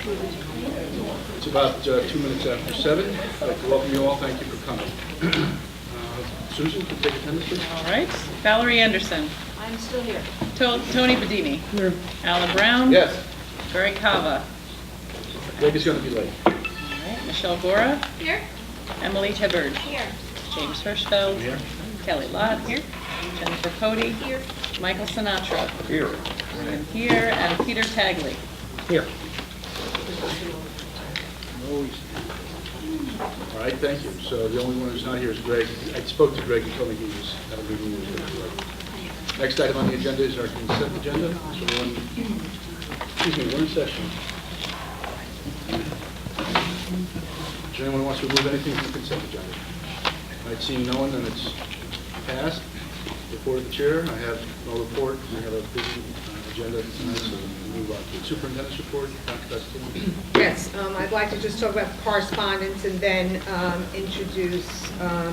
It's about 2 minutes after 7. I'd like to welcome you all. Thank you for coming. Susan, can you take attendance, please? All right. Valerie Anderson. I'm still here. Tony Bedini. Here. Alan Brown. Yes. Greg Kava. Greg is going to be late. All right. Michelle Gora. Here. Emily Hibbard. Here. James Hirschfeld. Here. Kelly Lott. Here. Jennifer Cody. Here. Michael Sinatra. Here. And here. And Peter Tagley. Here. All right, thank you. So the only one who's not here is Greg. I spoke to Greg and told me he was at a meeting. Next item on the agenda is our consent agenda. So we're in session. Does anyone who wants to remove anything from the consent agenda? All right, seeing no one, then it's passed. Report of the chair. I have no report. We have a busy agenda tonight, so we'll move on to the superintendent's report. Dr. Castile. Yes, I'd like to just talk about the correspondence and then introduce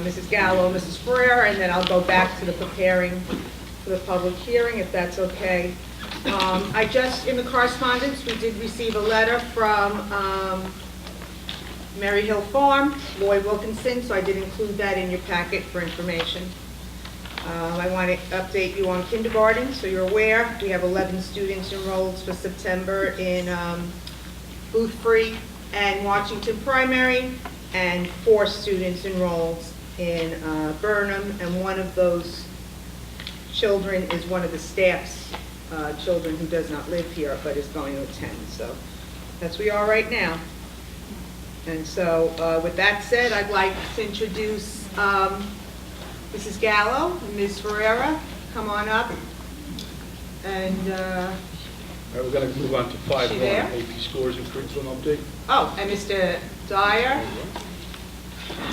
Mrs. Gallo, Mrs. Ferrer, and then I'll go back to the preparing for the public hearing, if that's okay. In the correspondence, we did receive a letter from Mary Hill Farm, Lloyd Wilkinson, so I did include that in your packet for information. I want to update you on kindergarten, so you're aware. We have 11 students enrolled for September in Boothbury and Washington Primary, and 4 students enrolled in Burnham, and one of those children is one of the staff's children who does not live here but is going to attend. So that's where we are right now. And so with that said, I'd like to introduce Mrs. Gallo and Ms. Ferreira. Come on up. And All right, we're going to move on to 5.1, there? AP scores and curriculum update. and Mr. Dyer.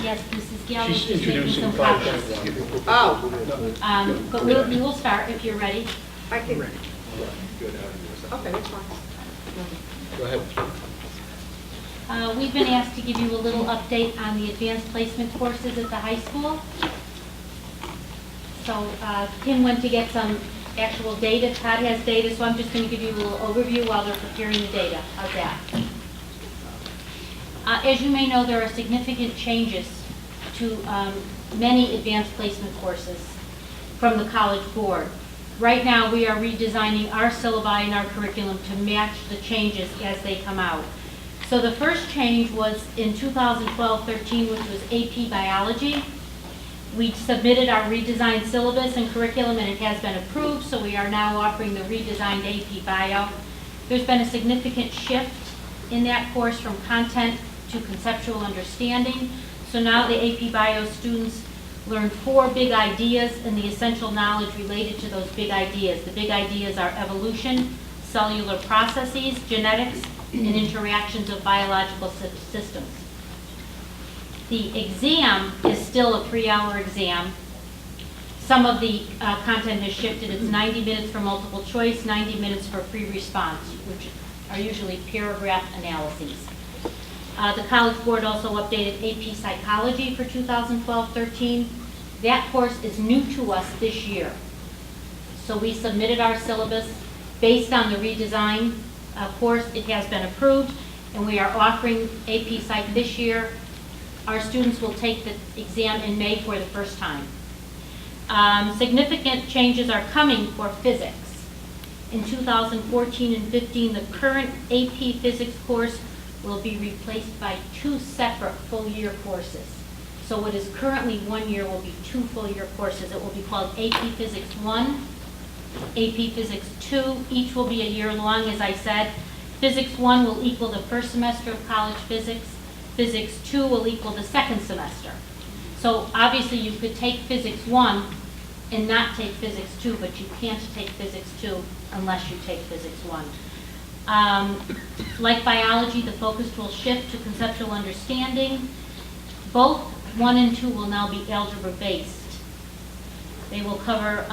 Yes, Mrs. Gallo is She's just making introducing some 5.1. copies. Oh. But we will start if you're ready. I can. Good. Okay, that's fine. Go ahead. We've been asked to give you a little update on the advanced placement courses at the high school. So Kim went to get some actual data. Todd has data, so I'm just going to give you a little overview while they're preparing the data. How's that? As you may know, there are significant changes to many advanced placement courses from the College Board. Right now, we are redesigning our syllabi and our curriculum to match the changes as they come out. So the first change was in 2012-13, which was AP Biology. We submitted our redesigned syllabus and curriculum, and it has been approved, so we are now offering the redesigned AP Bio. There's been a significant shift in that course from content to conceptual understanding. So now the AP Bio students learn 4 big ideas and the essential knowledge related to those big ideas. The big ideas are evolution, cellular processes, genetics, and interactions of biological systems. The exam is still a 3-hour exam. Some of the content has shifted. It's 90 minutes for multiple choice, 90 minutes for free response, which are usually paragraph analyses. The College Board also updated AP Psychology for 2012-13. That course is new to us this year. So we submitted our syllabus based on the redesign course. It has been approved, and we are offering AP Psych this year. Our students will take the exam in May for the first time. Significant changes are coming for physics. In 2014 and 15, the current AP Physics course will be replaced by 2 separate full-year courses. So what is currently 1 year will be 2 full-year courses. It will be called AP Physics 1, AP Physics 2. Each will be a year long, as I said. Physics 1 will equal the first semester of college physics. Physics 2 will equal the second semester. So obviously you could take Physics 1 and not take Physics 2, but you can't take Physics 2 unless you take Physics 1. Like biology, the focus will shift to conceptual understanding. Both 1 and 2 will now be algebra-based. They will cover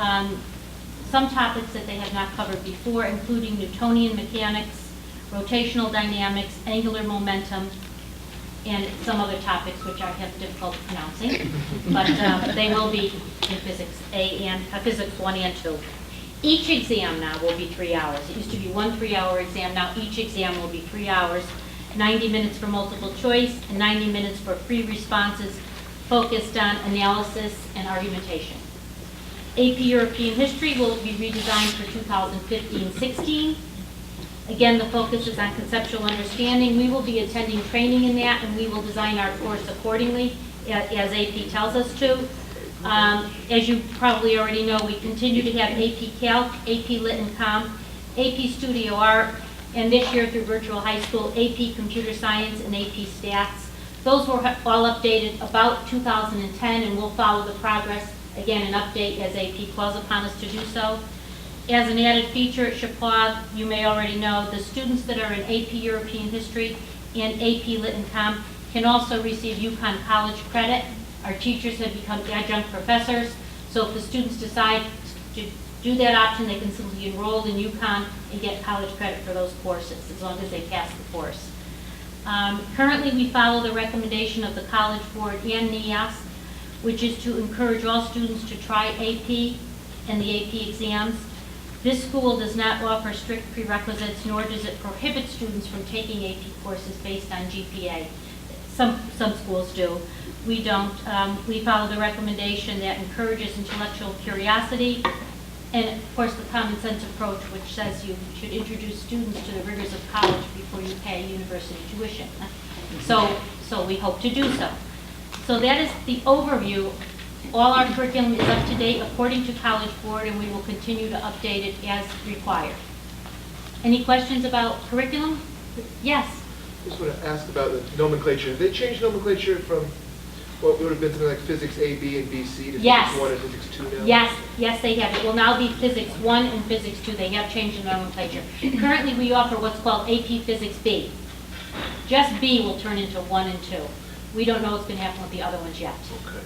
some topics that they have not covered before, including Newtonian mechanics, rotational dynamics, angular momentum, and some other topics which I have difficulty pronouncing, but they will be in Physics 1 and 2. Each exam now will be 3 hours. It used to be 1 3-hour exam. Now each exam will be 3 hours, 90 minutes for multiple choice and 90 minutes for free responses focused on analysis and argumentation. AP European History will be redesigned for 2015-16. Again, the focus is on conceptual understanding. We will be attending training in that, and we will design our course accordingly, as AP tells us to. As you probably already know, we continue to have AP Calc, AP Lit and Com, AP Studio Art, and this year through Virtual High School, AP Computer Science and AP Stats. Those were all updated about 2010, and we'll follow the progress, again, an update as AP calls upon us to do so. As an added feature at Chappaqua, you may already know, the students that are in AP European History and AP Lit and Com can also receive UConn College credit. Our teachers have become adjunct professors, so if the students decide to do that option, they can simply enroll in UConn and get college credit for those courses, as long as they pass the course. Currently, we follow the recommendation of the College Board and NEAS, which is to encourage all students to try AP and the AP exams. This school does not offer strict prerequisites, nor does it prohibit students from taking AP courses based on GPA. Some schools do. We don't. We follow the recommendation that encourages intellectual curiosity, and of course the common sense approach, which says you should introduce students to the rigors of college before you pay university tuition. So we hope to do so. So that is the overview. All our curriculum is up to date according to College Board, and we will continue to update it as required. Any questions about curriculum? Yes. I just want to ask about the nomenclature. Have they changed nomenclature from what would have been something like Physics A, B, and BC to Yes. Physics 1 and Physics 2 now? Yes, they have. It will now be Physics 1 and Physics 2. They have changed the nomenclature. Currently, we offer what's called AP Physics B. Just B will turn into 1 and 2. We don't know what's going to happen with the other ones yet. Okay.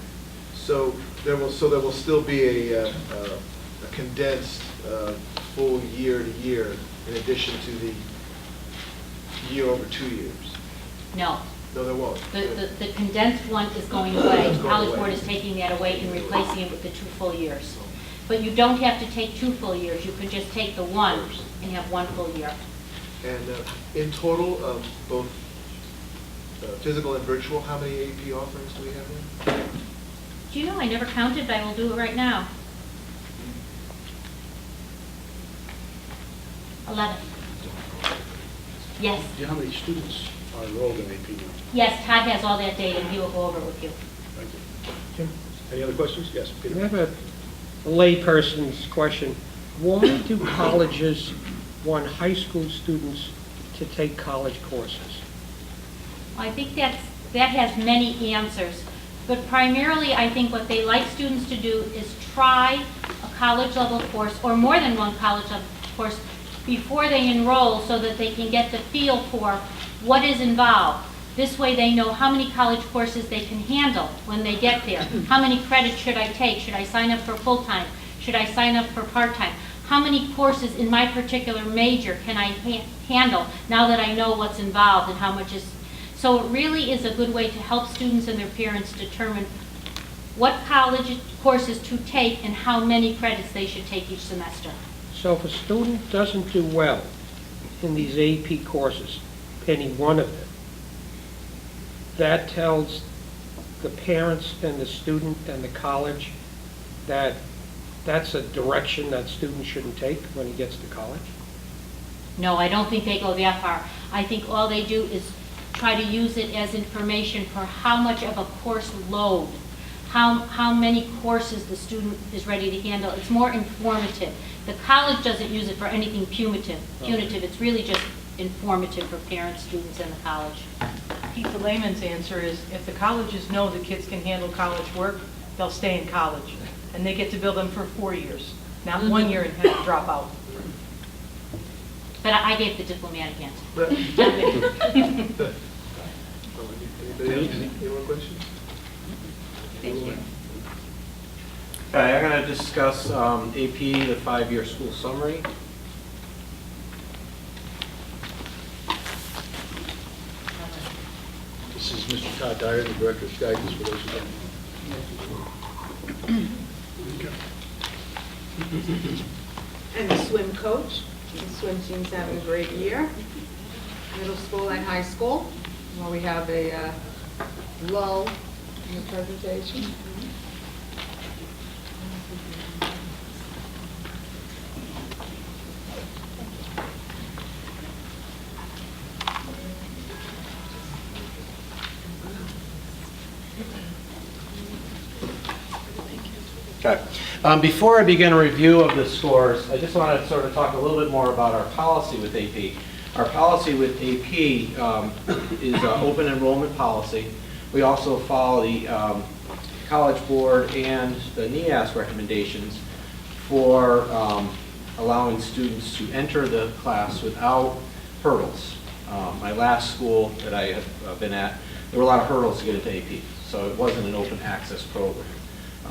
So there will still be a condensed full year to year in addition to the year over 2 years? No. No, there won't. The condensed one is going away. It's going College away. Board is taking that away and replacing it with the 2 full years. But you don't have to take 2 full years. You can just take the 1 and have 1 full year. And in total, both physical and virtual, how many AP offerings do we have now? Do you know, I never counted, but I will do it right now. 11. Yes. Do you know how many students are enrolled in AP now? Yes, Todd has all that data, and he will go over it with you. Thank you. Jim, Any other questions? Yes, I Peter? have a layperson's question. Why do colleges want high school students to take college courses? I think that has many answers, but primarily I think what they like students to do is try a college level course or more than one college level course before they enroll so that they can get the feel for what is involved. This way they know how many college courses they can handle when they get there. How many credits should I take? Should I sign up for full-time? Should I sign up for part-time? How many courses in my particular major can I handle now that I know what's involved and how much is. So it really is a good way to help students and their parents determine what college courses to take and how many credits they should take each semester. So if a student doesn't do well in these AP courses, any one of them, that tells the parents and the student and the college that that's a direction that student shouldn't take when he gets to college? No, I don't think they go that far. I think all they do is try to use it as information for how much of a course load, how many courses the student is ready to handle. It's more informative. The college doesn't use it for anything punitive. It's really just informative for parents, students, and the college. Pete, the layman's answer is, if the colleges know the kids can handle college work, they'll stay in college. And they get to build them for 4 years, not 1 year and have to drop out. But I gave the diplomatic answer. Anybody else? Any more questions? Thank you. Okay, I'm going to discuss AP, the 5-year school summary. This is Mr. Todd Dyer, the Director of Guidance for those who don't know. And the swim coach. The swim team's having a great year. Middle school and high school. Well, we have a lull in the presentation. Okay. Before I begin a review of the scores, I just want to sort of talk a little bit more about our policy with AP. Our policy with AP is an open enrollment policy. We also follow the College Board and the NEAS recommendations for allowing students to enter the class without hurdles. My last school that I have been at, there were a lot of hurdles to get into AP, so it wasn't an open access program.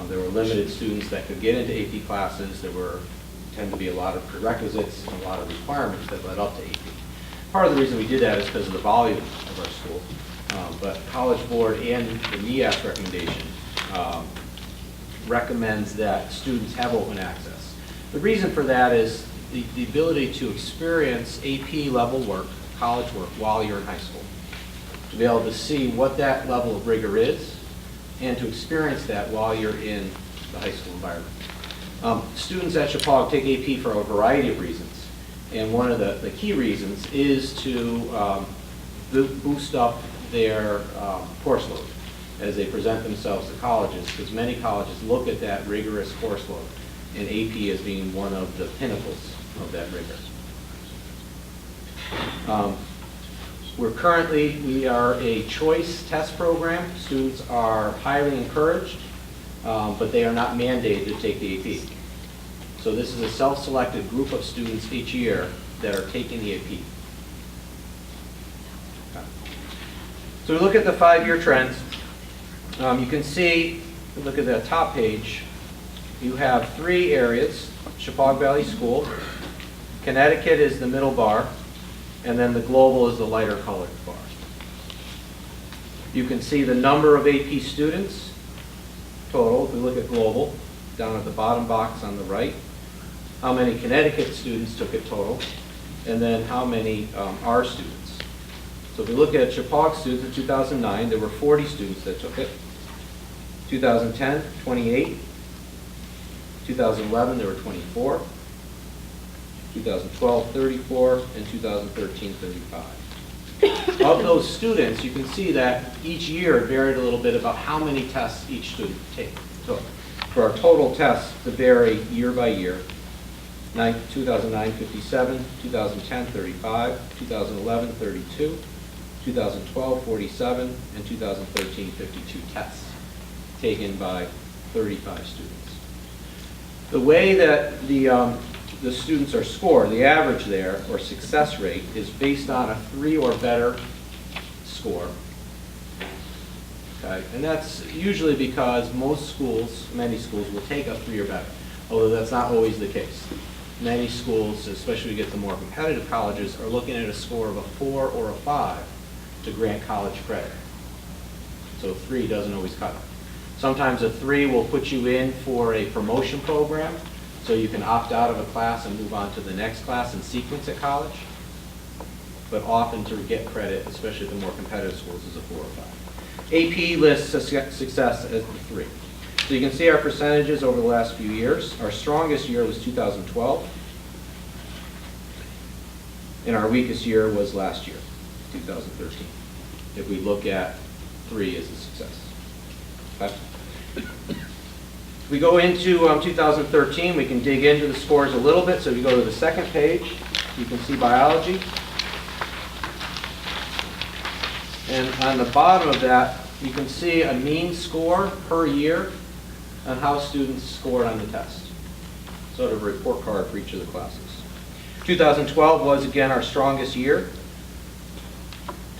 There were limited students that could get into AP classes. There tend to be a lot of prerequisites and a lot of requirements that led up to AP. Part of the reason we did that is because of the volume of our school. But College Board and the NEAS recommendation recommends that students have open access. The reason for that is the ability to experience AP level work, college work, while you're in high school. To be able to see what that level of rigor is, and to experience that while you're in the high school environment. Students at Chapag take AP for a variety of reasons, and one of the key reasons is to boost up their course load as they present themselves to colleges, because many colleges look at that rigorous course load, and AP as being one of the pinnacles of that rigor. We are a choice test program. Students are highly encouraged, but they are not mandated to take the AP. So this is a self-selected group of students each year that are taking the AP. Okay. So we look at the 5-year trends. You can see, look at the top page, you have 3 areas: Chapag Valley School, Connecticut is the middle bar, and then the global is the lighter colored bar. You can see the number of AP students total. If we look at global, down at the bottom box on the right, how many Connecticut students took it total, and then how many R students. So if we look at Chapag students in 2009, there were 40 students that took it. 2010, 28. 2011, there were 24. 2012, 34, and 2013, 35. Of those students, you can see that each year it varied a little bit about how many tests each student took. For our total tests to vary year by year: 2009, 57, 2010, 35, 2011, 32, 2012, 47, and 2013, 52 tests taken by 35 students. The way that the students are scored, the average there, or success rate, is based on a 3 or better score. Okay? And that's usually because most schools, many schools, will take a 3 or better, although that's not always the case. Many schools, especially when you get to more competitive colleges, are looking at a score of a 4 or a 5 to grant college credit. So 3 doesn't always cut it. Sometimes a 3 will put you in for a promotion program, so you can opt out of a class and move on to the next class in sequence at college. But often to get credit, especially the more competitive schools, is a 4 or 5. AP lists success as the 3. So you can see our percentages over the last few years. Our strongest year was 2012. And our weakest year was last year, 2013. If we look at 3 as a success. Okay. If we go into 2013, we can dig into the scores a little bit. So if you go to the second page, you can see biology. And on the bottom of that, you can see a mean score per year on how students scored on the test. Sort of a report card for each of the classes. 2012 was, again, our strongest year.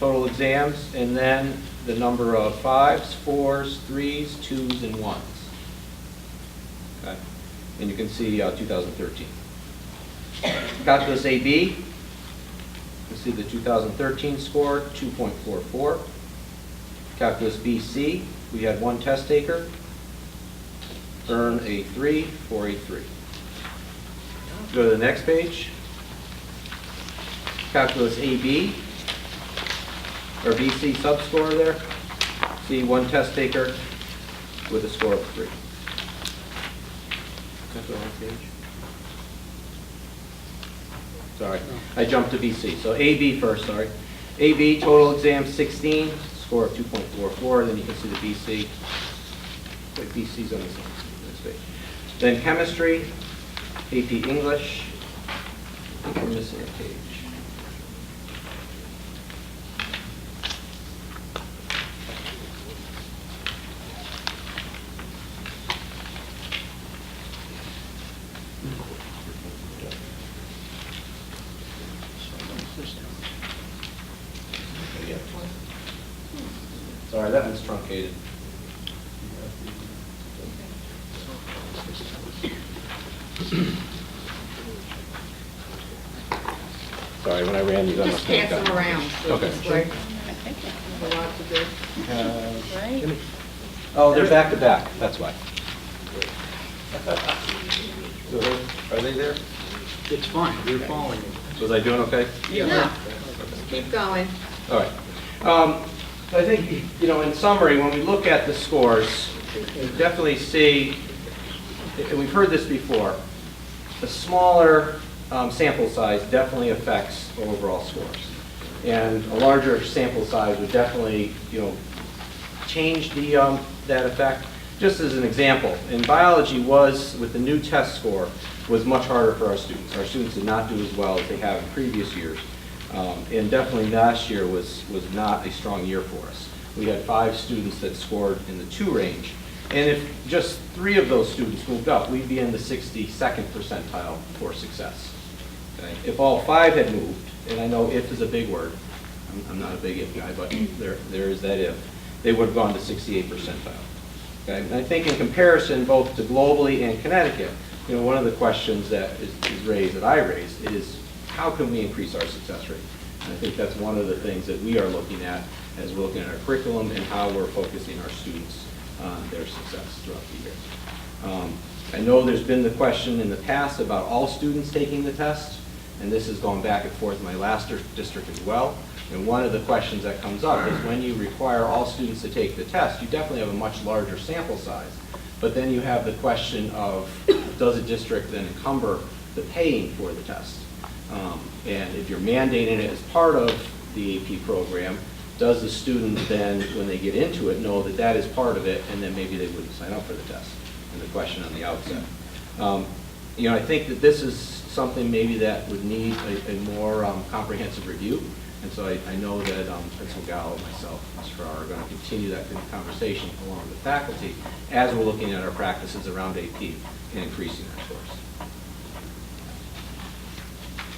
Total exams, and then the number of 5s, 4s, 3s, 2s, and 1s. Okay. And you can see 2013. Calculus AB, you can see the 2013 score, 2.44. Calculus BC, we had 1 test taker, earn a 3 for a 3. Go to the next page. Calculus AB, or BC subscore there. See one test taker with a score of 3. That's the wrong page. Sorry, I jumped to BC. So AB first, sorry. AB, total exam 16, score of 2.44, then you can see the BC. Wait, BC's on this page. Then chemistry, AP English. I think we're missing a page. Sorry, that one's truncated. Sorry, when I ran these, I Just must have pass them gotten- around. So Okay. it's like I think a lot to do. right. Oh, they're back to back, that's why. Are they there? It's fine, we're following it. Was I doing okay? No, keep going. All right. I think, in summary, when we look at the scores, we definitely see, and we've heard this before, a smaller sample size definitely affects overall scores. And a larger sample size would definitely, change that effect. Just as an example, in biology with the new test score, was much harder for our students. Our students did not do as well as they have in previous years. And definitely last year was not a strong year for us. We had 5 students that scored in the 2 range. And if just 3 of those students moved up, we'd be in the 62nd percentile for success. Okay? If all 5 had moved, and I know if is a big word, I'm not a big if guy, but there is that if, they would have gone to 68th percentile. Okay? And I think in comparison both to globally and Connecticut, one of the questions that is raised, that I raised, is how can we increase our success rate? And I think that's one of the things that we are looking at as we're looking at our curriculum and how we're focusing our students on their success throughout the year. I know there's been the question in the past about all students taking the test, and this has gone back and forth in my last district as well. And one of the questions that comes up is when you require all students to take the test, you definitely have a much larger sample size. But then you have the question of, does a district then encumber the paying for the test? And if you're mandating it as part of the AP program, does the student then, when they get into it, know that that is part of it, and then maybe they wouldn't sign up for the test? And the question on the outset. I think that this is something maybe that would need a more comprehensive review. And so I know that Principal Gallo and myself, Ms. Farrar, are going to continue that conversation along with the faculty as we're looking at our practices around AP and increasing our scores.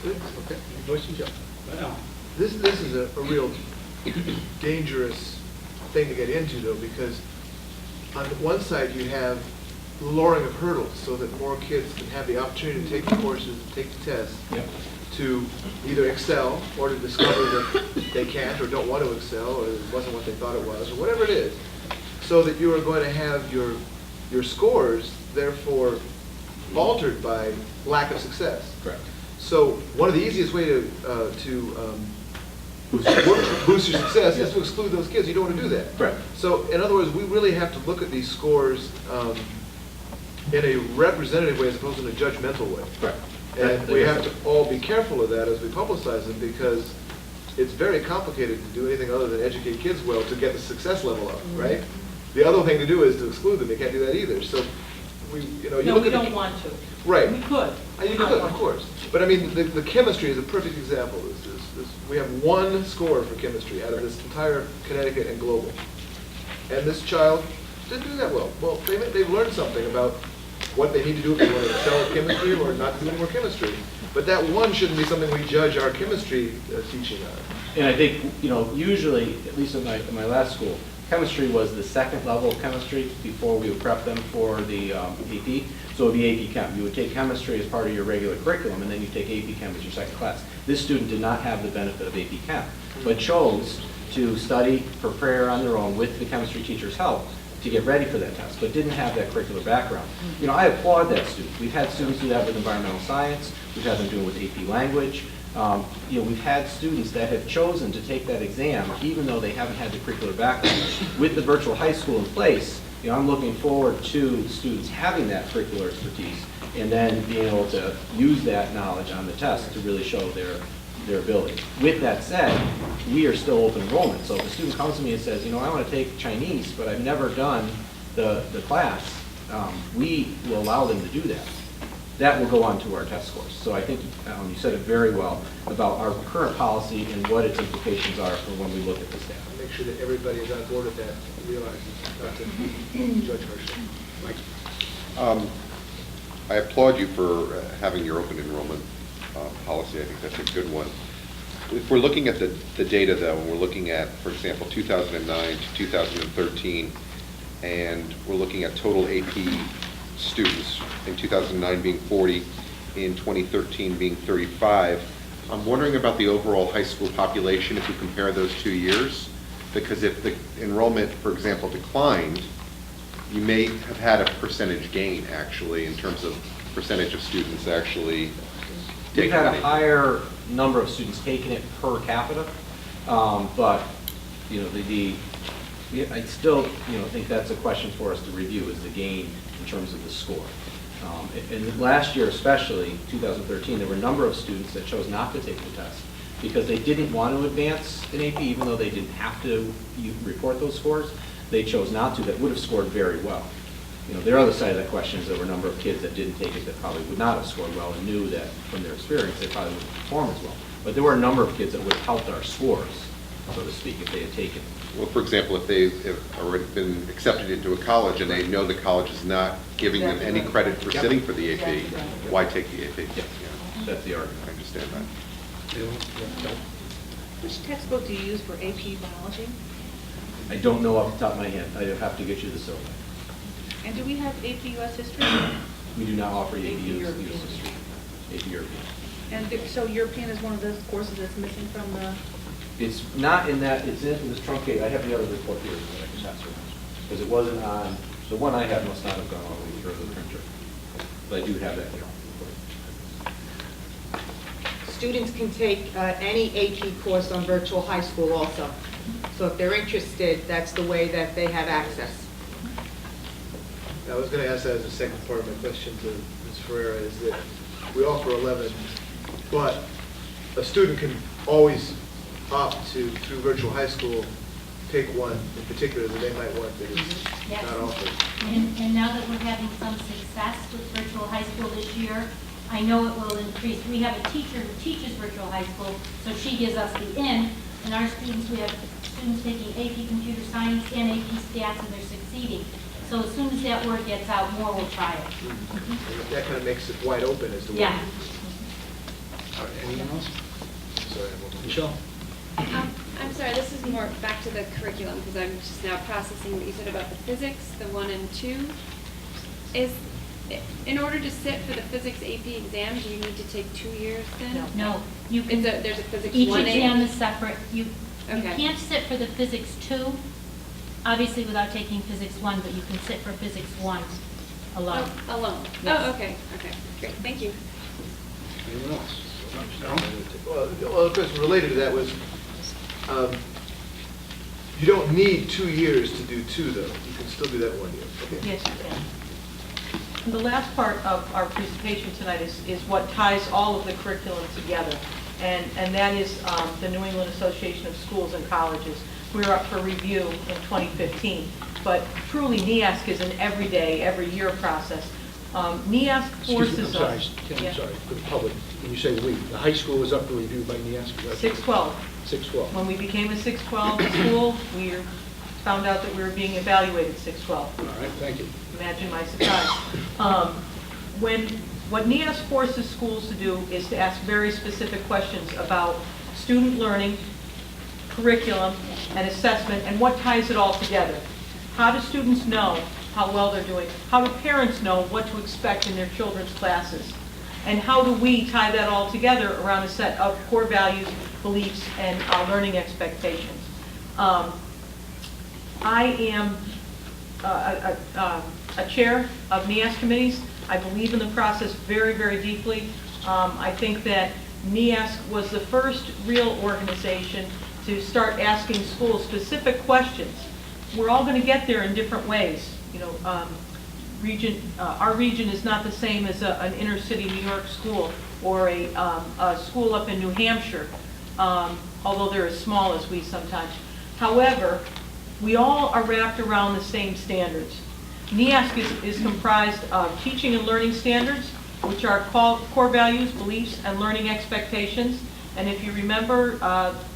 Okay, Joyce and Joe. This is a real dangerous thing to get into, though, because on one side you have lowering of hurdles so that more kids can have the opportunity to take the courses, take the tests, Yep. to either excel or to discover that they can't or don't want to excel or it wasn't what they thought it was or whatever it is, so that you are going to have your scores therefore altered by lack of success. Correct. So one of the easiest way to boost your success is to exclude those kids. You don't want to do that. Correct. So in other words, we really have to look at these scores in a representative way as opposed to in a judgmental way. Correct. And we have to all be careful of that as we publicize them, because it's very complicated to do anything other than educate kids well to get the success level up, right? The other thing to do is to exclude them. You can't do that either. So we, you No, look we at the- don't want to. Right. We could. You could, of course. But I mean, the chemistry is a perfect example. We have 1 score for chemistry out of this entire Connecticut and global. And this child didn't do that well. Well, they've learned something about what they need to do if they want to excel at chemistry or not do any more chemistry. But that 1 shouldn't be something we judge our chemistry teaching on. And I think, usually, at least in my last school, chemistry was the 2nd level of chemistry before we would prep them for the AP. So it would be AP Chem. You would take chemistry as part of your regular curriculum, and then you take AP Chem as your 2nd class. This student did not have the benefit of AP Chem, but chose to study, prepare on their own with the chemistry teacher's help to get ready for that test, but didn't have that curricular background. I applaud that student. We've had students do that with environmental science. We've had them do it with AP language. We've had students that have chosen to take that exam even though they haven't had the curricular background. With the virtual high school in place, I'm looking forward to students having that curricular expertise and then being able to use that knowledge on the test to really show their ability. With that said, we are still open enrollment. So if a student comes to me and says, I want to take Chinese, but I've never done the class, we will allow them to do that. That will go on to our test scores. So I think you said it very well about our current policy and what its implications are for when we look at this data. Make sure that everybody is on board with that, realizes not to judge harshly. Mike? I applaud you for having your open enrollment policy. I think that's a good one. If we're looking at the data, though, and we're looking at, for example, 2009 to 2013, and we're looking at total AP students, in 2009 being 40, in 2013 being 35, I'm wondering about the overall high school population if you compare those 2 years, because if the enrollment, for example, declined, you may have had a percentage gain, actually, in terms of percentage of students actually We've taking had a it. higher number of students taking it per capita, but, I still, think that's a question for us to review, is the gain in terms of the score. And last year especially, 2013, there were a number of students that chose not to take the test because they didn't want to advance in AP, even though they didn't have to report those scores. They chose not to, that would have scored very well. Their other side of that question is there were a number of kids that didn't take it that probably would not have scored well and knew that from their experience they probably wouldn't perform as well. But there were a number of kids that would have helped our scores, so to speak, if they had taken it. Well, for example, if they've already been accepted into a college and they know the college is not giving them any credit for Yep. sitting for the AP, why take the AP? Yes. That's the argument. I understand that. Anyone? Yeah. Which textbook do you use for AP biology? I don't know off the top of my head. I'd have to get you the syllabus. And do we have AP US history? We do not offer AP AP US European. history. AP European. And so European is one of those courses that's missing from the, It's not in that, it's in this truncated, I have the other report here that I can pass around. Because it wasn't on, the one I have must not have gone all the way through the printer. But I do have that here. Students can take any AP course on virtual high school also. So if they're interested, that's the way that they have access. I was going to ask that as a second part of my question to Ms. Ferreira, is that we offer 11, but a student can always opt to, through virtual high school, take one in particular that they might want that is Yes. not offered. And now that we're having some success with virtual high school this year, I know it will increase. We have a teacher who teaches virtual high school, so she gives us the in, and our students, we have students taking AP Computer Science and AP Stats, and they're succeeding. So as soon as that word gets out, more will try it. And that kind of makes it wide open as to what. Yeah. All right, anyone else? Sorry, I have one more. Michelle? I'm sorry, this is more back to the curriculum, because I'm just now processing what you said about the physics, the 1 and 2. In order to sit for the physics AP exam, do you need to take 2 years then? No, you can, There's a physics each 1 exam AP? is separate. You Okay. can't sit for the Physics 2, obviously without taking Physics 1, but you can sit for Physics 1 alone. Oh, alone? Yes. Oh, okay, great, thank you. Anyone else? No? Well, the question related to that was, you don't need 2 years to do 2, though. You can still do that 1 year. Okay. Yes, you can. And the last part of our presentation tonight is what ties all of the curriculum together. And that is the New England Association of Schools and Colleges. We were up for review in 2015. But truly, NEASC is an everyday, every year process. NEASC Excuse me, forces I'm sorry, us. Tim, Yeah. I'm sorry, for the public, when you say we, the high school is up for review by NEASC, is that? 612. 612. When we became a 612 school, we found out that we were being evaluated 612. All right, thank you. Imagine my surprise. What NEASC forces schools to do is to ask very specific questions about student learning, curriculum, and assessment, and what ties it all together. How do students know how well they're doing? How do parents know what to expect in their children's classes? And how do we tie that all together around a set of core values, beliefs, and learning expectations? I am a chair of NEAS committees. I believe in the process very, very deeply. I think that NEAS was the first real organization to start asking schools specific questions. We're all going to get there in different ways. You know, our region is not the same as an inner city New York school or a school up in New Hampshire, although they're as small as we sometimes. However, we all are wrapped around the same standards. NEASC is comprised of teaching and learning standards, which are core values, beliefs, and learning expectations. And if you remember,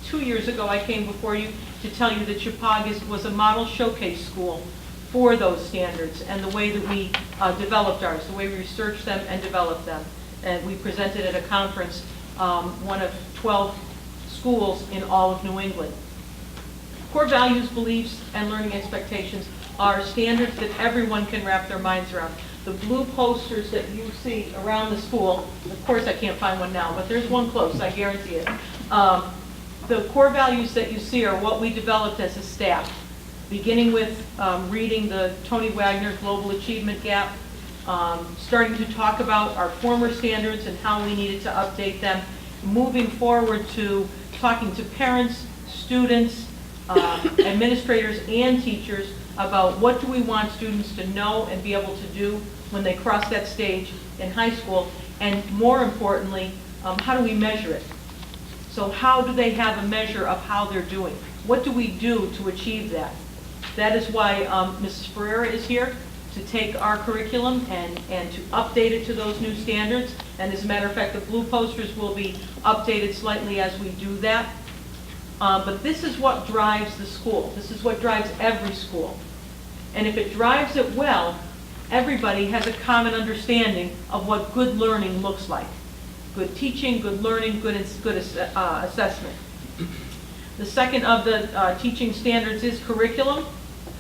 2 years ago I came before you to tell you that Chippewa was a model showcase school for those standards and the way that we developed ours, the way we researched them and developed them. And we presented at a conference, one of 12 schools in all of New England. Core values, beliefs, and learning expectations are standards that everyone can wrap their minds around. The blue posters that you see around the school, of course I can't find one now, but there's one close, I guarantee it. The core values that you see are what we developed as a staff, beginning with reading the Tony Wagner Global Achievement Gap, starting to talk about our former standards and how we needed to update them, moving forward to talking to parents, students, administrators, and teachers about what do we want students to know and be able to do when they cross that stage in high school, and more importantly, how do we measure it? So how do they have a measure of how they're doing? What do we do to achieve that? That is why Mrs. Ferreira is here, to take our curriculum and to update it to those new standards. And as a matter of fact, the blue posters will be updated slightly as we do that. But this is what drives the school. This is what drives every school. And if it drives it well, everybody has a common understanding of what good learning looks like. Good teaching, good learning, good assessment. The second of the teaching standards is curriculum,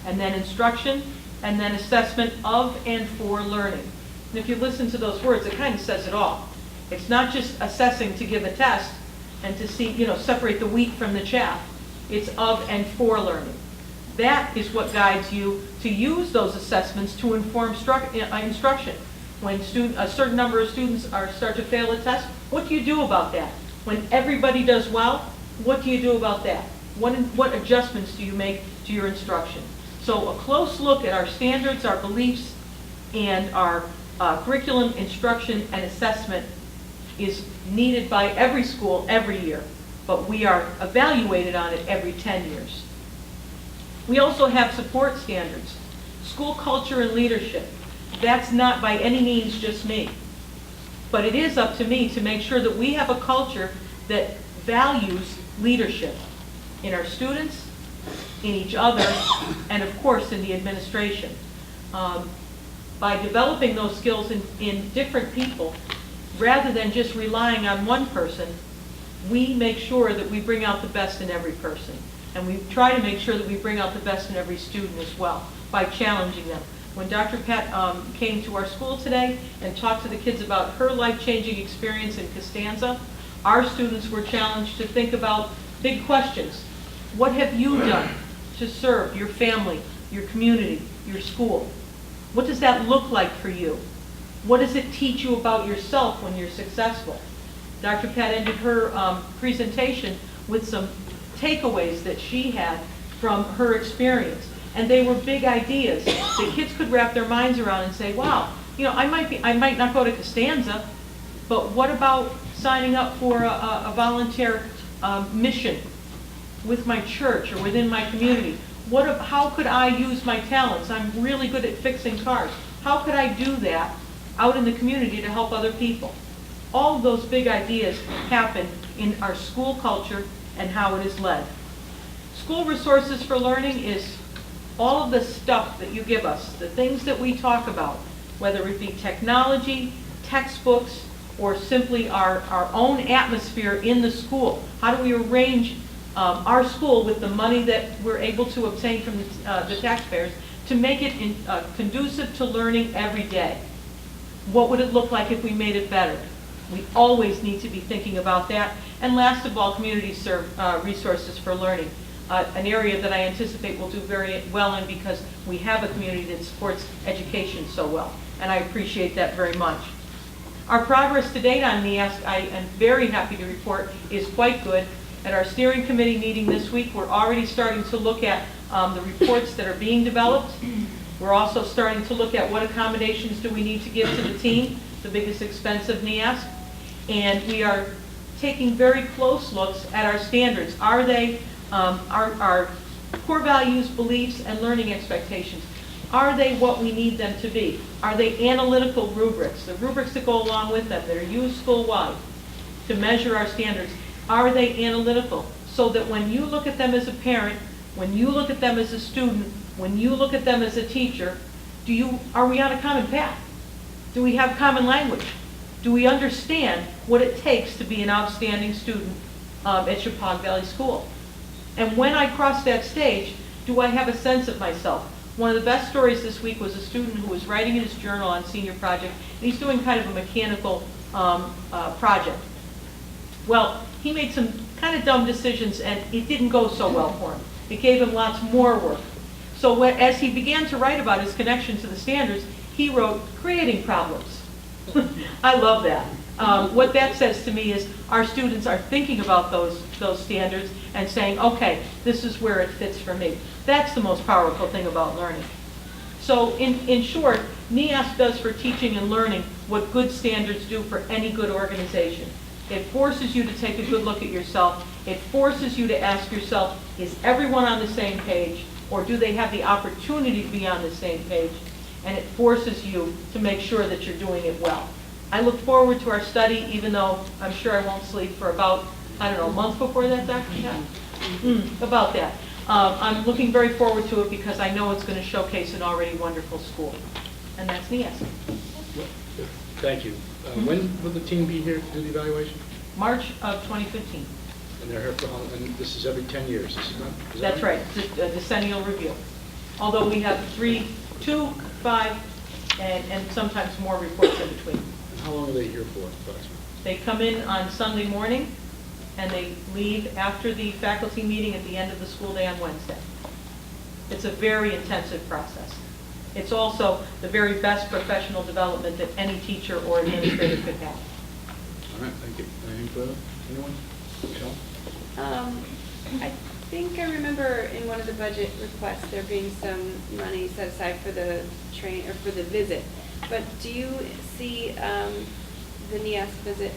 and then instruction, and then assessment of and for learning. And if you listen to those words, it kind of says it all. It's not just assessing to give a test and to see, separate the wheat from the chaff. It's of and for learning. That is what guides you to use those assessments to inform instruction. When a certain number of students start to fail a test, what do you do about that? When everybody does well, what do you do about that? What adjustments do you make to your instruction? So a close look at our standards, our beliefs, and our curriculum, instruction, and assessment is needed by every school every year, but we are evaluated on it every 10 years. We also have support standards, school culture and leadership. That's not by any means just me, but it is up to me to make sure that we have a culture that values leadership in our students, in each other, and of course in the administration. By developing those skills in different people, rather than just relying on one person, we make sure that we bring out the best in every person. And we try to make sure that we bring out the best in every student as well, by challenging them. When Dr. Pat came to our school today and talked to the kids about her life-changing experience in Costanza, our students were challenged to think about big questions. What have you done to serve your family, your community, your school? What does that look like for you? What does it teach you about yourself when you're successful? Dr. Pat ended her presentation with some takeaways that she had from her experience. And they were big ideas that kids could wrap their minds around and say, wow, I might not go to Costanza, but what about signing up for a volunteer mission with my church or within my community? How could I use my talents? I'm really good at fixing cars. How could I do that out in the community to help other people? All of those big ideas happen in our school culture and how it is led. School resources for learning is all of the stuff that you give us, the things that we talk about, whether it be technology, textbooks, or simply our own atmosphere in the school. How do we arrange our school with the money that we're able to obtain from the taxpayers to make it conducive to learning every day? What would it look like if we made it better? We always need to be thinking about that. And last of all, community resources for learning. an area that I anticipate we'll do very well in because we have a community that supports education so well, and I appreciate that very much. Our progress to date on NEASC, I am very happy to report, is quite good. At our steering committee meeting this week, we're already starting to look at the reports that are being developed. We're also starting to look at what accommodations do we need to give to the team, the biggest expense of NEASC. And we are taking very close looks at our standards. Are they, our core values, beliefs, and learning expectations, are they what we need them to be? Are they analytical rubrics, the rubrics that go along with them, that are used school-wide to measure our standards? Are they analytical? So that when you look at them as a parent, when you look at them as a student, when you look at them as a teacher, are we on a common path? Do we have common language? Do we understand what it takes to be an outstanding student at Chappaq Valley School? And when I cross that stage, do I have a sense of myself? One of the best stories this week was a student who was writing in his journal on senior project, and he's doing kind of a mechanical project. Well, he made some kind of dumb decisions, and it didn't go so well for him. It gave him lots more work. So as he began to write about his connection to the standards, he wrote, creating problems. I love that. What that says to me is our students are thinking about those standards and saying, okay, this is where it fits for me. That's the most powerful thing about learning. So in short, NEASC does for teaching and learning what good standards do for any good organization. It forces you to take a good look at yourself. It forces you to ask yourself, is everyone on the same page, or do they have the opportunity to be on the same page? And it forces you to make sure that you're doing it well. I look forward to our study, even though I'm sure I won't sleep for about, I don't know, a month before that, Dr. Cat? About that. I'm looking very forward to it because I know it's going to showcase an already wonderful school. And that's NEASC. Thank you. When will the team be here to do the evaluation? March of 2015. And they're here for, and this is every 10 years, is that That's right, it's a decennial review. Although we have 3, 2, 5, and sometimes more reports in between. And how long are they here for, approximately? They come in on Sunday morning, and they leave after the faculty meeting at the end of the school day on Wednesday. It's a very intensive process. It's also the very best professional development that any teacher or administrator could have. All right, thank you. Anything further? Anyone? Michelle? I think I remember in one of the budget requests there being some money set aside for the train or for the visit. But do you see the NEASC visit?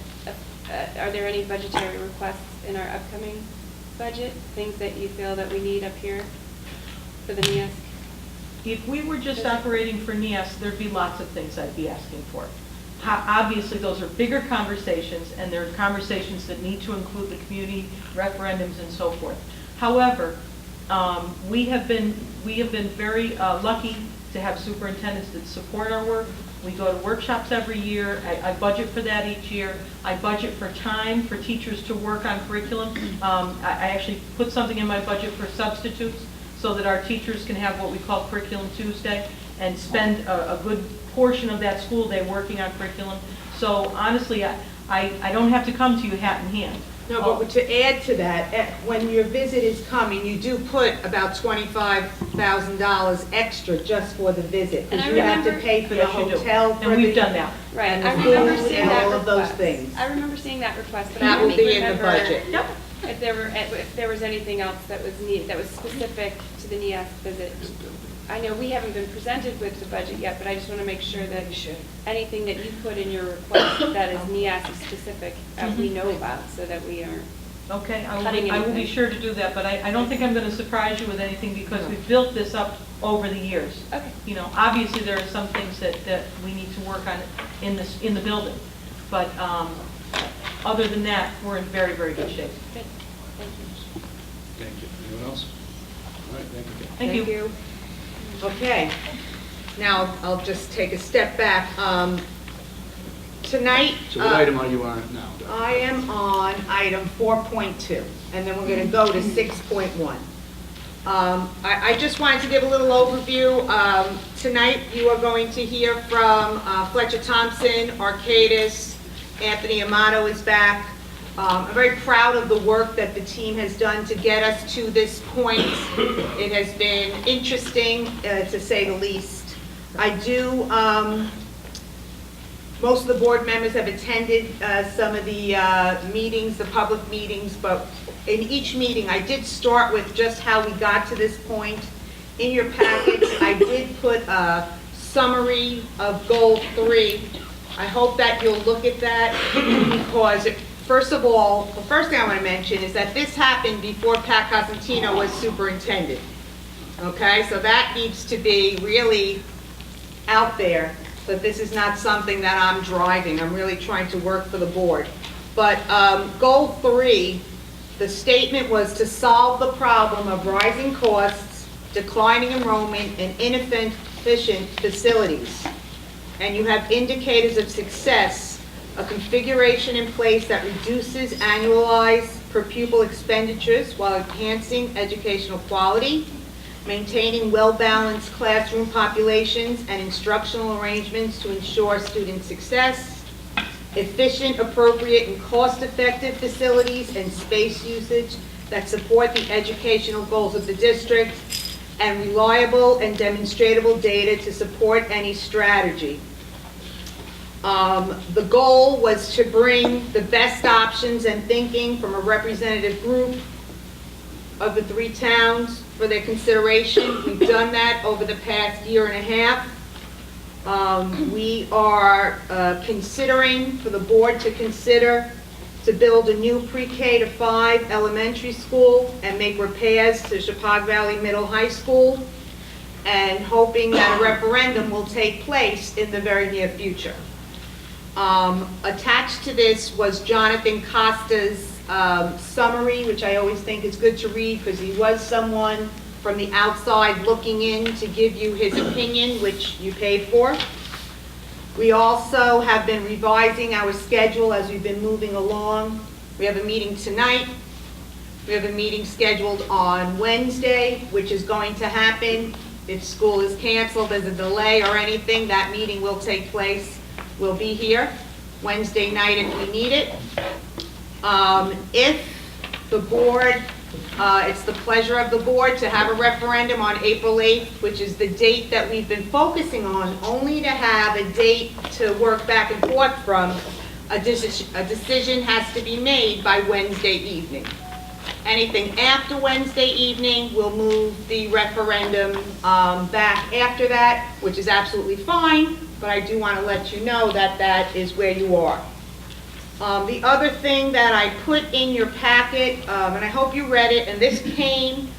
Are there any budgetary requests in our upcoming budget? Things that you feel that we need up here for the NEASC? If we were just operating for NEASC, there'd be lots of things I'd be asking for. Obviously, those are bigger conversations, and they're conversations that need to include the community referendums and so forth. However, we have been very lucky to have superintendents that support our work. We go to workshops every year. I budget for that each year. I budget for time for teachers to work on curriculum. I actually put something in my budget for substitutes so that our teachers can have what we call Curriculum Tuesday and spend a good portion of that school day working on curriculum. So honestly, I don't have to come to you hat in hand. No, but to add to that, when your visit is coming, you do put about $25,000 extra just for the visit. And I Because you have to remember- pay for the Yes, you do. hotel, for And we've the- done that. Right, and the I remember food seeing and that all of those request. things. I remember seeing that request, but That I will didn't be in the remember budget. Yep. if there was anything else that was that was specific to the NEASC visit. I know we haven't been presented with the budget yet, but I just want to make sure that anything that you put in your request that is NEASC specific, we know about, so that we are. Okay, I Cutting will be anything. sure to do that, but I don't think I'm going to surprise you with anything because we've built this up over the years. Okay. You know, obviously there are some things that we need to work on in the building, but other than that, we're in very, very good shape. Good. Thank you. Thank you. Anyone else? All right, thank you. Thank you. Okay, now I'll just take a step back. Tonight, So what item are you on now? I am on item 4.2, and then we're going to go to 6.1. I just wanted to give a little overview. Tonight, you are going to hear from Fletcher Thompson, Arcadis, Anthony Amato is back. I'm very proud of the work that the team has done to get us to this point. It has been interesting, to say the least. I do, most of the board members have attended some of the meetings, the public meetings, but in each meeting, I did start with just how we got to this point. In your packets, I did put a summary of Goal 3. I hope that you'll look at that because, first of all, the first thing I want to mention is that this happened before Pat Cosentino was superintendent. Okay, so that needs to be really out there, that this is not something that I'm driving. I'm really trying to work for the board. But Goal 3, the statement was to solve the problem of rising costs, declining enrollment, and inefficient facilities. And you have indicators of success, a configuration in place that reduces annualized per pupil expenditures while enhancing educational quality, maintaining well-balanced classroom populations and instructional arrangements to ensure student success, efficient, appropriate, and cost-effective facilities and space usage that support the educational goals of the district, and reliable and demonstratable data to support any strategy. The goal was to bring the best options and thinking from a representative group of the 3 towns for their consideration. We've done that over the past year and a half. We are considering, for the board to consider, to build a new pre-K to 5 elementary school and make repairs to Chippewa Valley Middle High School, and hoping that a referendum will take place in the very near future. Attached to this was Jonathan Costa's summary, which I always think is good to read because he was someone from the outside looking in to give you his opinion, which you paid for. We also have been revising our schedule as we've been moving along. We have a meeting tonight. We have a meeting scheduled on Wednesday, which is going to happen. If school is canceled, there's a delay or anything, that meeting will take place. We'll be here Wednesday night if we need it. If the board, it's the pleasure of the board to have a referendum on April 8th, which is the date that we've been focusing on, only to have a date to work back and forth from, a decision has to be made by Wednesday evening. Anything after Wednesday evening, we'll move the referendum back after that, which is absolutely fine, but I do want to let you know that that is where you are. The other thing that I put in your packet, and I hope you read it, and this came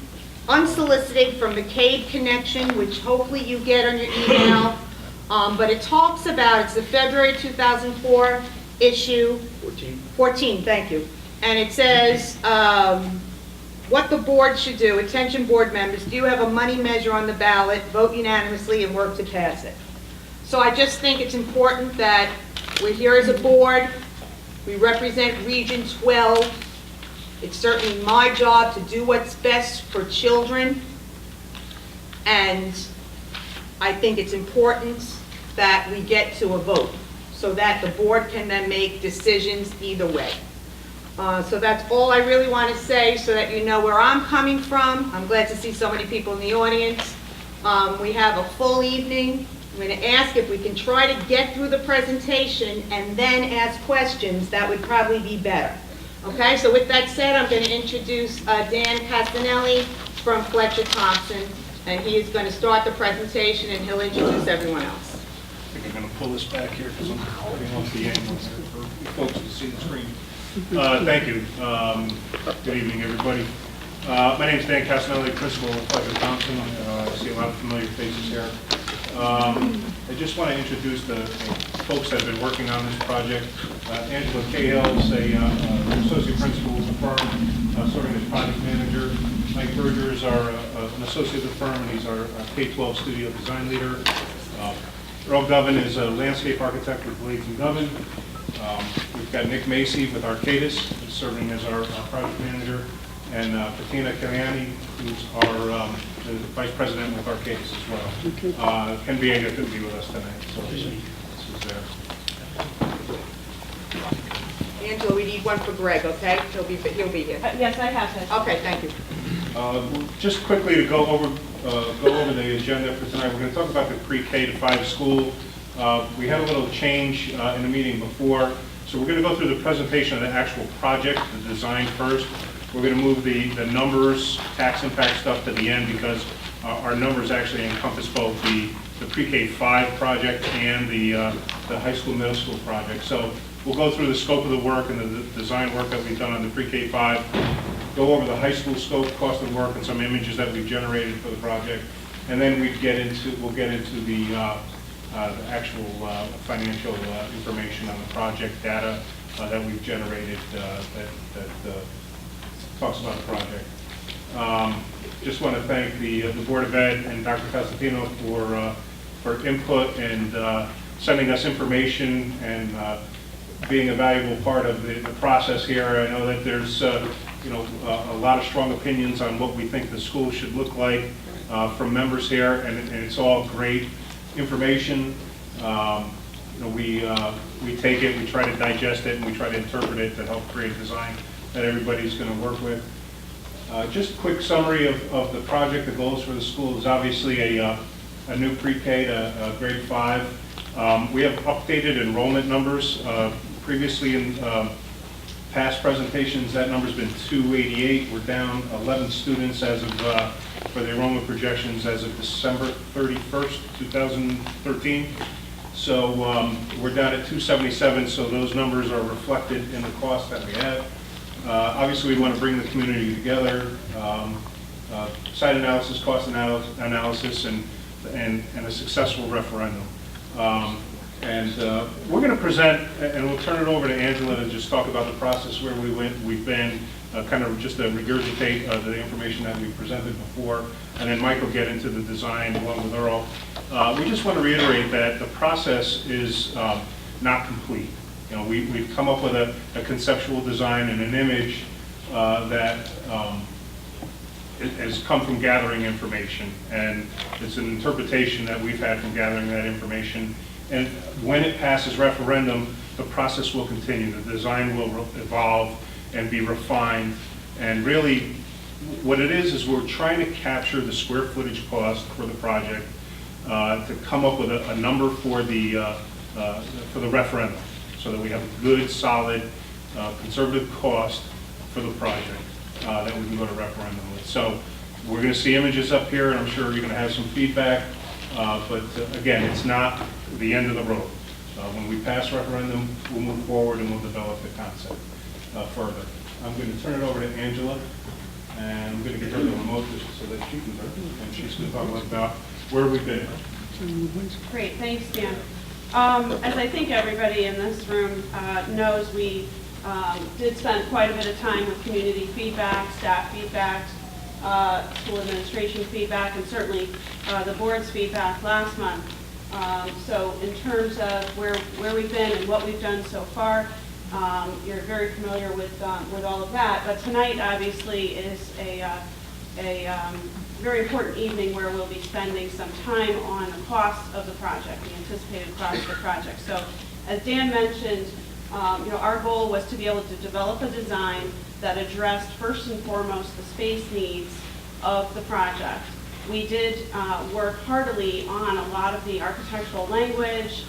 unsolicited from the CAVE Connection, which hopefully you get on your email, but it talks about, it's the February 2004 issue. 14, thank you. And it says what the board should do. Attention board members, do you have a money measure on the ballot? Vote unanimously and work to pass it. So I just think it's important that we're here as a board. We represent Region 12. It's certainly my job to do what's best for children. And I think it's important that we get to a vote so that the board can then make decisions either way. So that's all I really want to say so that you know where I'm coming from. I'm glad to see so many people in the audience. We have a full evening. I'm going to ask if we can try to get through the presentation and then ask questions. That would probably be better. Okay, so with that said, I'm going to introduce Dan Castanelli from Fletcher Thompson, and he is going to start the presentation and he'll introduce everyone else. I think I'm going to pull this back here because I'm holding off the angle for folks to see the screen. Thank you. Good evening, everybody. My name is Dan Castanelli, principal of Fletcher Thompson. I see a lot of familiar faces here. I just want to introduce the folks that have been working on this project. Angela Cahill is an associate principal with the firm, serving as project manager. Mike Berger is an associate of the firm, and he's our K-12 studio design leader. Earl Govan is a landscape architect with Blades & Govan. We've got Nick Macy with Arcadis, who's serving as our project manager, and Patina Kalyani, who's our the vice president with Arcadis as well. Ken Biega couldn't be with us tonight, so this is there. Angela, we need one for Greg, okay? He'll be here. Yes, I have that. Okay, thank you. Just quickly to go over the agenda for tonight, we're going to talk about the pre-K to 5 school. We had a little change in the meeting before, so we're going to go through the presentation of the actual project, the design first. We're going to move the numbers, tax impact stuff to the end because our numbers actually encompass both the pre-K 5 project and the high school, middle school project. So we'll go through the scope of the work and the design work that we've done on the pre-K 5, go over the high school scope, cost of work, and some images that we've generated for the project, and then we'll get into the actual financial information on the project data that we've generated that talks about the project. Just want to thank the Board of Ed and Dr. Costantino for input and sending us information and being a valuable part of the process here. I know that there's a lot of strong opinions on what we think the school should look like from members here, and it's all great information. We take it, we try to digest it, and we try to interpret it to help create a design that everybody's going to work with. Just a quick summary of the project. The goals for the school is obviously a new pre-K to grade 5. We have updated enrollment numbers. Previously in past presentations, that number's been 288. We're down 11 students as of for the enrollment projections as of December 31st, 2013. So we're down at 277, so those numbers are reflected in the cost that we have. Obviously, we want to bring the community together, site analysis, cost analysis, and a successful referendum. We're going to present, and we'll turn it over to Angela to just talk about the process where we've been, kind of just to regurgitate the information that we presented before, and then Mike will get into the design along with Earl. We just want to reiterate that the process is not complete. We've come up with a conceptual design and an image that has come from gathering information, and it's an interpretation that we've had from gathering that information. And when it passes referendum, the process will continue. The design will evolve and be refined. And really, what it is we're trying to capture the square footage cost for the project to come up with a number for the referendum, so that we have a good, solid, conservative cost for the project that we can go to referendum with. So we're going to see images up here, and I'm sure you're going to have some feedback. But again, it's not the end of the road. When we pass referendum, we'll move forward and we'll develop the concept further. I'm going to turn it over to Angela, and I'm going to get her the remote so that she can learn, and she's going to talk about where we've been. Great, thanks, Dan. As I think everybody in this room knows, we did spend quite a bit of time with community feedback, staff feedback, school administration feedback, and certainly the board's feedback last month. So in terms of where we've been and what we've done so far, you're very familiar with all of that. But tonight, obviously, is a very important evening where we'll be spending some time on the cost of the project, the anticipated cost of the project. So as Dan mentioned, our goal was to be able to develop a design that addressed first and foremost the space needs of the project. We did work heartily on a lot of the architectural language.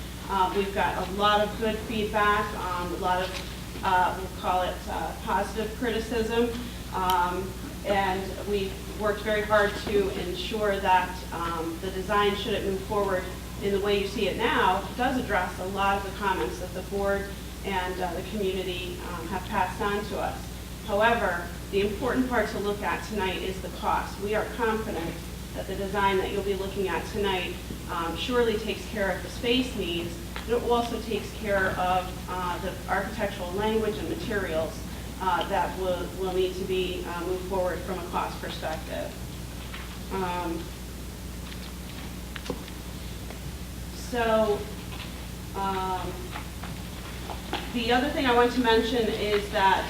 We've got a lot of good feedback, a lot of, we'll call it positive criticism, and we worked very hard to ensure that the design, should it move forward in the way you see it now, does address a lot of the comments that the board and the community have passed on to us. However, the important part to look at tonight is the cost. We are confident that the design that you'll be looking at tonight surely takes care of the space needs, but it also takes care of the architectural language and materials that will need to be moved forward from a cost perspective. The other thing I want to mention is that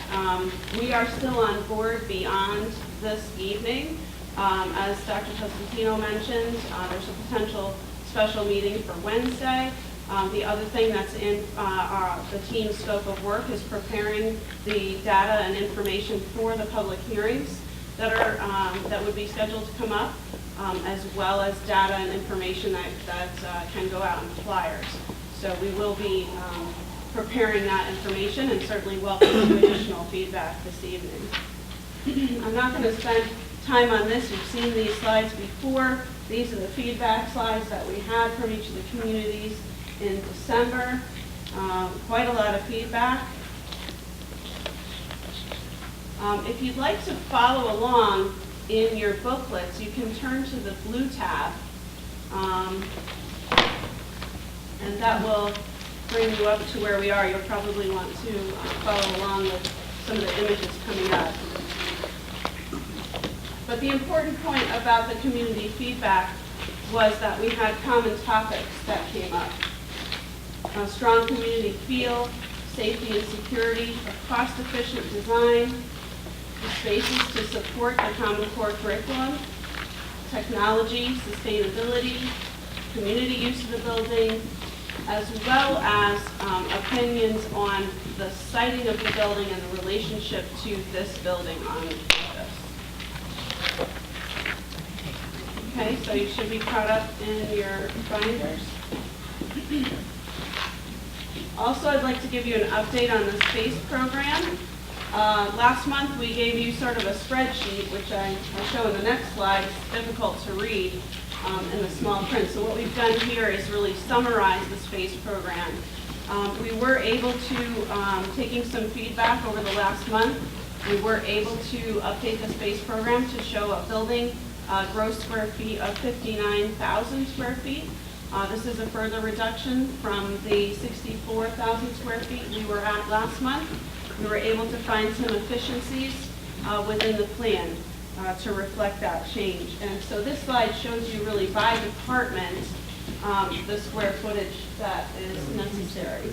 we are still on board beyond this evening. As Dr. Costantino mentioned, there's a potential special meeting for Wednesday. The other thing that's in the team's scope of work is preparing the data and information for the public hearings that would be scheduled to come up, as well as data and information that can go out in flyers. So we will be preparing that information and certainly welcome additional feedback this evening. I'm not going to spend time on this. You've seen these slides before. These are the feedback slides that we had from each of the communities in December. Quite a lot of feedback. If you'd like to follow along in your booklets, you can turn to the blue tab, and that will bring you up to where we are. You'll probably want to follow along with some of the images coming up. But the important point about the community feedback was that we had common topics that came up. A strong community feel, safety and security, a cost-efficient design, the spaces to support the Common Core curriculum, technology, sustainability, community use of the building, as well as opinions on the siting of the building and the relationship to this building on campus. Okay, so you should be caught up in your binders. Also, I'd like to give you an update on the SPACE program. Last month, we gave you sort of a spreadsheet, which I'll show in the next slide. It's difficult to read in the small print. So what we've done here is really summarize the SPACE program. We were able to, taking some feedback over the last month, we were able to update the SPACE program to show a building gross square feet of 59,000 square feet. This is a further reduction from the 64,000 square feet we were at last month. We were able to find some efficiencies within the plan to reflect that change. And so this slide shows you really by department the square footage that is necessary.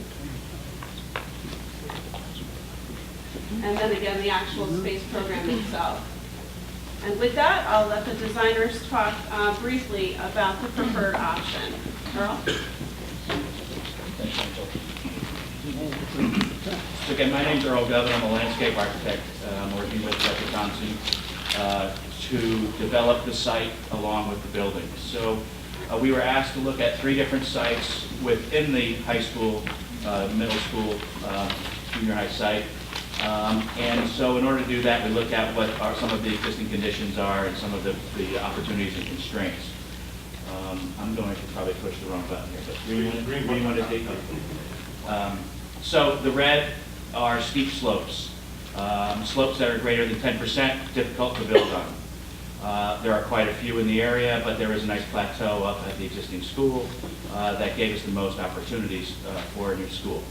And then again, the actual SPACE program itself. And with that, I'll let the designers talk briefly about the preferred option. Earl? So again, my name's Earl Govin. I'm a landscape architect. I'm working with Dr. Thompson to develop the site along with the building. So we were asked to look at 3 different sites within the high school, middle school, junior high site. And so in order to do that, we looked at what some of the existing conditions are and some of the opportunities and constraints. I'm going to probably push the wrong button here, but green one is the so the red are steep slopes. Slopes that are greater than 10%, difficult to build on. There are quite a few in the area, but there is a nice plateau up at the existing school that gave us the most opportunities for a new school.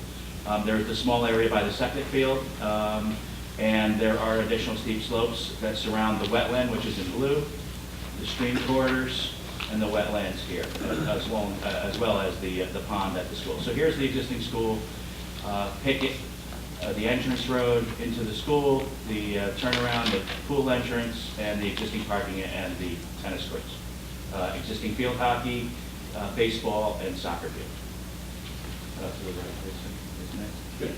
There's the small area by the septic field, and there are additional steep slopes that surround the wetland, which is in blue, the stream corridors, and the wetlands here, as well as the pond at the school. So here's the existing school, Pickett, the entrance road into the school, the turnaround, the pool entrance, and the existing parking and the tennis courts. Existing field hockey, baseball, and soccer field. To the right, isn't it?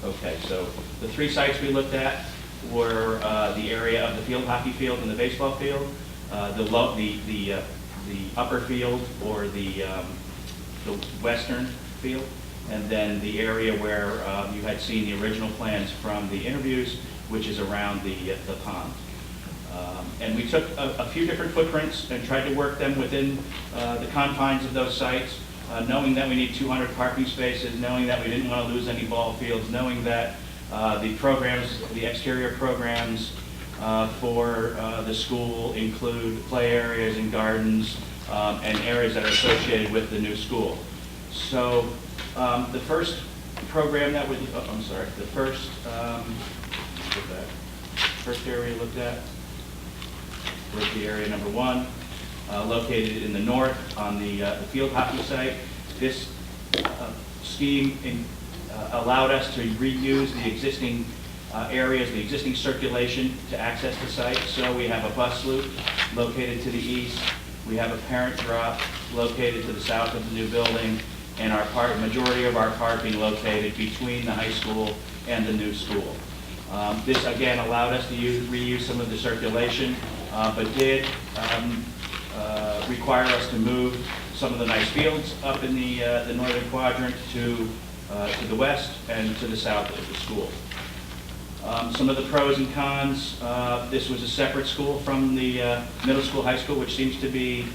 Okay, so the 3 sites we looked at were the area of the field hockey field and the baseball field, the upper field or the western field, and then the area where you had seen the original plans from the interviews, which is around the pond. And we took a few different footprints and tried to work them within the confines of those sites, knowing that we need 200 parking spaces, knowing that we didn't want to lose any ball fields, knowing that the programs, the exterior programs for the school include play areas and gardens and areas that are associated with the new school. So the first program that we, the first area looked at was the area number 1, located in the north on the field hockey site. This scheme allowed us to reuse the existing areas, the existing circulation to access the site. So we have a bus loop located to the east. We have a parent drop located to the south of the new building, and our majority of our parking located between the high school and the new school. This, again, allowed us to reuse some of the circulation, but did require us to move some of the nice fields up in the northern quadrant to the west and to the south of the school. Some of the pros and cons, this was a separate school from the middle school, high school, which seems to be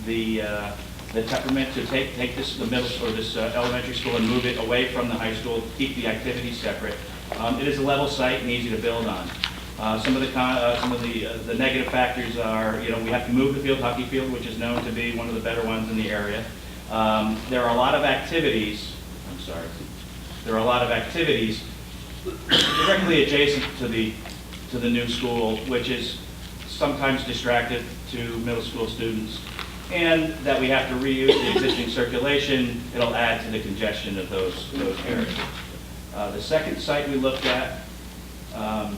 the temperament to take this elementary school and move it away from the high school, keep the activities separate. It is a level site and easy to build on. Some of the negative factors are, we have to move the hockey field, which is known to be one of the better ones in the area. There are a lot of activities. There are a lot of activities directly adjacent to the new school, which is sometimes distracted to middle school students, and that we have to reuse the existing circulation. It'll add to the congestion of those areas. The second site we looked at, I'm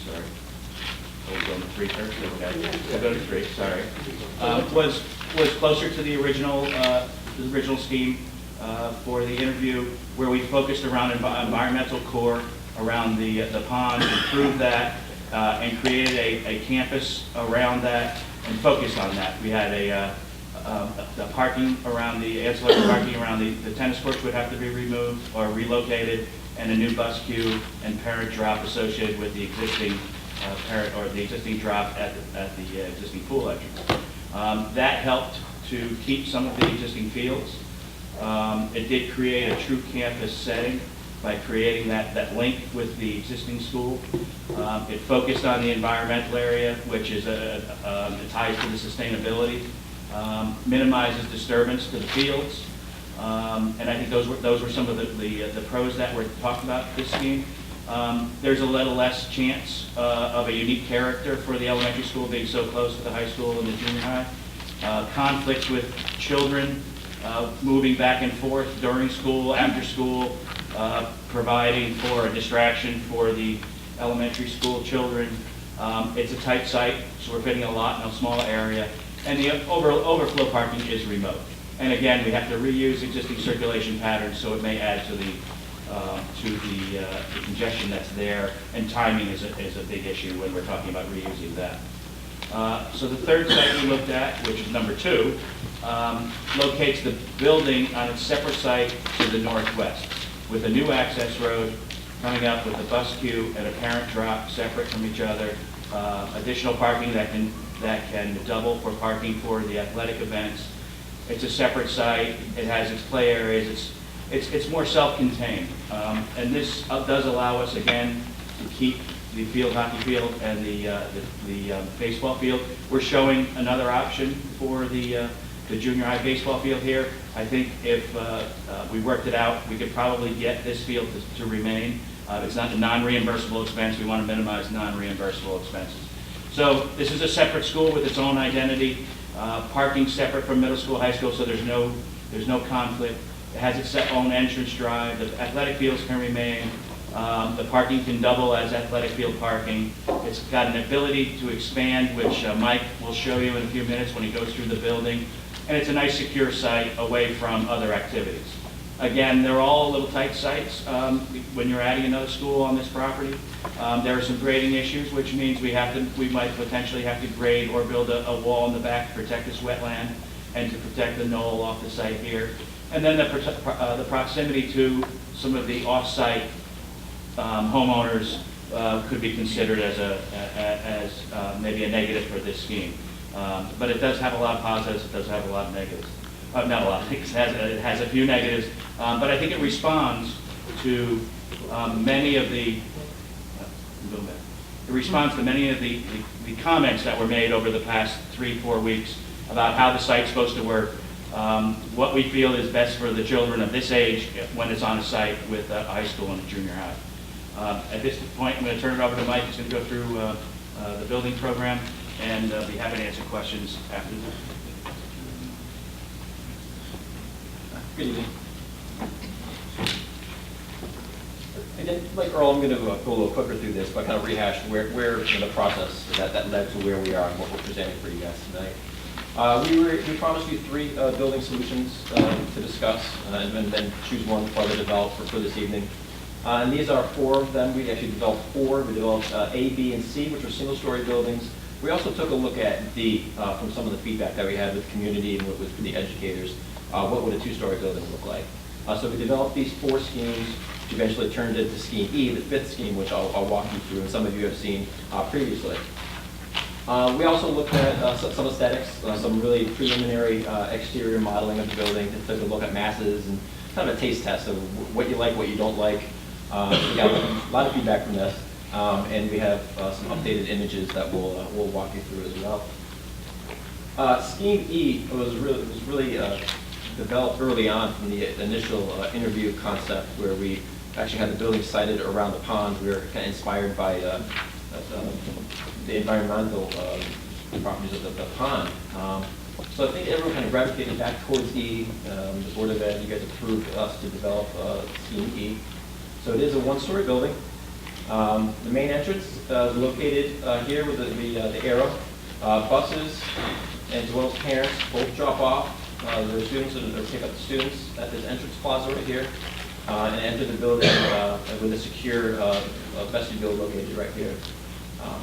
sorry, we'll go to 3 first. We'll go to 3. Sorry, was closer to the original scheme for the interview, where we focused around environmental core, around the pond, improved that, and created a campus around that and focused on that. We had the parking around the ancillary parking around the tennis courts would have to be removed or relocated, and a new bus queue and parent drop associated with the existing existing drop at the existing pool entrance. That helped to keep some of the existing fields. It did create a true campus setting by creating that link with the existing school. It focused on the environmental area, which is it ties to the sustainability, minimizes disturbance to the fields, and I think those were some of the pros that were talked about this scheme. There's a little less chance of a unique character for the elementary school being so close to the high school and the junior high. Conflicts with children moving back and forth during school, after school, providing for a distraction for the elementary school children. It's a tight site, so we're fitting a lot in a small area, and the overflow parking is remote. And again, we have to reuse existing circulation patterns, so it may add to the congestion that's there, and timing is a big issue when we're talking about reusing that. So the third site we looked at, which is number 2, locates the building on its separate site to the northwest, with a new access road coming up with a bus queue and a parent drop separate from each other, additional parking that can double for parking for the athletic events. It's a separate site. It has its play areas. It's more self-contained, and this does allow us again to keep the hockey field and the baseball field. We're showing another option for the junior high baseball field here. I think if we worked it out, we could probably get this field to remain. It's not a non-reimbursable expense. We want to minimize non-reimbursable expenses. So this is a separate school with its own identity. Parking separate from middle school, high school, so there's no conflict. It has its own entrance drive. The athletic fields can remain. The parking can double as athletic field parking. It's got an ability to expand, which Mike will show you in a few minutes when he goes through the building. And it's a nice secure site away from other activities. Again, they're all little tight sites when you're adding another school on this property. There are some grading issues, which means we might potentially have to grade or build a wall in the back to protect this wetland and to protect the knoll off the site here. And then the proximity to some of the off-site homeowners could be considered as maybe a negative for this scheme. But it does have a lot of positives. It does have a lot of negatives. Not a lot. It has a few negatives, but I think it responds to many of the. It responds to many of the comments that were made over the past 3-4 weeks about how the site's supposed to work, what we feel is best for the children of this age when it's on a site with a high school and a junior high. At this point, I'm going to turn it over to Mike. He's going to go through the building program and be happy to answer questions after that. Good evening. Again, like Earl, I'm going to go a little quicker through this, but kind of rehash where the process that led to where we are and what we're presenting for you guys tonight. We promised you 3 building solutions to discuss, and then choose one to further develop for this evening. And these are 4 of them. We actually developed 4. We developed A, B, and C, which are single-story buildings. We also took a look at D from some of the feedback that we had with the community and with the educators. What would a 2-story building look like? So we developed these 4 schemes, which eventually turned into scheme E, the 5th scheme, which I'll walk you through, and some of you have seen previously. We also looked at some aesthetics, some really preliminary exterior modeling of the building, to take a look at masses and kind of a taste test of what you like, what you don't like. We got a lot of feedback from this, and we have some updated images that we'll walk you through as well. Scheme E was really developed early on from the initial interview concept, where we actually had the building sited around the pond. We were kind of inspired by the environmental properties of the pond. So I think everyone kind of gravitated back towards E. The Board of Ed, you guys approved us to develop Scheme E. So it is a 1-story building. The main entrance is located here with the arrow. Buses, as well as parents, both drop off their students or pick up the students at this entrance plaza right here, and enter the building with a secure vestibule located right here.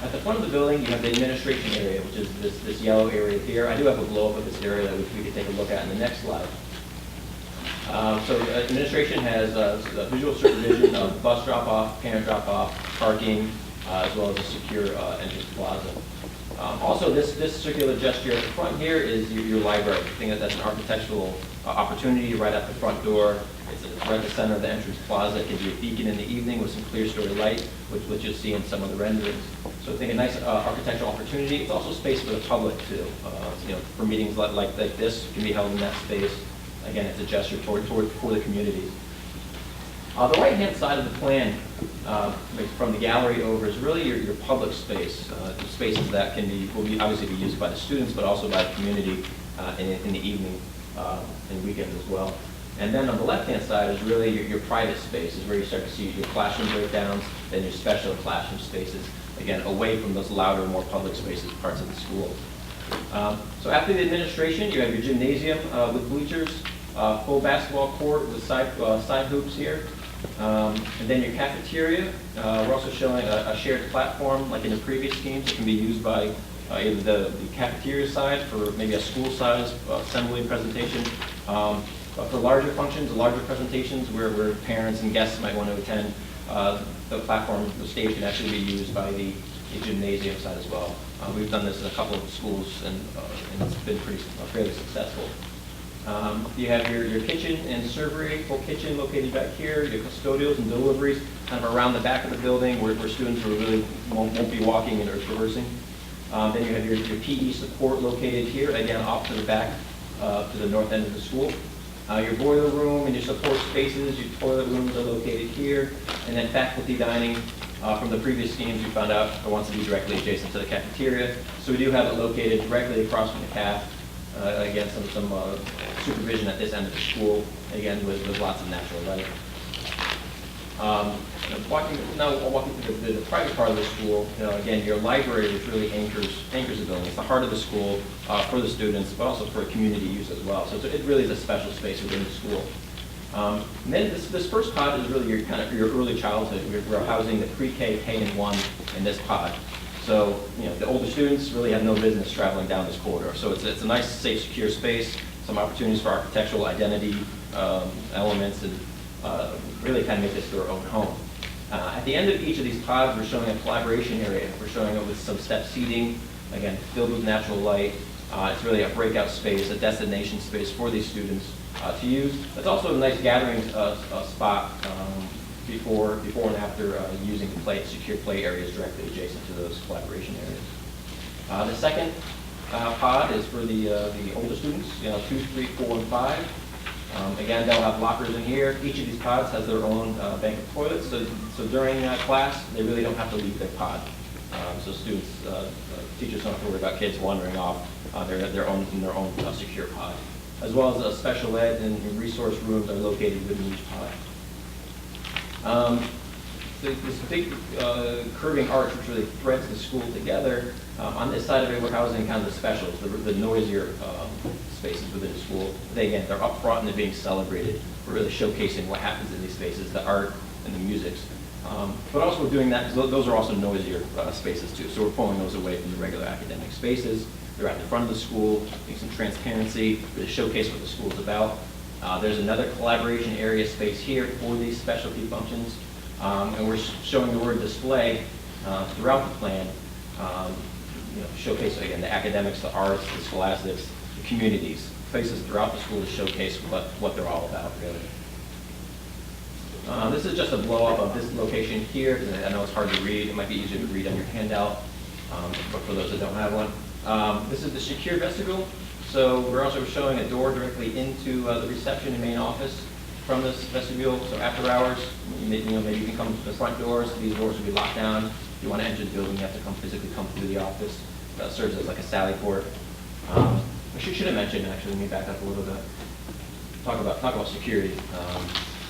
At the front of the building, you have the administration area, which is this yellow area here. I do have a blow-up of this area that we could take a look at in the next slide. So administration has visual supervision of bus drop-off, parent drop-off, parking, as well as a secure entrance plaza. Also, this circular gesture at the front here is your library. I think that's an architectural opportunity right at the front door. It's right at the center of the entrance plaza. It can be a beacon in the evening with some clear story light, which you'll see in some of the renderings. So I think a nice architectural opportunity. It's also space for the public too. For meetings like this can be held in that space. Again, it's a gesture for the community. The right-hand side of the plan, from the gallery over, is really your public space, the spaces that will obviously be used by the students, but also by the community in the evening and weekends as well. And then on the left-hand side is really your private space, is where you start to see your classroom breakdowns, then your special classroom spaces, again, away from those louder, more public spaces, parts of the school. So after the administration, you have your gymnasium with bleachers, full basketball court with side hoops here, and then your cafeteria. We're also showing a shared platform, like in the previous schemes. It can be used by either the cafeteria side for maybe a school-size assembly presentation, but for larger functions, larger presentations where parents and guests might want to attend, the platform, the stage can actually be used by the gymnasium side as well. We've done this in a couple of schools, and it's been fairly successful. You have your kitchen and servery, full kitchen located back here, your custodials and deliveries kind of around the back of the building where students who really won't be walking or traversing. Then you have your PE support located here, again off to the back, to the north end of the school. Your boiler room and your support spaces, your toilet rooms are located here, and then faculty dining. From the previous schemes, we found out it wants to be directly adjacent to the cafeteria. So we do have it located directly across from the caf. Again, some supervision at this end of the school, again with lots of natural light. I'll walk you through the private part of the school. Again, your library, which really anchors the building. It's the heart of the school for the students, but also for community use as well. So it really is a special space within the school. And then this first pod is really your early childhood. We're housing the pre-K, K, and 1 in this pod. So the older students really have no business traveling down this corridor. So it's a nice, safe, secure space. Some opportunities for architectural identity elements, and really kind of make this their own home. At the end of each of these pods, we're showing a collaboration area. We're showing it with some step seating, again filled with natural light. It's really a breakout space, a destination space for these students to use. It's also a nice gathering spot before and after using the secure play areas directly adjacent to those collaboration areas. The second pod is for the older students, 2, 3, 4, and 5. Again, they'll have lockers in here. Each of these pods has their own bank of toilets, so during class, they really don't have to leave their pod. So students, teachers don't have to worry about kids wandering off. They're in their own secure pod. As well as special ed and resource rooms are located within each pod. this big curving arch which really threads the school together. On this side of it, we're housing kind of the specials, the noisier spaces within the school. Again, they're up front and they're being celebrated. We're really showcasing what happens in these spaces, the art and the music. But also we're doing that because those are also noisier spaces too. So we're pulling those away from the regular academic spaces. They're at the front of the school, getting some transparency, really showcase what the school's about. There's another collaboration area space here for these specialty functions. And we're showing the word display throughout the plan. Showcase, again, the academics, the arts, the scholastics, the communities, places throughout the school to showcase what they're all about, really. This is just a blow-up of this location here. I know it's hard to read. It might be easier to read on your handout, but for those that don't have one. This is the secure vestibule. So we're also showing a door directly into the reception and main office from this vestibule. So after hours, maybe you can come to the front doors. These doors will be locked down. If you want to enter the building, you have to physically come through the office. That serves as like a sally port. I should have mentioned, actually, let me back up a little bit. Talk about security.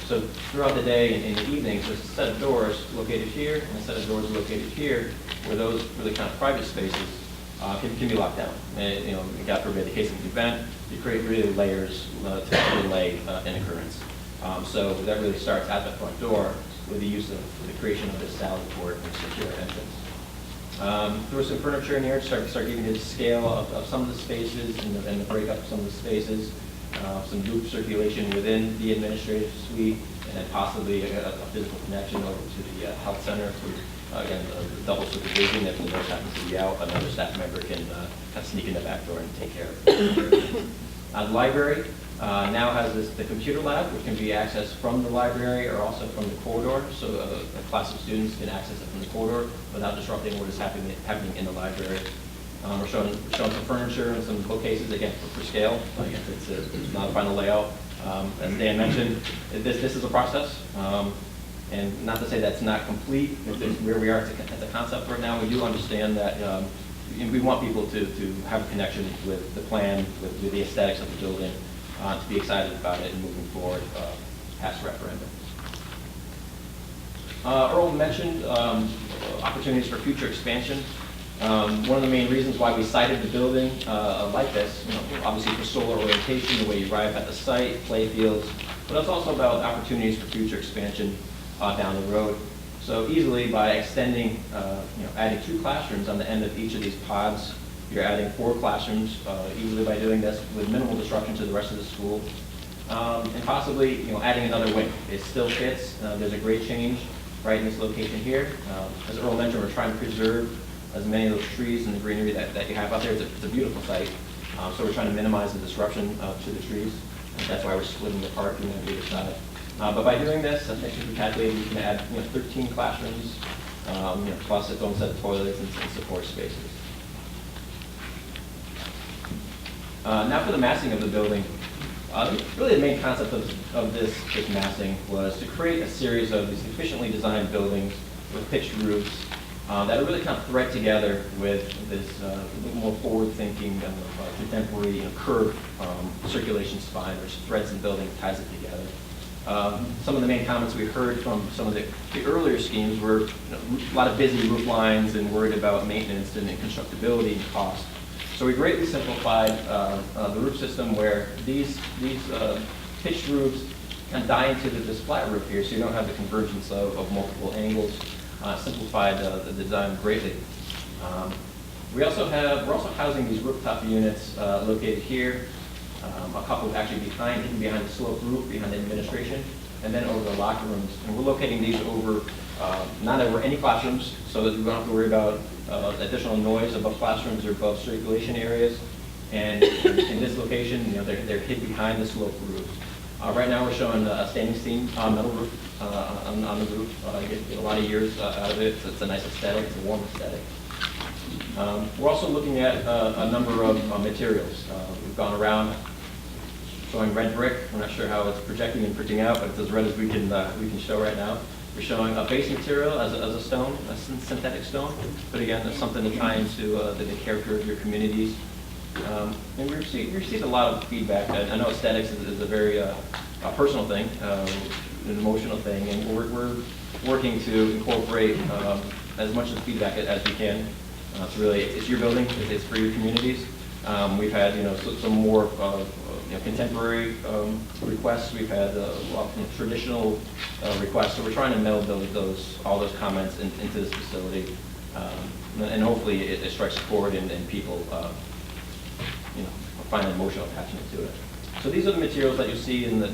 So throughout the day and in the evenings, there's a set of doors located here and a set of doors located here, where those really kind of private spaces can be locked down. And, God forbid, the case of an event, you create really layers to delay an occurrence. So that really starts at the front door with the use of the creation of this sally port and secure entrance. There was some furniture in here to start giving you the scale of some of the spaces and the breakup of some of the spaces. Some group circulation within the administrative suite, and then possibly a physical connection over to the health center for, again, the double supervision. If the nurse happens to be out, another staff member can kind of sneak in the back door and take care of it. The library now has the computer lab, which can be accessed from the library or also from the corridor, so a class of students can access it from the corridor without disrupting what is happening in the library. We're showing some furniture and some bookcases, again, for scale. Again, it's not a final layout. As Dan mentioned, this is a process. And not to say that's not complete, where we are at the concept right now, we do understand that we want people to have a connection with the plan, with the aesthetics of the building, to be excited about it and moving forward past referendum. Earl mentioned opportunities for future expansion. One of the main reasons why we cited the building like this, obviously for solar orientation, the way you arrive at the site, play fields, but it's also about opportunities for future expansion down the road. So easily by extending, adding 2 classrooms on the end of each of these pods, you're adding 4 classrooms easily by doing this with minimal disruption to the rest of the school. And possibly, adding another wing. It still fits. There's a great change right in this location here. As Earl mentioned, we're trying to preserve as many of those trees and the greenery that you have out there. It's a beautiful site. So we're trying to minimize the disruption to the trees. And that's why we're splitting the park on the other side. But by doing this, I think we calculated we can add 13 classrooms, plus its own set of toilets and support spaces. Now for the massing of the building. Really the main concept of this massing was to create a series of these efficiently designed buildings with pitched roofs that are really kind of thread together with this more forward-thinking, contemporary, curved circulation spine, which threads the building, ties it together. Some of the main comments we heard from some of the earlier schemes were a lot of busy roof lines and worried about maintenance and constructability and cost. So we greatly simplified the roof system where these pitched roofs kind of die into this flat roof here, so you don't have the convergence of multiple angles. Simplified the design greatly. We're also housing these rooftop units located here. A couple actually hidden behind the sloped roof, behind the administration, and then over the locker rooms. And we're locating these not over any classrooms, so that we don't have to worry about additional noise above classrooms or above circulation areas. And in this location, they're hid behind the sloped roof. Right now, we're showing a standing seam metal roof on the roof. You get a lot of years out of it. So it's a nice aesthetic. It's a warm aesthetic. We're also looking at a number of materials. We've gone around showing red brick. We're not sure how it's projecting and printing out, but it's as red as we can show right now. We're showing a base material as a stone, a synthetic stone. But again, that's something to tie into the character of your communities. And we received a lot of feedback. I know aesthetics is a very personal thing, an emotional thing, and we're working to incorporate as much of the feedback as we can. It's your building, it's for your communities. We've had, some more contemporary requests. We've had traditional requests. So we're trying to meld all those comments into this facility, and hopefully it strikes a chord and people, find an emotional attachment to it. So these are the materials that you see in the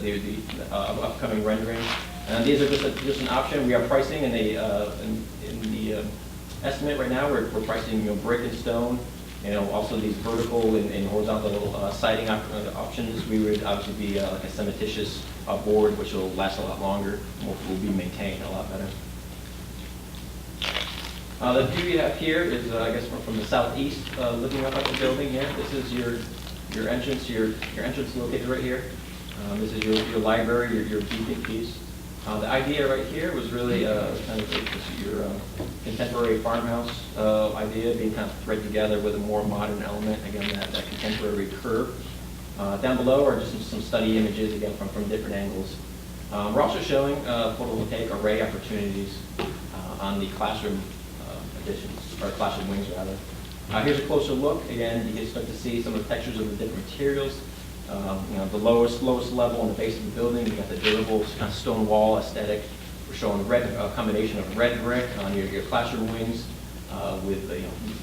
upcoming rendering, and these are just an option. We are pricing in the estimate right now. We're pricing brick and stone. Also these vertical and horizontal siding options. We would obviously be like a cementitious board, which will last a lot longer, will be maintained a lot better. The view you have here is, I guess, from the southeast, looking up at the building here. This is your entrance. Your entrance is located right here. This is your library, your beacon piece. The idea right here was really kind of your contemporary farmhouse idea being kind of thread together with a more modern element, again, that contemporary curve. Down below are just some study images, again, from different angles. We're also showing photovoltaic array opportunities on the classroom additions, or classroom wings, rather. Here's a closer look. Again, you can start to see some of the textures of the different materials. The lowest level on the base of the building, you got the durable kind of stone wall aesthetic. We're showing a combination of red brick on your classroom wings.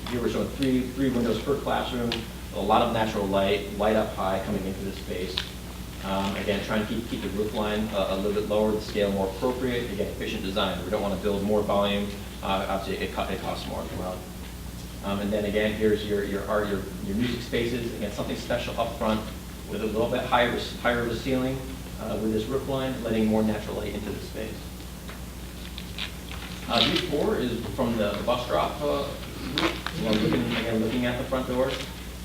Here we're showing three windows per classroom, a lot of natural light up high coming into the space. Again, trying to keep the roof line a little bit lower, the scale more appropriate. Again, efficient design. We don't want to build more volume. Obviously, it costs more to run. And then again, here's your music spaces. Again, something special up front, with a little bit higher of a ceiling with this roof line, letting more natural light into the space. View 4 is from the bus drop route. Looking at the front doors.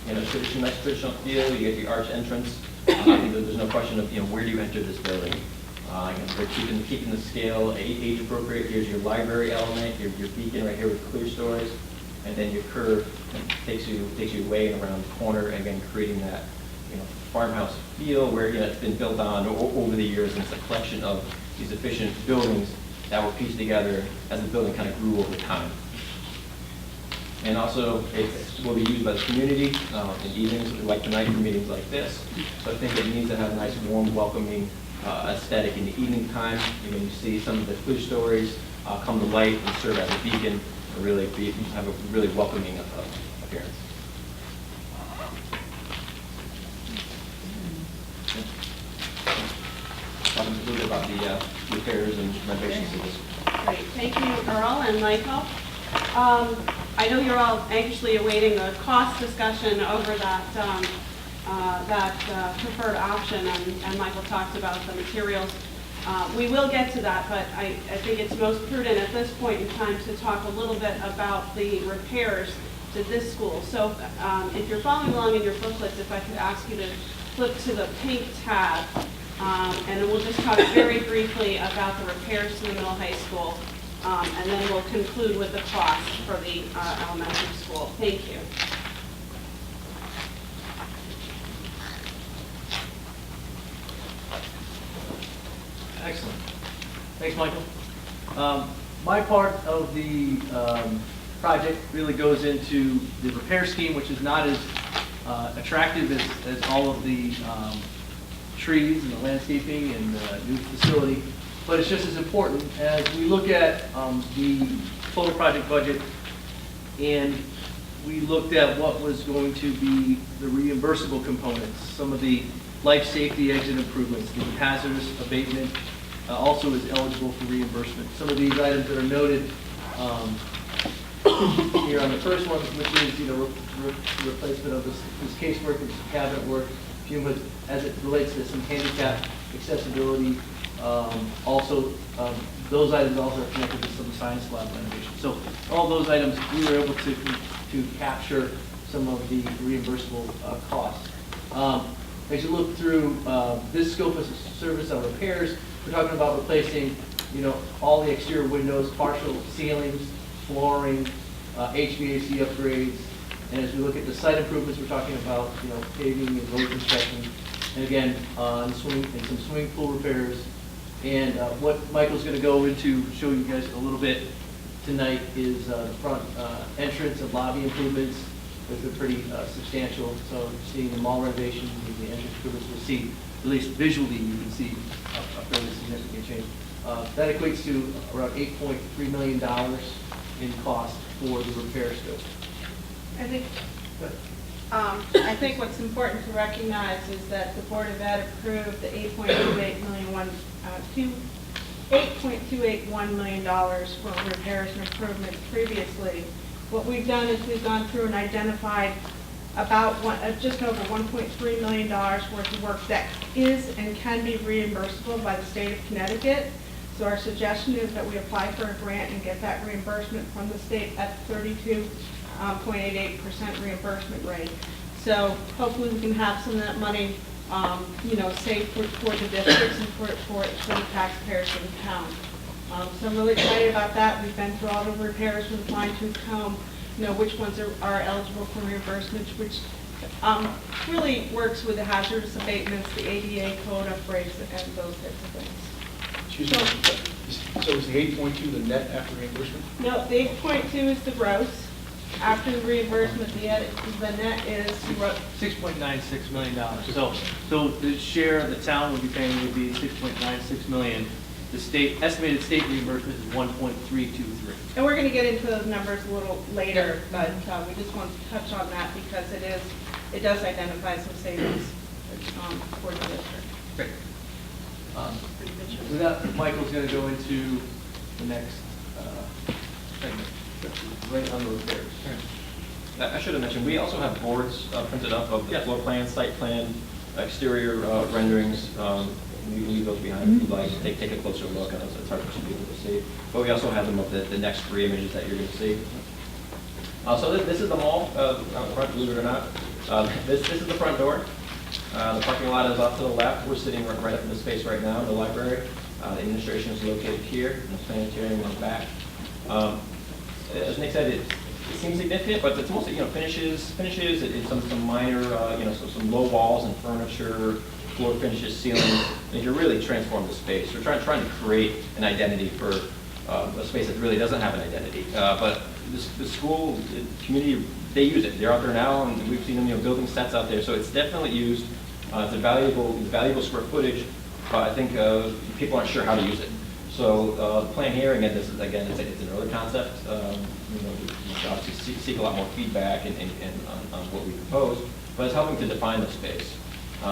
Nice traditional feel. You get your arch entrance. There's no question of where do you enter this building. We're keeping the scale age appropriate. Here's your library element. Your beacon right here with clear stories, and then your curve takes you away and around the corner. Again, creating that farmhouse feel where it's been built on over the years, and it's a collection of these efficient buildings that were pieced together as the building kind of grew over time. And also, it will be used by the community in evenings, like tonight, for meetings like this. So I think it needs to have a nice, warm, welcoming aesthetic in the evening time. You see some of the clear stories come to light and serve as a beacon, and really have a really welcoming appearance. Talk a little bit about the repairs and renovations of this. Great, thank you, Earl and Michael. I know you're all anxiously awaiting the cost discussion over that preferred option, and Michael talked about the materials. We will get to that, but I think it's most prudent at this point in time to talk a little bit about the repairs to this school. So if you're following along in your booklets, if I could ask you to flip to the pink tab, and then we'll just talk very briefly about the repairs to the middle high school, and then we'll conclude with the cost for the elementary school. Thank you. Excellent. Thanks, Michael. My part of the project really goes into the repair scheme, which is not as attractive as all of the trees and the landscaping and the new facility, but it's just as important. As we look at the total project budget, and we looked at what was going to be the reimbursable components, some of the life safety exit improvements, the hazardous abatement also is eligible for reimbursement. Some of these items that are noted here on the first one, which is replacement of this casework and some cabinet work, as it relates to some handicap accessibility. Also, those items also are connected to some science lab renovation. So all those items, we were able to capture some of the reimbursable costs. As you look through this scope of service on repairs, we're talking about replacing, all the exterior windows, partial ceilings, flooring, HVAC upgrades. And as we look at the site improvements, we're talking about, paving and road construction. And again, some swimming pool repairs And what Michael's going to go into, show you guys a little bit tonight, is the front entrance and lobby improvements. Those are pretty substantial. So seeing the mall renovations and the entrance improvements, we'll see, at least visually, you can see a fairly significant change. That equates to around $8.3 million in cost for the repair scope. I think what's important to recognize is that the Board of Ed approved the $8.281 million for repairs and improvements previously. What we've done is we've gone through and identified just over $1.3 million worth of work that is and can be reimbursable by the state of Connecticut. So our suggestion is that we apply for a grant and get that reimbursement from the state at 32.88% reimbursement rate. So hopefully we can have some of that money, saved for the districts and for the taxpayers in town. So I'm really excited about that. We've been through all the repairs with a fine-tooth comb, which ones are eligible for reimbursement, which really works with the hazardous abatements, the ADA code upgrades, and those types of things. Excuse me, so is the 8.2 the net after reimbursement? No, the 8.2 is the gross. After the reimbursement, the net is $6.96 million. So the share the town would be paying would be $6.96 million. The estimated state reimbursement is 1.323. And we're going to get into those numbers a little later, but we just want to touch on that because it does identify some savings for the district. Great. With that, Michael's going to go into the next segment, right on the repairs. I should have mentioned, we also have boards printed up of the floor plan, site plan, exterior renderings. We leave those behind if you'd like to take a closer look. I know it's hard for some people to see. But we also have them of the next 3 images that you're going to see. So this is the mall out front, believe it or not. This is the front door. The parking lot is off to the left. We're sitting right up in the space right now in the library. The administration is located here, and the planetarium in the back. As Nick said, it seems significant, but it's mostly finishes, it's some minor some low walls and furniture, floor finishes, ceilings. And you really transform the space. We're trying to create an identity for a space that really doesn't have an identity. But the school, the community, they use it. They're out there now, and we've seen them building sets out there. So it's definitely used. It's a valuable square footage, but I think people aren't sure how to use it. So the plan here, again, it's an early concept. We obviously seek a lot more feedback and on what we propose, but it's helping to define the space.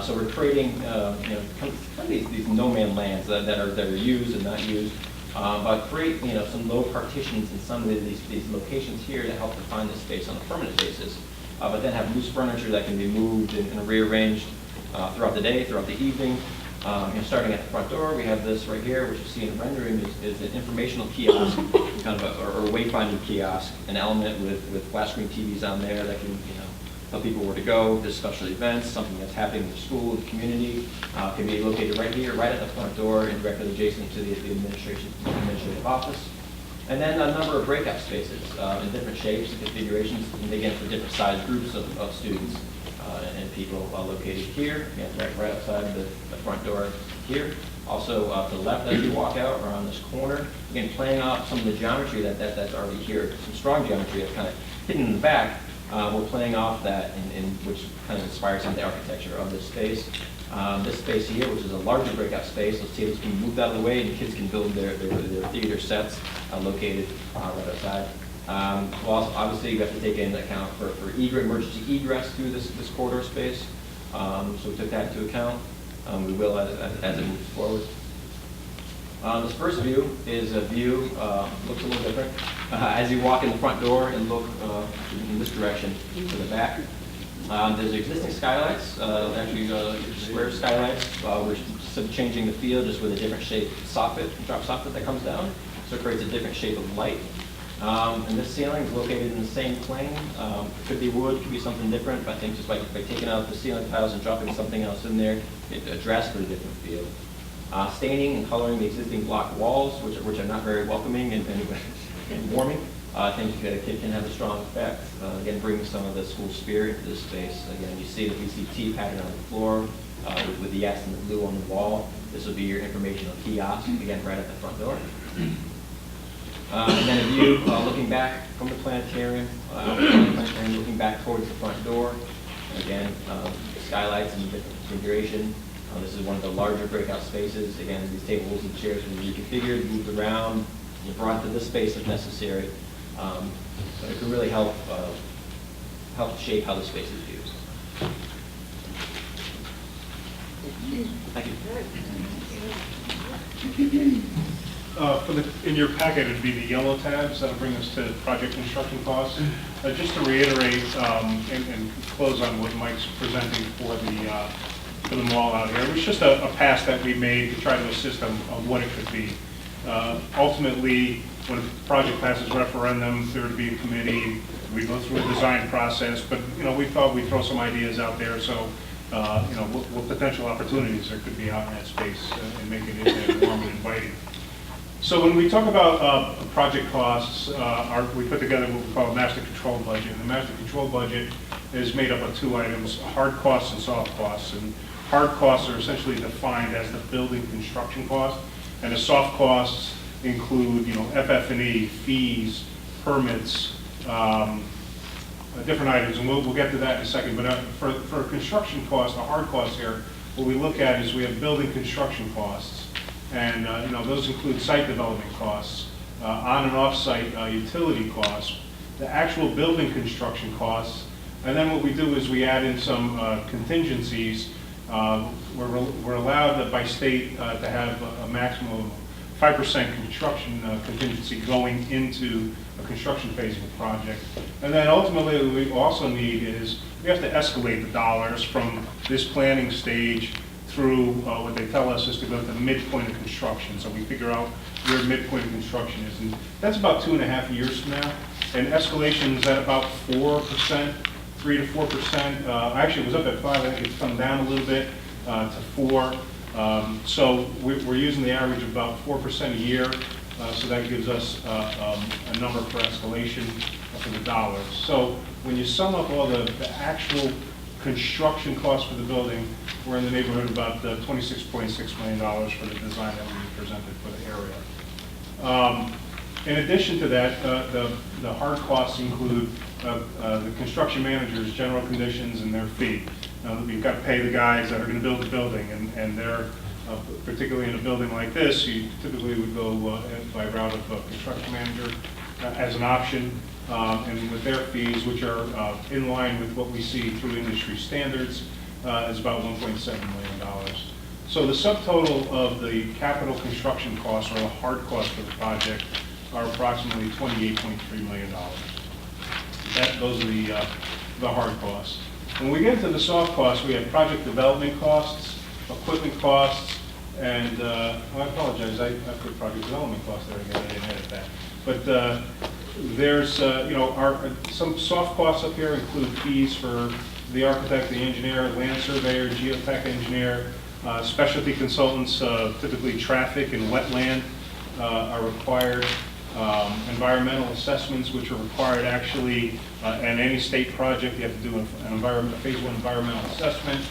So we're creating kind of these no-man lands that are used and not used, but create some low partitions in some of these locations here to help define the space on a permanent basis. But then have loose furniture that can be moved and rearranged throughout the day, throughout the evening. Starting at the front door, we have this right here, which you see in the rendering is an informational kiosk, kind of or a wayfinding kiosk, an element with flat screen TVs on there that can tell people where to go. There's special events, something that's happening in the school, the community, can be located right here, right at the front door, and directly adjacent to the administrative office. And then a number of breakout spaces in different shapes and configurations, and again for different size groups of students. And people located here, again, right outside the front door here. Also to the left as you walk out, around this corner. Again, playing off some of the geometry that's already here, some strong geometry that's kind of hidden in the back. We're playing off that, which kind of inspires some of the architecture of this space. This space here, which is a larger breakout space, those tables can be moved out of the way and kids can build their theater sets located right outside. Well, obviously, you have to take into account for emergency egress through this corridor space. So we took that into account. We will as it moves forward. This first view is a view, looks a little different. As you walk in the front door and look in this direction to the back, there's existing skylights, actually square skylights. We're changing the field just with a different shape soffit, drop soffit that comes down. So it creates a different shape of light. And this ceiling is located in the same plane. It could be wood, could be something different, but I think just by taking out the ceiling tiles and dropping something else in there, a drastically different feel. Staining and coloring the existing block walls, which are not very welcoming and warming. I think a kid can have a strong effect. Again, bringing some of the school spirit into this space. Again, you see the VCT pattern on the floor with the S and the blue on the wall. This will be your informational kiosk, again, right at the front door. And then a view looking back from the planetarium, looking back towards the front door. Again, the skylights and different configuration. This is one of the larger breakout spaces. Again, these tables and chairs will be reconfigured, moved around, and brought to this space if necessary. But it can really help shape how the space is used. Thank you. In your packet, it'd be the yellow tabs that'll bring us to project construction costs. Just to reiterate and close on what Mike's presenting for the mall out here, it was just a pass that we made to try to assist them on what it could be. Ultimately, when a project passes referendum, there would be a committee, we go through a design process, but we thought we'd throw some ideas out there, so what potential opportunities there could be out in that space and make it warm and inviting. So when we talk about project costs, we put together what we call a master control budget. And the master control budget is made up of two items, hard costs and soft costs. And hard costs are essentially defined as the building construction cost, and the soft costs include, FF&E, fees, permits, different items, and we'll get to that in a second. But for construction costs, the hard costs here, what we look at is we have building construction costs. And those include site development costs, on and off-site utility costs, the actual building construction costs, and then what we do is we add in some contingencies. We're allowed by state to have a maximum of 5% construction contingency going into a construction phase of a project. And then ultimately what we also need is we have to escalate the dollars from this planning stage through what they tell us is to go to the midpoint of construction. So we figure out where midpoint of construction is. And that's about 2.5 years from now. And escalation is at about 4%, 3 to 4%. Actually, it was up at 5. I think it's come down a little bit to 4. So we're using the average of about 4% a year. So that gives us a number for escalation for the dollars. So when you sum up all the actual construction costs for the building, we're in the neighborhood of about $26.6 million for the design that we presented for the area. In addition to that, the hard costs include the construction manager's general conditions and their fee. You've got to pay the guys that are going to build the building, and they're, particularly in a building like this, you typically would go by route of a construction manager as an option. And with their fees, which are in line with what we see through industry standards, is about $1.7 million. So the subtotal of the capital construction costs, or the hard costs for the project, are approximately $28.3 million. Those are the hard costs. When we get into the soft costs, we have project development costs, equipment costs, and I apologize, I put project development costs there again, I didn't edit that. But there's, some soft costs up here include fees for the architect, the engineer, land surveyor, geotech engineer, specialty consultants, typically traffic and wetland are required, environmental assessments, which are required actually in any state project. You have to do a phase 1 environmental assessment,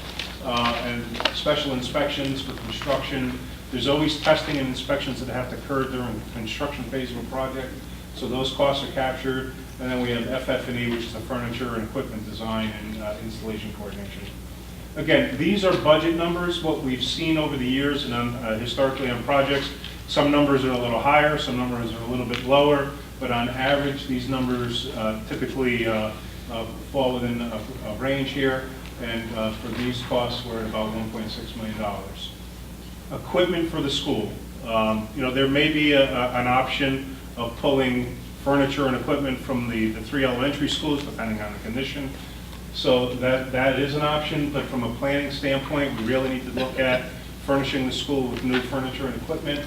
and special inspections for construction. There's always testing and inspections that have to occur during the construction phase of a project. So those costs are captured. And then we have FF&E, which is the furniture and equipment design and installation coordination. Again, these are budget numbers, what we've seen over the years and historically on projects. Some numbers are a little higher, some numbers are a little bit lower, but on average, these numbers typically fall within a range here. And for these costs, we're at about $1.6 million. Equipment for the school. There may be an option of pulling furniture and equipment from the 3 elementary schools, depending on the condition. So that is an option, but from a planning standpoint, we really need to look at furnishing the school with new furniture and equipment.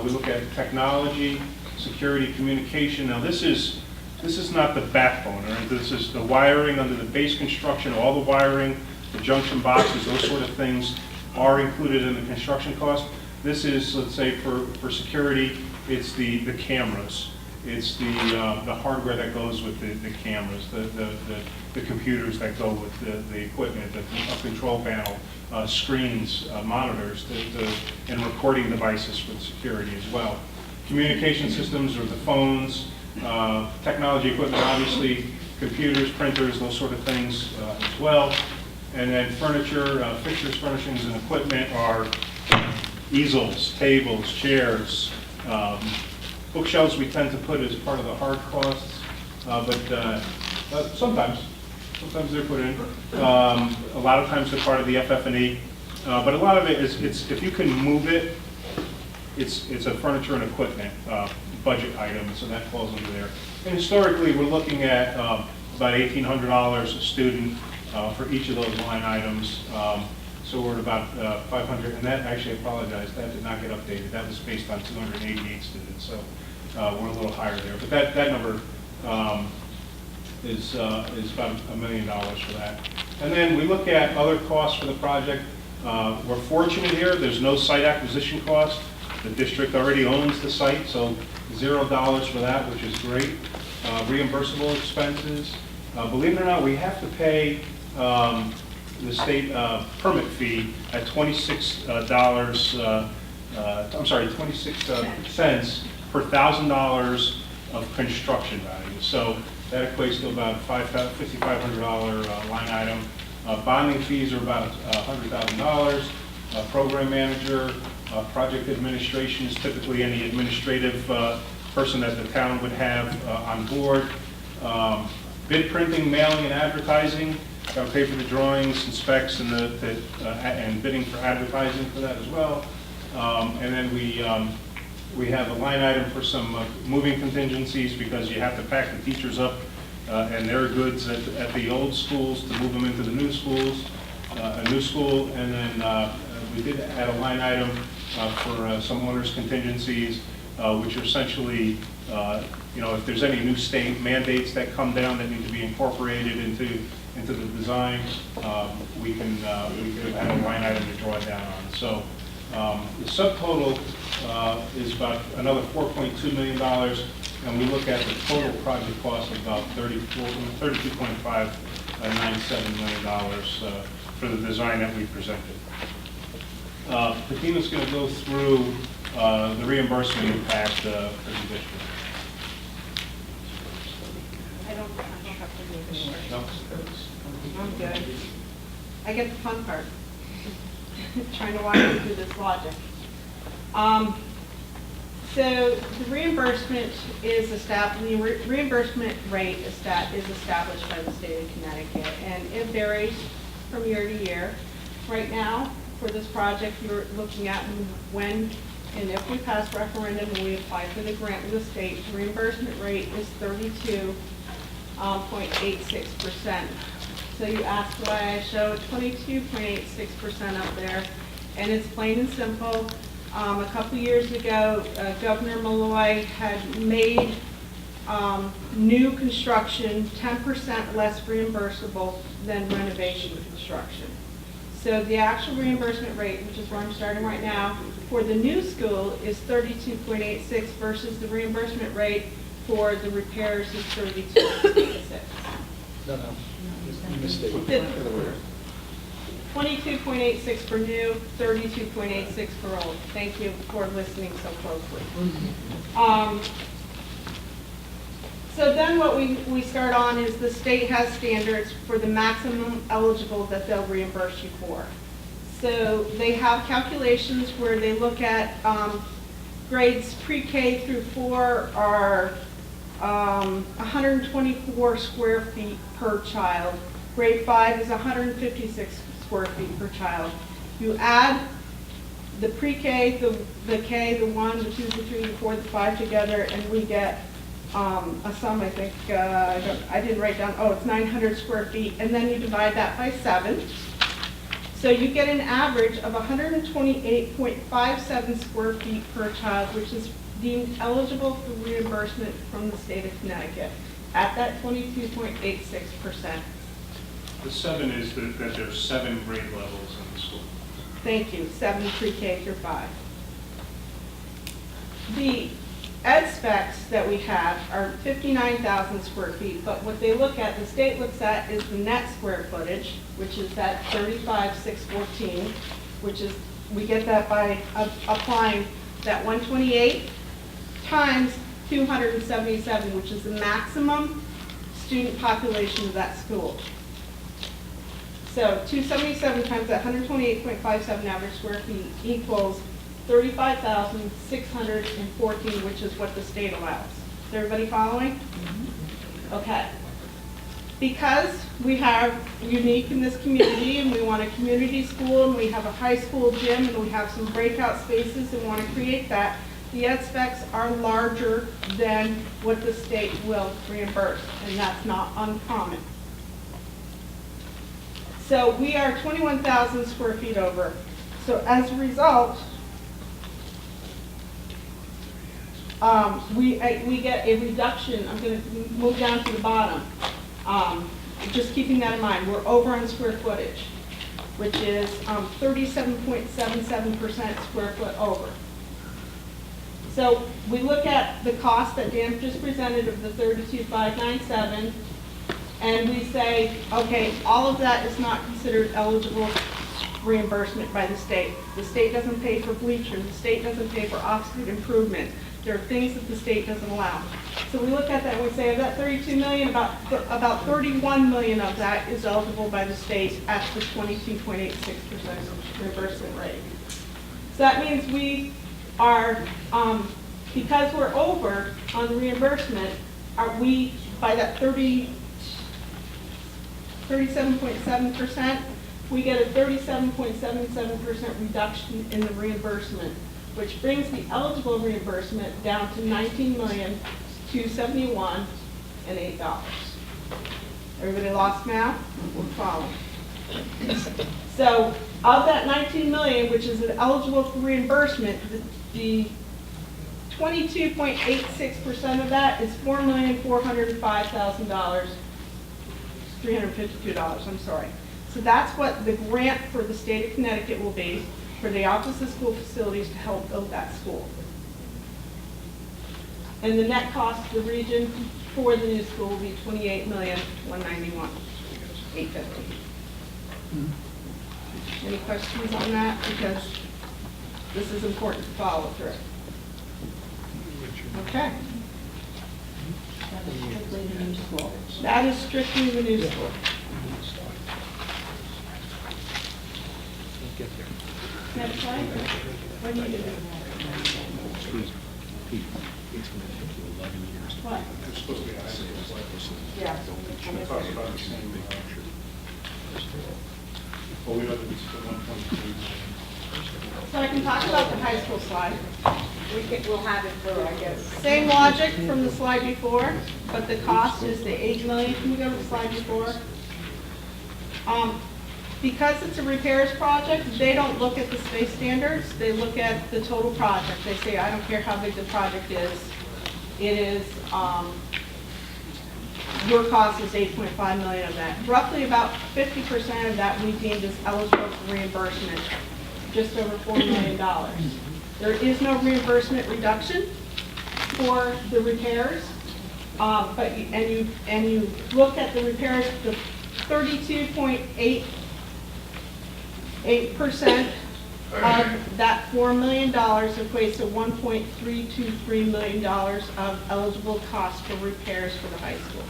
We look at technology, security, communication. Now this is not the backbone, right? This is the wiring under the base construction, all the wiring, the junction boxes, those sort of things are included in the construction cost. This is, let's say, for security, it's the cameras. It's the hardware that goes with the cameras, the computers that go with the equipment, a control panel, screens, monitors, and recording devices for security as well. Communication systems are the phones, technology equipment, obviously, computers, printers, those sort of things as well. And then furniture, fixtures, furnishings, and equipment are easels, tables, chairs, bookshelves we tend to put as part of the hard costs, but sometimes they're put in. A lot of times they're part of the FF&E, but a lot of it is, if you can move it, it's a furniture and equipment budget item, so that falls under there. And historically, we're looking at about $1,800 a student for each of those line items. So we're at about 500, and that, actually, I apologize, that did not get updated. That was based on 288 students, so we're a little higher there. But that number is about $1 million for that. And then we look at other costs for the project. We're fortunate here, there's no site acquisition cost. The district already owns the site, so $0 for that, which is great. Reimbursable expenses. Believe it or not, we have to pay the state permit fee at $26, 26 cents per $1,000 of construction value. So that equates to about $5,500 line item. Bonding fees are about $100,000. Program manager, project administration is typically any administrative person that the town would have on board. Bid printing, mailing, and advertising. Got to pay for the drawings and specs and and bidding for advertising for that as well. And then we have a line item for some moving contingencies because you have to pack the teachers up and their goods at the old schools to move them into the new schools, a new school. And then we did add a line item for some owner's contingencies, which are essentially, if there's any new state mandates that come down that need to be incorporated into the design, we could have a line item to draw down on. So the subtotal is about another $4.2 million, and we look at the total project cost of about $32.597 million for the design that we presented. Patina's going to go through the reimbursement impact for the district. I don't have to do this. No? I'm good. I get the fun part, trying to walk you through this logic. So the reimbursement is established, the reimbursement rate is established by the state of Connecticut, and it varies from year to year. Right now, for this project, you're looking at when and if we pass referendum and we apply for the grant with the state, the reimbursement rate is 32.86%. So you asked why I showed 22.86% up there, and it's plain and simple. A couple years ago, Governor Malloy had made new construction 10% less reimbursable than renovation construction. So the actual reimbursement rate, which is where I'm starting right now, for the new school is 32.86 versus the reimbursement rate for the repairs is 32.86. No, you misstated. 22.86 for new, 32.86 for old. Thank you for listening so closely. So then what we start on is the state has standards for the maximum eligible that they'll reimburse you for. So they have calculations where they look at grades pre-K through 4 are 124 square feet per child. Grade 5 is 156 square feet per child. You add the pre-K, the K, the 1, the 2, the 3, the 4, the 5 together, and we get a sum, I think, I didn't write down, it's 900 square feet, and then you divide that by 7. So you get an average of 128.57 square feet per child, which is deemed eligible for reimbursement from the state of Connecticut at that 22.86%. The 7 is that there's 7 grade levels in the school. Thank you, 7 pre-K through 5. ed specs that we have are 59,000 square feet, but what they look at, the state looks at is the net square footage, which is that 35,614, which is, we get that by applying that 128 times 277, which is the maximum student population of that school. So 277 times that 128.57 average square feet equals 35,614, which is what the state allows. Is everybody following? Okay. Because we have unique in this community, and we want a community school, and we have a high school gym, and we have some breakout spaces, and want to create that, the ed specs are larger than what the state will reimburse, and that's not uncommon. So we are 21,000 square feet over. So as a result, we get a reduction. I'm going to move down to the bottom. Just keeping that in mind, we're over on square footage, which is 37.77% square foot over. So we look at the cost that Dan just presented of the 32,597, and we say, okay, all of that is not considered eligible reimbursement by the state. The state doesn't pay for bleachers. The state doesn't pay for off-street improvement. There are things that the state doesn't allow. So we look at that and we say, of that 32 million, about 31 million of that is eligible by the state at the 22.86% reimbursement rate. So that means we are, because we're over on the reimbursement, we, by that 37.7%, we get a 37.77% reduction in the reimbursement, which brings the eligible reimbursement down to $19,271,008. Everybody lost now? We're following. So of that 19 million, which is eligible for reimbursement, the 22.86% of that is $4,405,000, $352, I'm sorry. So that's what the grant for the state of Connecticut will be for the Office of School Facilities to help build that school. And the net cost to the region for the new school will be $28,191,850. Any questions on that? Because this is important to follow through. Okay. That is strictly the new school. That is strictly the new school. Next slide. What do you do? What? They're supposed to be items like this. Yeah. Should talk about the same. Well, we know that it's the 1.3 million. So I can talk about the high school slide. We'll have it for, I guess. Same logic from the slide before, but the cost is the 8 million. Can we go to the slide before? Because it's a repairs project, they don't look at the space standards. They look at the total project. They say, I don't care how big the project is. It is, your cost is 8.5 million of that. Roughly about 50% of that we deemed as eligible for reimbursement, just over $4 million. There is no reimbursement reduction for the repairs, and you look at the repairs, the 32.88% of that $4 million equates to $1.323 million of eligible costs for repairs for the high school,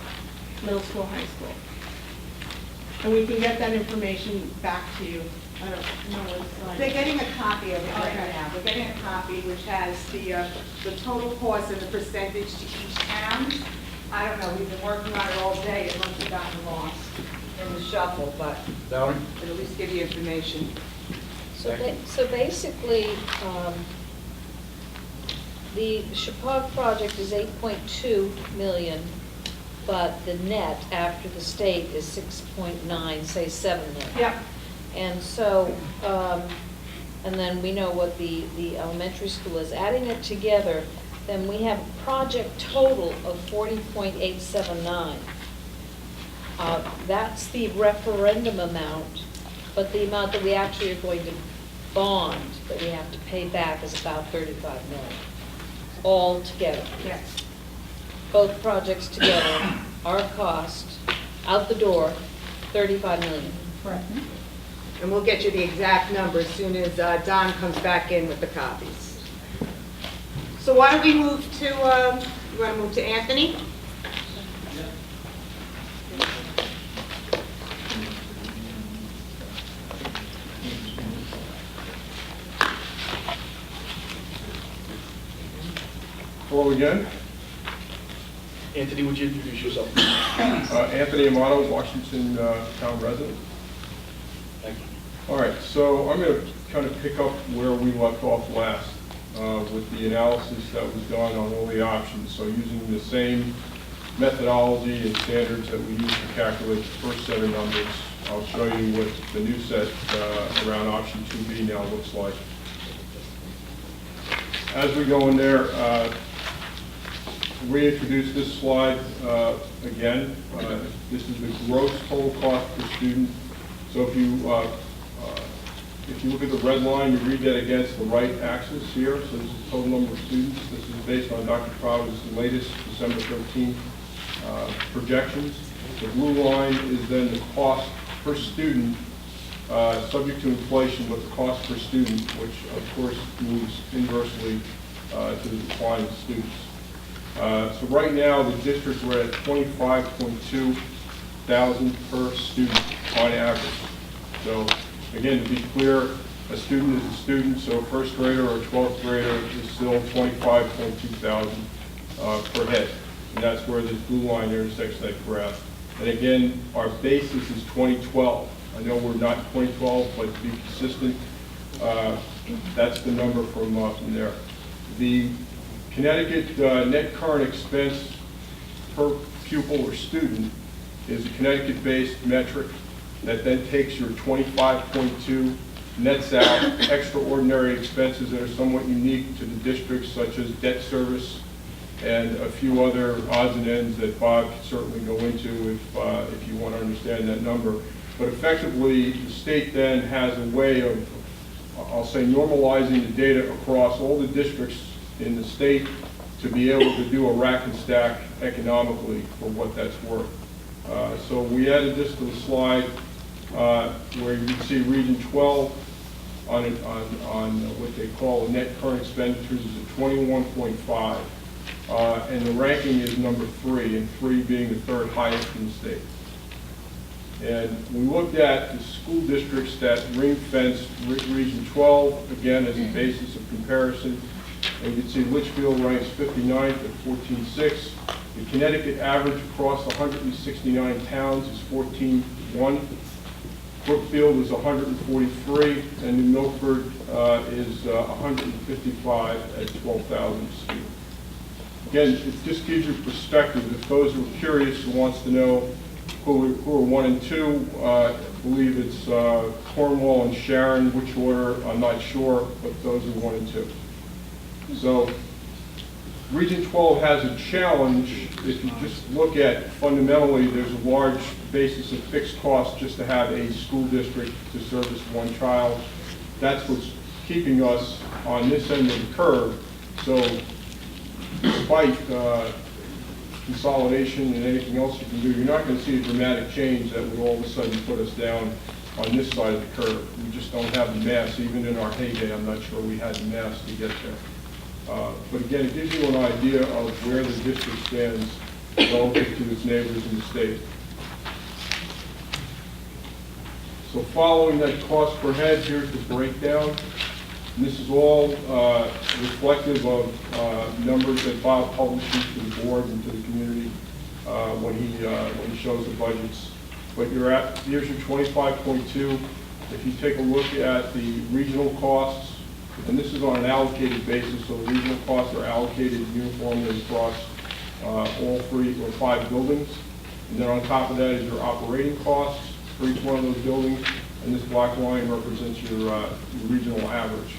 middle school, high school. And we can get that information back to you. I don't know what slide. They're getting a copy of it right Okay. now. We're getting a copy which has the total cost and the percentage to each town. I don't know, we've been working on it all day. It must have gotten lost in the shuffle, but Valerie? it'll at least give you information. So basically, the Chapag project is 8.2 million, but the net after the state is 6.9, say 7 million. Yep. And so, and then we know what the elementary school is. Adding it together, then we have a project total of 40.879. That's the referendum amount, but the amount that we actually are going to bond, that we have to pay back, is about 35 million. all together. Yes. Both projects together, our cost, out the door, 35 million. Correct. And we'll get you the exact number as soon as Don comes back in with the copies. So why don't we move to, you want to move to Anthony? Hello again. Anthony, would you introduce yourself? Anthony Amato, Washington town resident. Thank you. All right, so I'm going to kind of pick up where we left off last with the analysis that was done on all the options. So using the same methodology and standards that we used to calculate the first set of numbers, I'll show you what the new set around option 2B now looks like. As we go in there, reintroduce this slide again. This is the gross total cost per student. So if you look at the red line, you read that against the right axis here. So this is the total number of students. This is based on Dr. Crowder's latest December 13th projections. The blue line is then the cost per student, subject to inflation, but the cost per student, which of course moves inversely to the decline of students. So right now, the districts are at $25.2 thousand per student on average. So again, to be clear, a student is a student, so a first grader or a 12th grader is still $25.2 thousand per head. And that's where this blue line intersects that graph. And again, our basis is 2012. I know we're not 2012, but to be consistent, that's the number from there. The Connecticut net current expense per pupil or student is a Connecticut-based metric that then takes your 25.2, nets out extraordinary expenses that are somewhat unique to the district, such as debt service and a few other odds and ends that Bob can certainly go into if you want to understand that number. But effectively, the state then has a way of, I'll say, normalizing the data across all the districts in the state to be able to do a rack and stack economically for what that's worth. So we added this to the slide where you can see Region 12 on what they call net current expenditures is at 21.5. And the ranking is number 3, and 3 being the third highest in the state. And we looked at the school districts that ring-fenced Region 12, again, as a basis of comparison. And you can see Litchfield ranks 59th at 14.6. The Connecticut average across 169 towns is 14.1. Brookfield is 143, and New Milford is 155 at 12,000 students. Again, it just gives you perspective. If those who are curious who wants to know who are 1 and 2, I believe it's Cornwall and Sharon. Which order, I'm not sure, but those are 1 and 2. So Region 12 has a challenge. If you just look at fundamentally, there's a large basis of fixed costs just to have a school district to service one child. That's what's keeping us on this end of the curve. So despite consolidation and anything else you can do, you're not going to see a dramatic change that would all of a sudden put us down on this side of the curve. We just don't have the mass. Even in our heyday, I'm not sure we had the mass to get there. But again, it gives you an idea of where the district stands relative to its neighbors in the state. So following that cost per head, here's the breakdown. And this is all reflective of numbers that Bob publishes to the board and to the community when he shows the budgets. But here's your 25.2. If you take a look at the regional costs, and this is on an allocated basis, so the regional costs are allocated uniformly across all 3 or 5 buildings. And then on top of that is your operating costs for each one of those buildings, and this black line represents your regional average.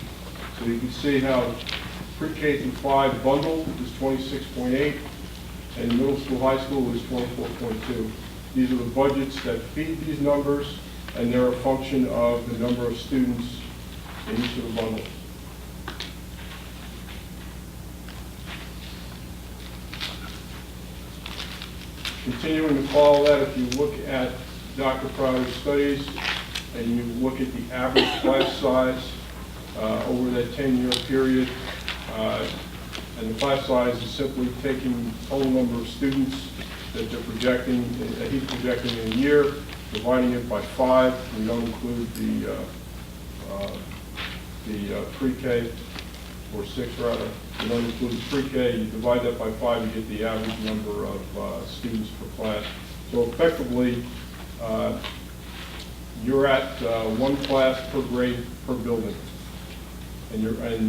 So you can see how pre-K through 5 bundled is 26.8, and middle school, high school is 24.2. These are the budgets that feed these numbers, and they're a function of the number of students in each of the bundles. Continuing to follow that, if you look at Dr. Crowder's studies and you look at the average class size over that 10-year period, and the class size is simply taking the total number of students that they're projecting, that he's projecting in a year, dividing it by 5. We don't include the pre-K, or 6 rather. We don't include the pre-K. You divide that by 5, you get the average number of students per class. So effectively, you're at 1 class per grade per building. And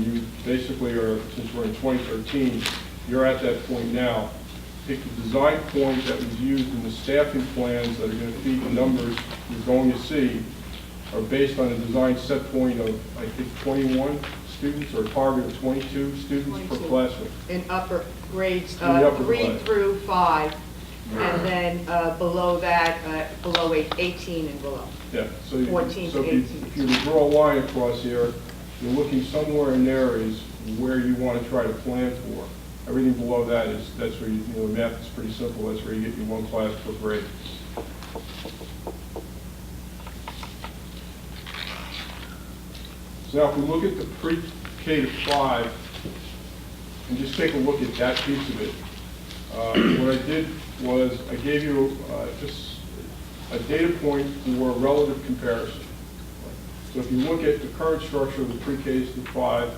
you basically are, since we're in 2013, you're at that point now. Pick the design point that was used in the staffing plans that are going to feed the numbers you're going to see are based on a design set point of, I think, 21 students, or a target of 22 students 22. per classroom. In upper grades, In the upper 3 class. through 5, and then below that, below 18 and below. Yeah, so, 14 so to if you 18. if you draw a line across here, you're looking somewhere in there is where you want to try to plan for. Everything below that is, that's where you know, the math is pretty simple, that's where you get your 1 class per grade. So now if we look at the pre-K to 5, and just take a look at that piece of it, what I did was I gave you just a data point for relative comparison. So if you look at the current structure of the pre-Ks to 5,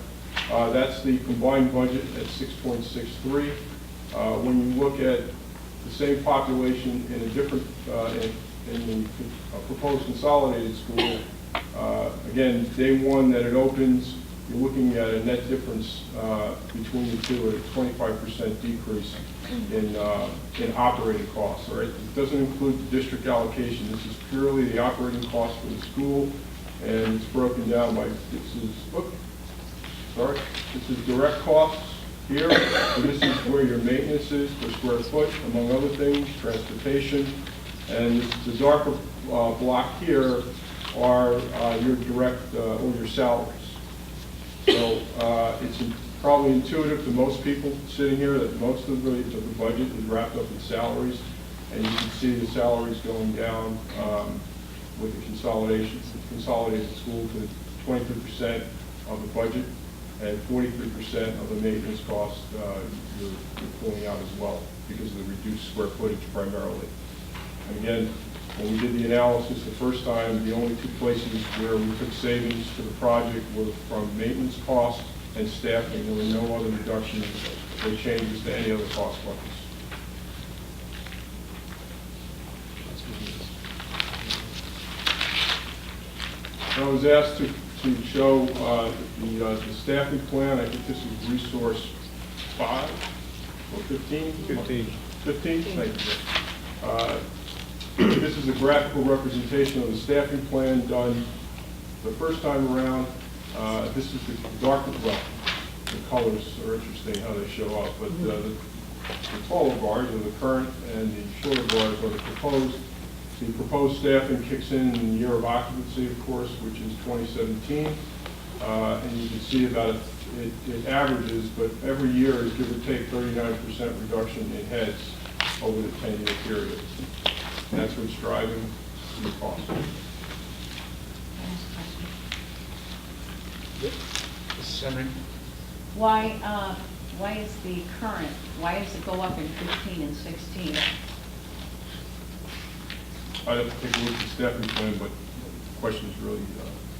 that's the combined budget at 6.63. When you look at the same population in a different, in the proposed consolidated school, again, day 1 that it opens, you're looking at a net difference between the two, at a 25% decrease in operating costs. All right, it doesn't include the district allocation. This is purely the operating cost for the school, and it's broken down by this is direct costs here. So this is where your maintenance is per square foot, among other things, transportation, and the darker block here are your direct or your salaries. So it's probably intuitive to most people sitting here that most of the budget is wrapped up in salaries, and you can see the salaries going down with the consolidation, the consolidated school to 23% of the budget, and 43% of the maintenance cost you're pulling out as well because of the reduced square footage primarily. And again, when we did the analysis the first time, the only 2 places where we took savings for the project were from maintenance costs and staffing. There were no other reductions or changes to any other cost buckets. I was asked to show the staffing plan. I think this is resource 5 or 15? 15. 15? Thank you. This is a graphical representation of the staffing plan done the first time around. This is the darker, well, the colors are interesting how they show up, but the taller bars are the current and the shorter bars are the proposed. The proposed staffing kicks in the year of occupancy, of course, which is 2017. And you can see about it averages, but every year is give or take 39% reduction in heads over the 10-year period. And that's what's driving the cost. Mrs. Henry? Why is the current, why does it go up in 15 and 16? I'd have to take a look at the staffing plan, but the question is really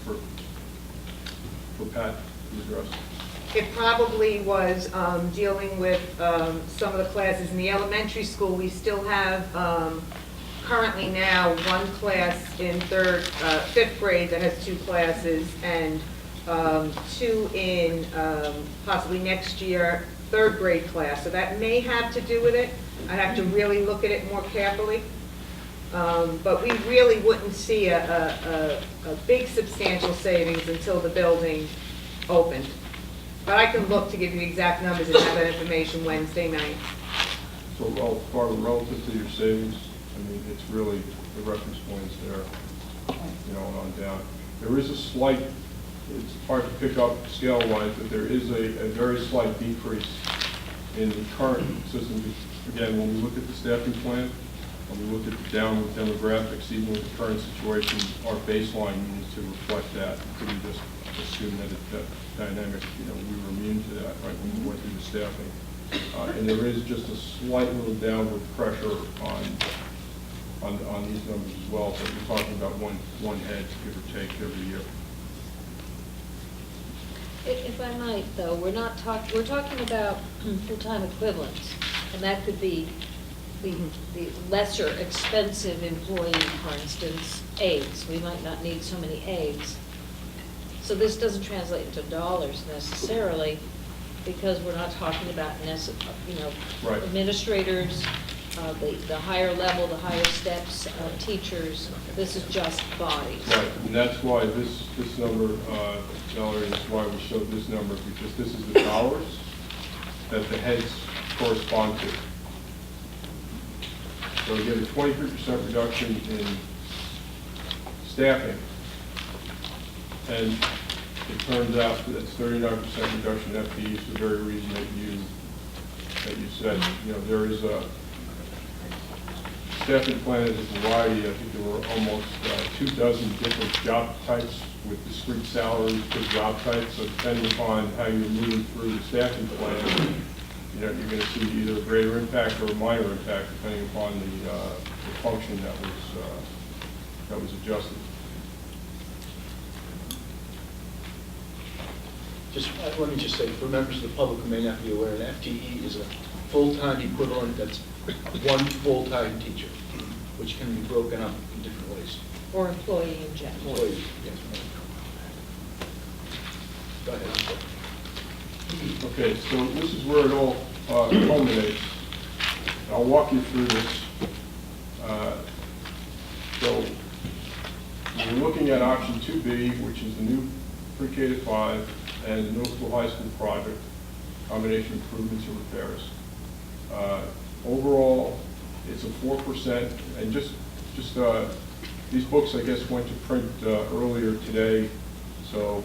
for Pat to address. It probably was dealing with some of the classes in the elementary school. We still have currently now 1 class in 5th grade that has 2 classes, and 2 in possibly next year 3rd grade class. So that may have to do with it. I'd have to really look at it more carefully. But we really wouldn't see a big substantial savings until the building opened. But I can look to give you the exact numbers and have that information Wednesday night. So relative to your savings, I mean, it's really, the reference point is there, you know, and on down. There is a slight, it's hard to pick up scale-wise, but there is a very slight decrease in the current system. Again, when we look at the staffing plan, When we looked at the downward demographics, even with the current situation, our baseline needs to reflect that. We couldn't just assume that that dynamic, we were immune to that, right, when we went through the staffing. And there is just a slight little downward pressure on these numbers as well, but we're talking about one head, give or take, every year. If I might, though, we're talking about full-time equivalents, and that could be the lesser expensive employee, for instance, aides. We might not need so many aides. So this doesn't translate into dollars necessarily, because we're not talking about, Right. administrators, the higher level, the higher steps, teachers. This is just bodies. Right, and that's why this number, Valerie, is why we showed this number, because this is the dollars that the heads correspond to. So we get a 23% reduction in staffing, and it turns out that it's 39% reduction in FTEs for the very reason that you said. There is a staffing plan is a variety. I think there were almost 24 different job types with discrete salaries per job type. So depending upon how you're moving through the staffing plan, you're going to see either a greater impact or a minor impact depending upon the function that was adjusted. Let me just say, for members of the public who may not be aware, an FTE is a full-time equivalent, that's one full-time teacher, which can be broken up in different ways. Or employee in general. Employee, yes. Go ahead. Okay, so this is where it all culminates. I'll walk you through this. So we're looking at option 2B, which is the new pre-K to 5 and the middle school, high school project, combination improvements and repairs. Overall, it's a 4%, and just these books, I guess, went to print earlier today, so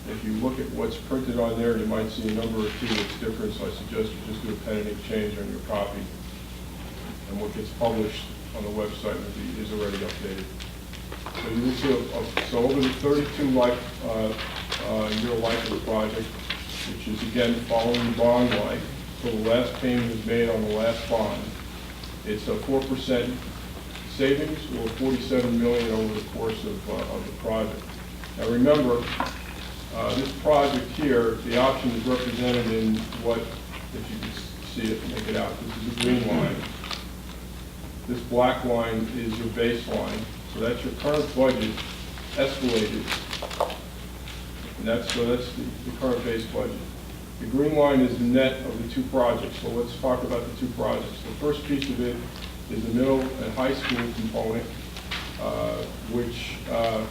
if you look at what's printed on there, you might see a number or two that's different, so I suggest you just do a pen and ink change on your copy, and what gets published on the website is already updated. So you will see, so over the 32 year life of the project, which is again following the bond life, so the last payment is made on the last bond. It's a 4% savings, or $47 million over the course of the project. Now remember, this project here, the option is represented in what, if you can see it, make it out. This is the green line. This black line is your baseline. So that's your current budget escalated. And that's the current base budget. The green line is the net of the two projects. So let's talk about the two projects. The first piece of it is the middle and high school component, which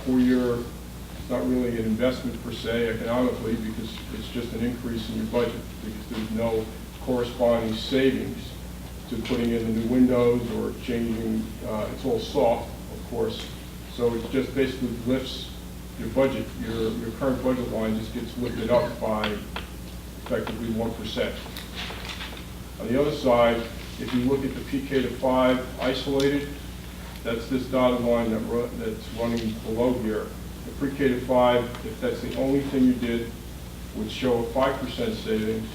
for your, it's not really an investment per se economically, because it's just an increase in your budget, because there's no corresponding savings to putting in the new windows or changing, it's all soft, of course. So it just basically lifts your budget, your current budget line just gets lifted up by effectively 1%. On the other side, if you look at the PK to 5 isolated, that's this dotted line that's running below here. The pre-K to 5, if that's the only thing you did, would show a 5% savings,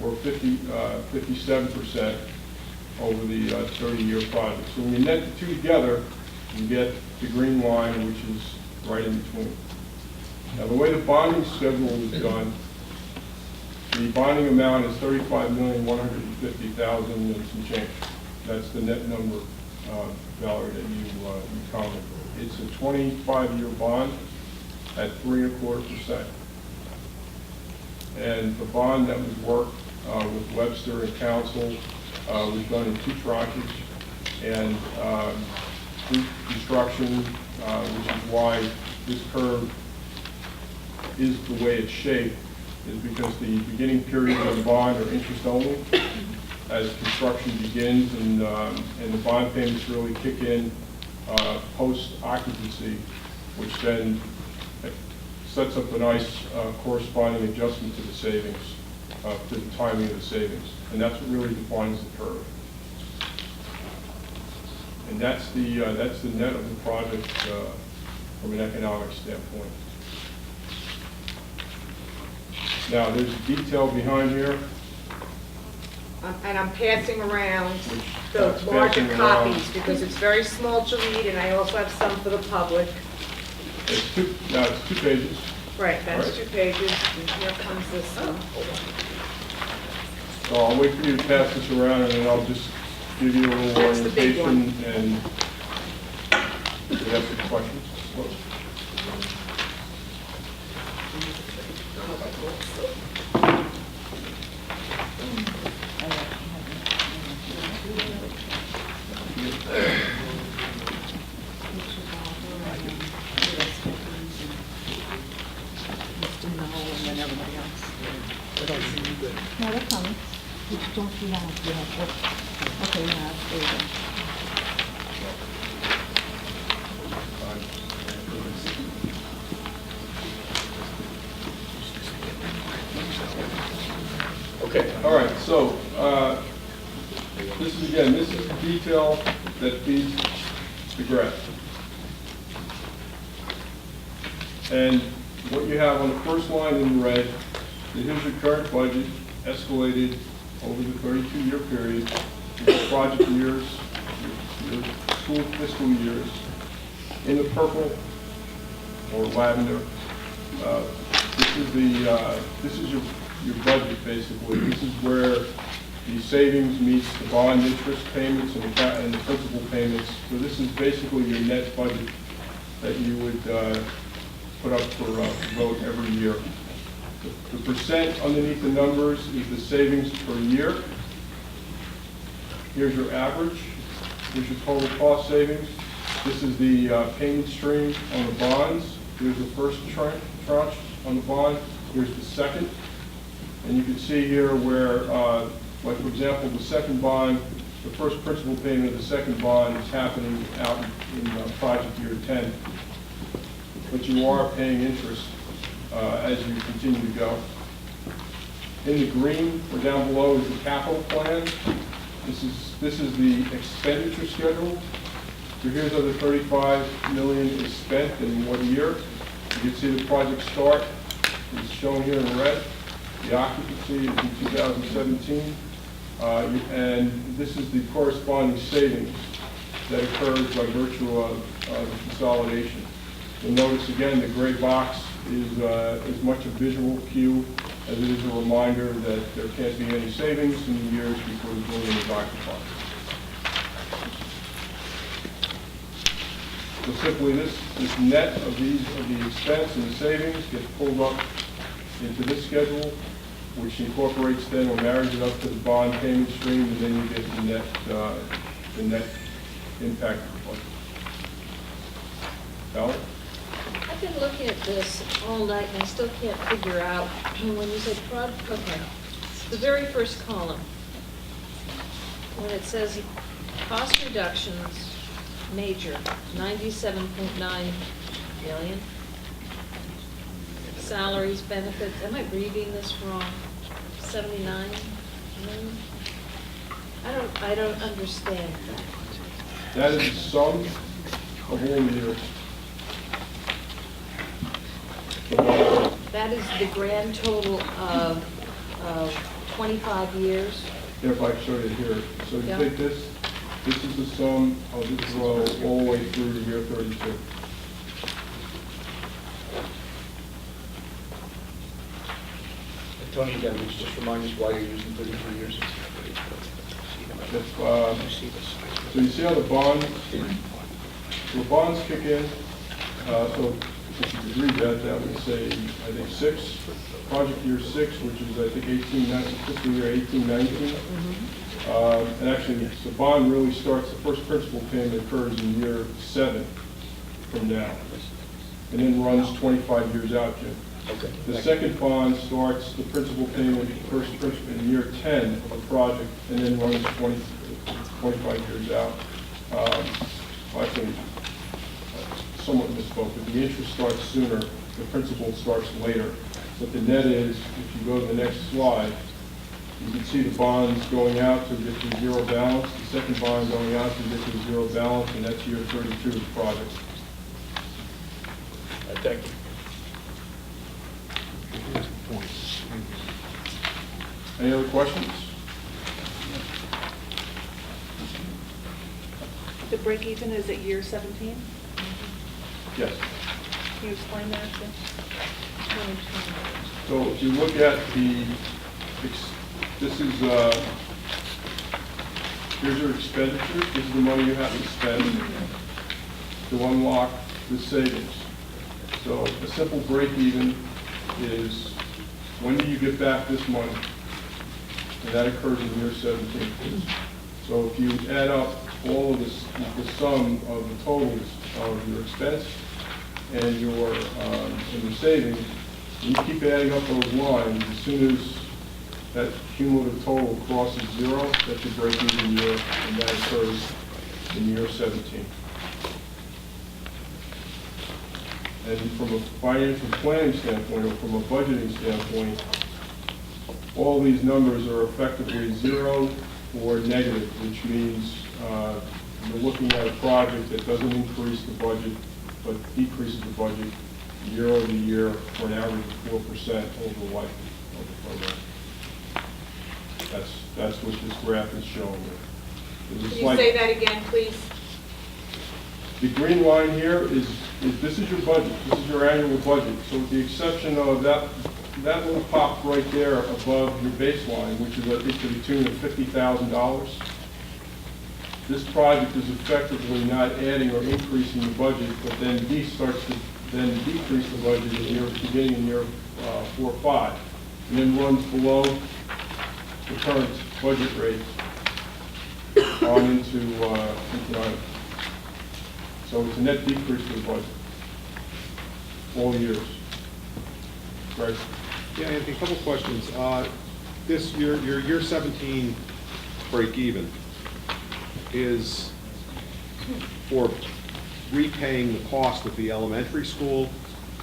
or 57% over the 30-year project. So when you net the two together, you get the green line, which is right in between. Now, the way the bonding schedule is done, the bonding amount is $35,150,000 and some change. That's the net number, Valerie, that you commented. It's a 25-year bond at 3.25%. And the bond that was worked with Webster and Council was done in 2 tranches, and pre-construction, which is why this curve is the way it's shaped, is because the beginning period of the bond are interest only. As construction begins and the bond payments really kick in post-occupancy, which then sets up a nice corresponding adjustment to the savings, to the timing of the savings. And that's what really defines the curve. And that's the net of the project from an economic standpoint. Now, there's detail behind here. And I'm passing around the That's larger passing around. copies because it's very small to read, and I also have some for the public. It's two pages. Right, that's Right. 2 pages, and here comes this one. So I'll wait for you to pass this around, and then I'll just give you a little That's the big orientation, and if you have some questions. No, they're coming. Don't you have, you have, okay, now, there you go. Okay, all right, so, this is the detail that feeds the graph. And what you have on the first line in red, here's your current budget escalated over the 32-year period, your project years, your school fiscal years. In the purple or lavender, this is your budget basically. This is where the savings meets the bond interest payments and the principal payments. So this is basically your net budget that you would put up for vote every year. The percent underneath the numbers is the savings per year. Here's your average. Here's your total cost savings. This is the payment stream on the bonds. Here's the first tranche on the bond. Here's the second. And you can see here where, like for example, the second bond, the first principal payment of the second bond is happening out in project year 10. But you are paying interest as you continue to go. In the green or down below is the capital plan. This is the expenditure schedule. So here's how the $35 million is spent in what year. You can see the project start is shown here in red. The occupancy is in 2017. And this is the corresponding savings that occurs by virtue of the consolidation. You'll notice again the gray box is as much a visual cue as it is a reminder that there can't be any savings in the years before the building is occupied. So simply this net of the expense and the savings gets pulled up into this schedule, which incorporates then or marries it up to the bond payment stream, and then you get the net impact of the budget. Valerie? I've been looking at this all night and I still can't figure out when you said okay, the very first column, when it says cost reductions, major, 97.9 million. Salaries, benefits, am I reading this wrong? 79 million? I don't understand that. That is the sum of all years. That is the grand total of 25 years. If I show you here. So you Yeah. take this is the sum of this row all the way through to year 32. Tony, again, would you just remind us why you're using 33 years? So you see how the bonds kick in. So if you could read that, that would say, I think, 6, project year 6, which is, I think, fiscal year 18-19. And actually, the bond really starts, the first principal payment occurs in year 7 from now, and then runs 25 years out, Jim. Okay. The second bond starts the principal payment, first principal in year 10 of the project, and then runs 25 years out. Actually, somewhat misspoke, but the interest starts sooner, the principal starts later. But the net is, if you go to the next slide, You can see the bonds going out to get to zero balance, the second bond going out to get to zero balance, and that's year 32 of the project. Thank you. Any other questions? The break even is at year 17? Yes. Can you explain that? So if you look at the, this is, here's your expenditures, this is the money you have to spend to unlock the savings. So a simple break even is, when do you get back this money? And that occurs in year 17. So if you add up all of this, the sum of the totals of your expense and your savings, you keep adding up those lines, as soon as that cumulative total crosses zero, that's your break-even year, and that occurs in year 17. And from a financial planning standpoint, or from a budgeting standpoint, all these numbers are effectively zero or negative, which means you're looking at a project that doesn't increase the budget, but decreases the budget year over year for an average of 4% over the life of the program. That's what this graph is showing you. Can you say that again, please? The green line here is this is your budget. This is your annual budget. So with the exception of that little pop right there above your baseline, which is to the tune of $50,000, this project is effectively not adding or increasing the budget, but then starts to then decrease the budget beginning in year 4 or 5, and then runs below the current budget rate on into 9. So it's a net decrease to the budget all years. Right? Yeah, Anthony, a couple questions. This your year 17 break even is for repaying the cost of the elementary school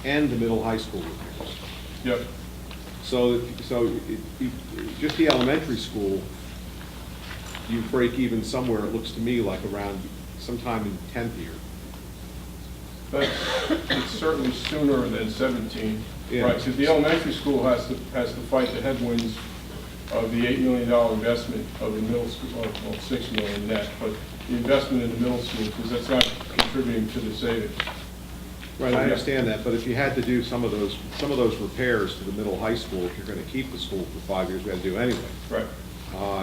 and the middle high school repairs. Yep. So just the elementary school, you break even somewhere, it looks to me like around sometime in 10th year. It's certainly sooner than 17. Yeah. Right, because the elementary school has to fight the headwinds of the $8 million investment of the middle school, well, $6 million net, but the investment in the middle school, because that's not contributing to the savings. Right, I understand that, but if you had to do some of those repairs to the middle high school, if you're going to keep the school for 5 years, we had to do anyway. Right.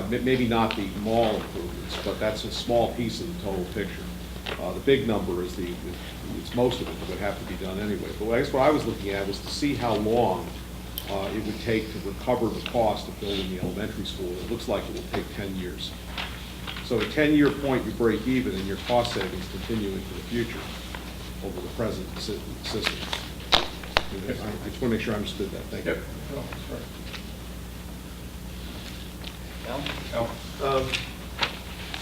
Maybe not the mall improvements, but that's a small piece of the total picture. The big number is it's most of it that would have to be done anyway. But I guess what I was looking at was to see how long it would take to recover the cost of building the elementary school. It looks like it will take 10 years. So at a 10-year point, you break even, and your cost savings continue into the future over the present system. I just want to make sure I understood that. Thank you. Yep. Oh, that's right.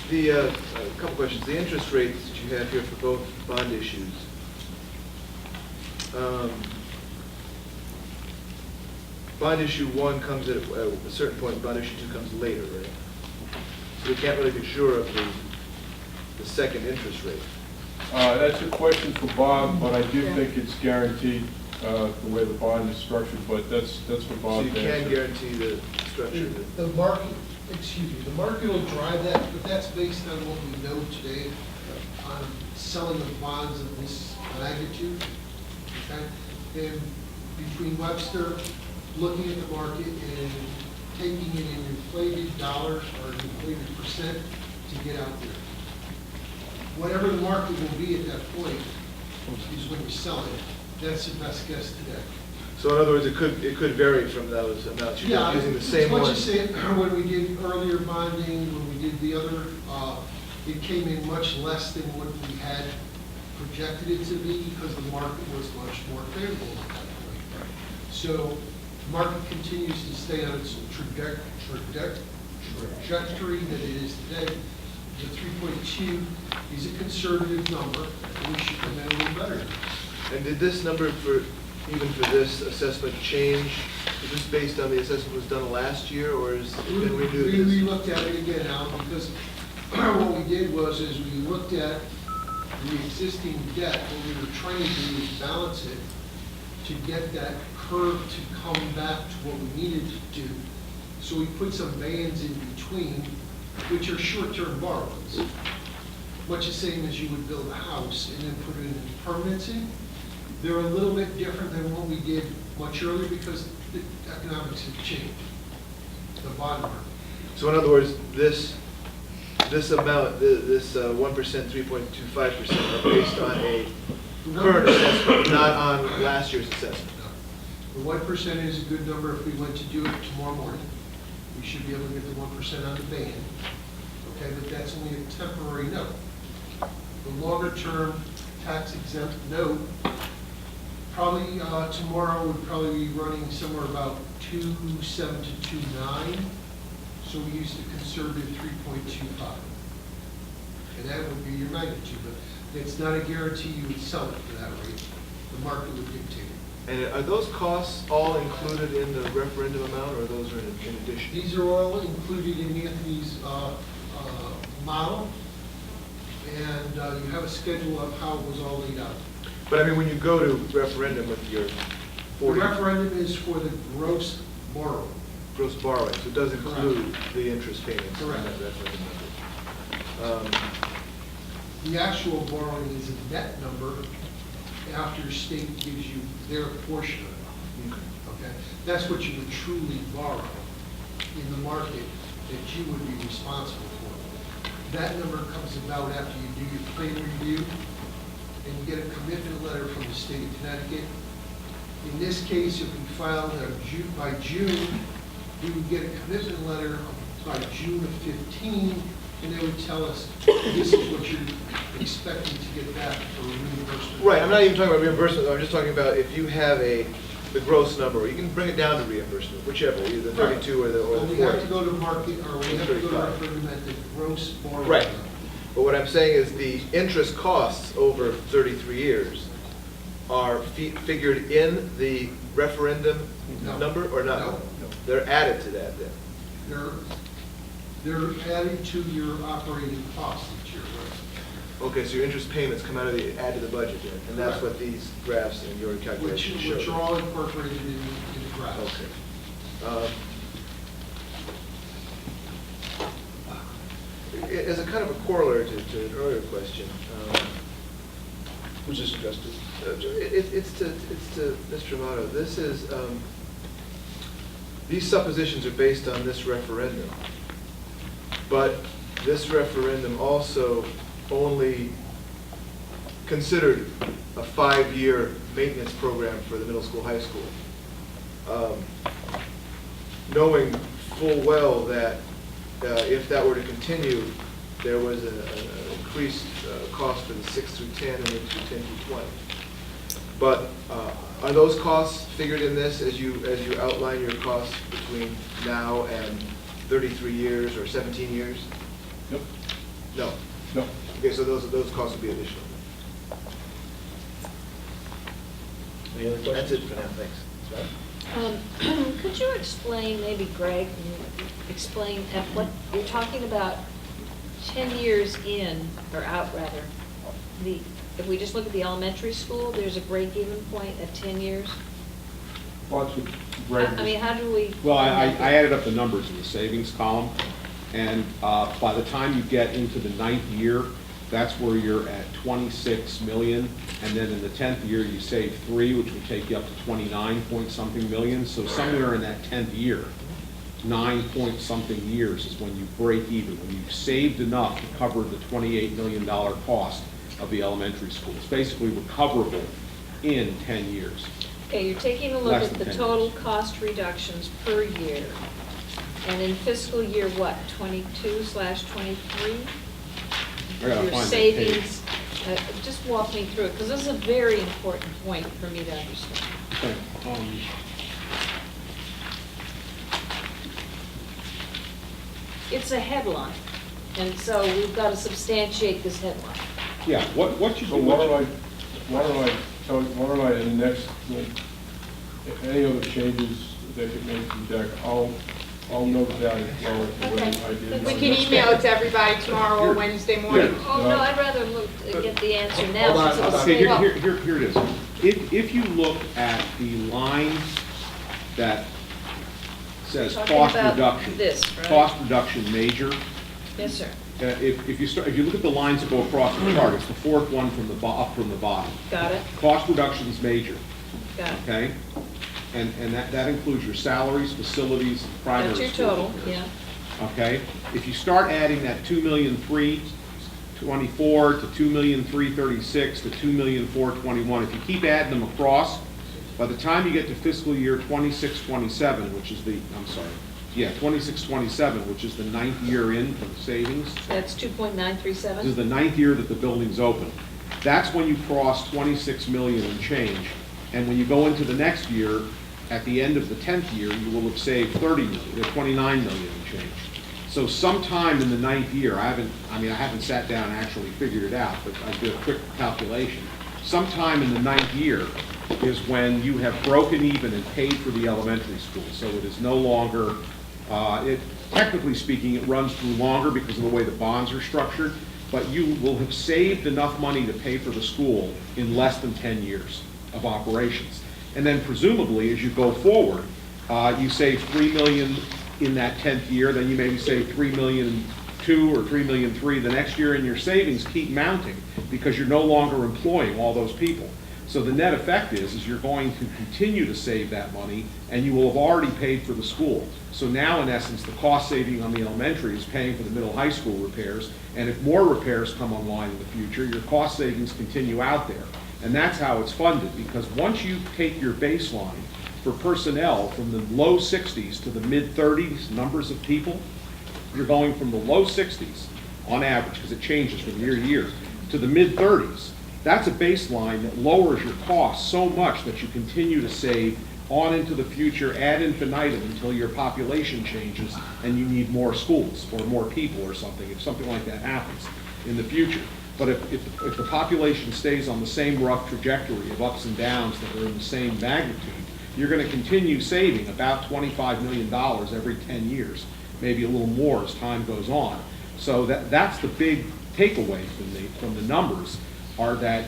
A couple questions. The interest rates that you have here for both bond issues. Bond issue 1 comes at a certain point, bond issue 2 comes later, right? So we can't really be sure of the second interest rate. That's a question for Bob, but I do think it's guaranteed the way the bond is structured, but that's for Bob. So you can guarantee the structure. The market, the market will drive that, but that's based on what we know today on selling of bonds of this magnitude. Okay? And between Webster looking at the market and taking it in inflated dollars or inflated percent to get out there. Whatever the market will be at that point is when we sell it. That's the best guess today. So in other words, it could vary from those amounts. You're not using the same one. What you said, when we did earlier bonding, when we did the other, it came in much less than what we had projected it to be because the market was much more favorable at that point. So the market continues to stay on its trajectory that it is today. The 3.2 is a conservative number, and we should come in a little better. And did this number even for this assessment change Is this based on the assessment was done last year, or is it been renewed? We looked at it again, Al, because what we did was, is we looked at the existing debt, what we were trying to do was balance it to get that curve to come back to what we needed to do. So we put some bands in between, which are short-term borrowings. Much the same as you would build a house and then put it in permanency. They're a little bit different than what we did much earlier because the economics have changed, the bond market. So in other words, this amount, this 1%, 3.25% are based on a current assessment, not on last year's assessment. The 1% is a good number if we went to do it tomorrow morning. We should be able to get the 1% on the band. Okay, but that's only a temporary note. The longer-term tax-exempt note, probably tomorrow would probably be running somewhere about 2.7 to 2.9. So we used a conservative 3.25. And that would be your magnitude, but it's not a guarantee you would sell it for that rate. The market would dictate it. And are those costs all included in the referendum amount, or those are in addition? These are all included in Anthony's model, and you have a schedule of how it was all laid out. But I mean, when you go to referendum with your The 40... referendum is for the gross borrowing. Gross borrowing, so it does include the interest payments. Correct. On that referendum number. The actual borrowing is a net number after state gives you their portion of it. Okay? That's what you would truly borrow in the market that you would be responsible for. That number comes about after you do your plan review and you get a commitment letter from the state of Connecticut. In this case, if we filed by June, we would get a commitment letter by June of 15, and they would tell us, this is what you're expecting to get back for reimbursement. Right, I'm not even talking about reimbursement, I'm just talking about if you have the gross number, you can bring it down to reimbursement, whichever, either the 32 or the 40. We have to go to market, or we have to go to referendum at the gross borrowing. Right, but what I'm saying is the interest costs over 33 years are figured in the referendum number, or not? No. They're added to that then? They're added to your operating costs each year, right? Okay, so your interest payments come out of add to the budget then, and that's what these graphs and your calculations show. Which are all incorporated in the graphs. Okay. As a kind of a corollary to an earlier question, Who's this addressed to? it's to Mr. Amato. This is, these suppositions are based on this referendum, but this referendum also only considered a 5-year maintenance program for the middle school, high school. Knowing full well that if that were to continue, there was an increased cost for the 6 through 10 and then through 10 through 20. But are those costs figured in this as you outline your costs between now and 33 years or 17 years? Nope. No? No. Okay, so those costs would be additional. Any other questions? That's it for now, thanks. Could you explain, maybe Greg, explain at what, you're talking about 10 years in, or out rather, if we just look at the elementary school, there's a break-even point at 10 years? Well, that's what Greg I mean, how do we? Well, I added up the numbers in the savings column, and by the time you get into the 9th year, that's where you're at 26 million, and then in the 10th year, you save 3, which would take you up to 29 point something million. So somewhere in that 10th year, 9 point something years is when you break even, when you've saved enough to cover the $28 million cost of the elementary school. It's basically recoverable in 10 years. Okay, you're taking a look Less at than the 10 total years. cost reductions per year. And in fiscal year, what, 22/23? I gotta Your find that savings, just walk me through it, because this is a very important point for me to understand. Okay, It's a headline, and so we've got to substantiate this headline. Yeah, what you So why don't I tell you, why don't I, in the next, if any other changes that get made to the deck, I'll note that as well as the way I did. We can email it to everybody tomorrow or Wednesday morning. Oh, no, I'd rather get the answer now. Hold on, since hold it's on. Okay, came up. here it is. If you look at the line that says Talking cost about reduction. this, right? Cost reduction major, Yes, sir. if you look at the lines that go across the chart, it's the fourth one from up from the bottom. Got it, Cost reductions major, got it. okay? And that includes your salaries, facilities, primary That's your school total, repairs. yeah. Okay? If you start adding that 2,324 to 2,336 to 2,421, if you keep adding them across, by the time you get to fiscal year 26-27, which is the, 26-27, which is the ninth year in for the savings, That's this is 2.937? the ninth year that the building's open. That's when you cross 26 million and change. And when you go into the next year, at the end of the 10th year, you will have saved 29 million and change. So sometime in the ninth year, I haven't sat down and actually figured it out, but I did a quick calculation. Sometime in the ninth year is when you have broken even and paid for the elementary school. So it is no longer, technically speaking, it runs through longer because of the way the bonds are structured, but you will have saved enough money to pay for the school in less than 10 years of operations. And then presumably, as you go forward, you save 3 million in that 10th year, then you maybe save 3,200,000 or 3,300,000 the next year, and your savings keep mounting because you're no longer employing all those people. So the net effect is you're going to continue to save that money, and you will have already paid for the school. So now, in essence, the cost saving on the elementary is paying for the middle high school repairs, and if more repairs come online in the future, your cost savings continue out there. And that's how it's funded, because once you take your baseline for personnel from the low 60s to the mid-30s numbers of people, you're going from the low 60s on average, because it changes from year to year, to the mid-30s. That's a baseline that lowers your costs so much that you continue to save on into the future ad infinitum until your population changes and you need more schools or more people or something, if something like that happens in the future. But if the population stays on the same rough trajectory of ups and downs that are in the same magnitude, you're going to continue saving about $25 million every 10 years, maybe a little more as time goes on. So that's the big takeaway from the numbers, are that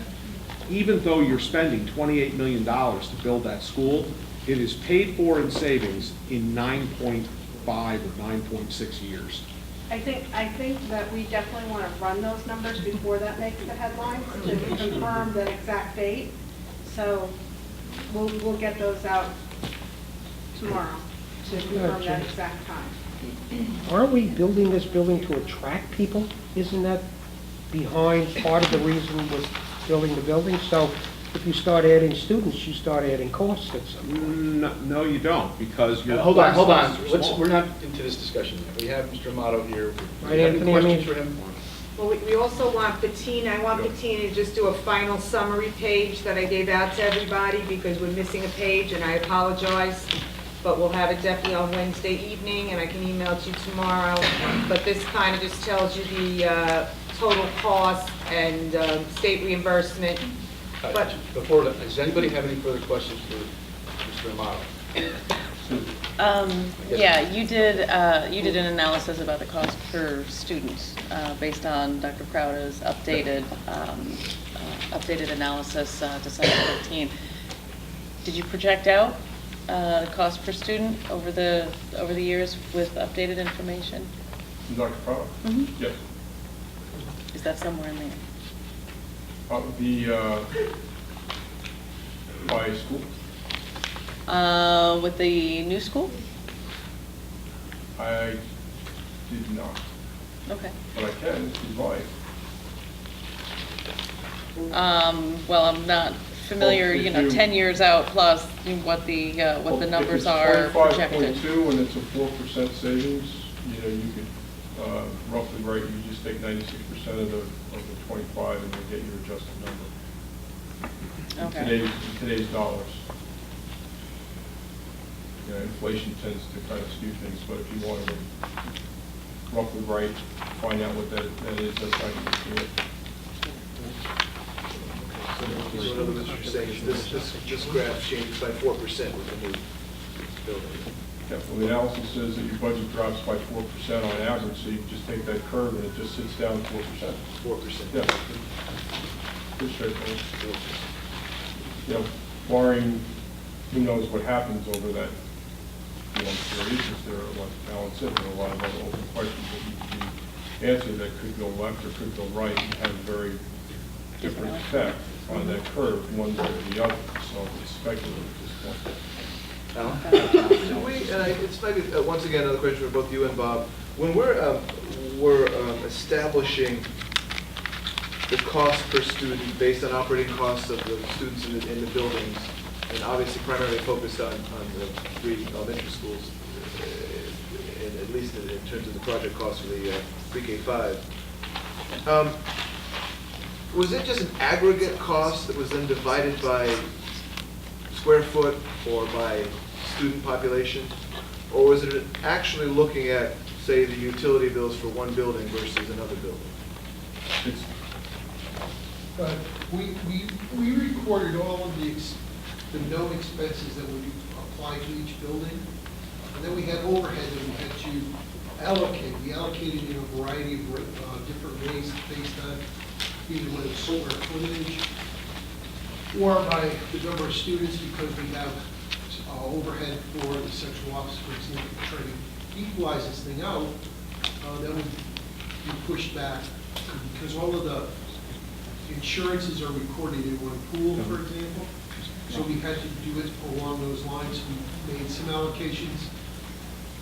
even though you're spending $28 million to build that school, it is paid for in savings in 9.5 or 9.6 years. I think that we definitely want to run those numbers before that makes the headlines to confirm the exact date. So we'll get those out tomorrow to confirm that exact time. Aren't we building this building to attract people? Isn't that behind part of the reason with building the building? So if you start adding students, you start adding costs at some point. No, you don't, because your Hold on. class sizes are small. We're not into this discussion yet. We have Mr. Amato here. Right, Any Anthony, questions for him? Well, we also want Bettina, I want Bettina to just do a final summary page that I gave out to everybody because we're missing a page, and I apologize, but we'll have it definitely on Wednesday evening, and I can email it to you tomorrow. But this kind of just tells you the total cost and state reimbursement. But Before that, does anybody have any further questions for Mr. Amato? Yeah, you did an analysis about the cost per student based on Dr. Crowder's updated analysis, December 15. Did you project out the cost per student over the years with updated information? Dr. Crowder? Mm-hmm. Yes. Is that somewhere in there? By school? With the new school? I did not, Okay. but I can if you'd like. Well, I'm not familiar, Well, if you- 10 years out plus what the numbers are projected. If it's 25.2 and it's a 4% savings, you could roughly you just take 96% of the 25 and you'll get your adjusted number. Okay. In today's dollars. Inflation tends to kind of skew things, but if you wanted to roughly find out what that is, that's how you can do it. So in other words, you're saying is this graph changed by 4% with the new building. Yeah, well, the analysis says that your budget drops by 4% on average, so you just take that curve and it just sits down 4%. 4%. Yeah. Pretty straightforward. You know, barring, who knows what happens over that long period, because there are, like Alan said, there are a lot of other open questions that need to be answered that could go left or could go right and have a very different effect on that curve, one way or the other. So it's speculative at this point. Do we, and it's maybe, once again, another question for both you and Bob. When we're establishing the cost per student based on operating costs of the students in the buildings, and obviously primarily focused on the 3 elementary schools, and at least in terms of the project cost for the pre-K-5. Was it just an aggregate cost that was then divided by square foot or by student population? Or was it actually looking at, say, the utility bills for one building versus another building? But we recorded all of the known expenses that would be applied to each building. And then we had overhead that we had to allocate. We allocated in a variety of different ways based on either whether it's solar footage or by the number of students, because we have overhead for the central office, for example, trying to equalize this thing out. That would be pushed back because all of the insurances are recorded in one pool, for example. So we had to do it along those lines. We made some allocations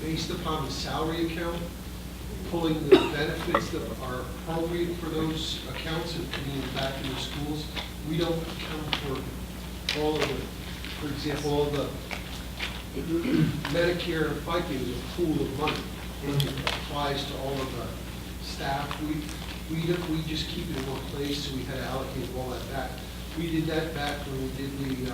based upon the salary account, pulling the benefits that are appropriate for those accounts and putting it back in the schools. We don't account for all of the, for example, all the Medicare and FICA is a pool of money. And it applies to all of the staff. We just keep it in one place, so we had to allocate all that back. We did that back when we did the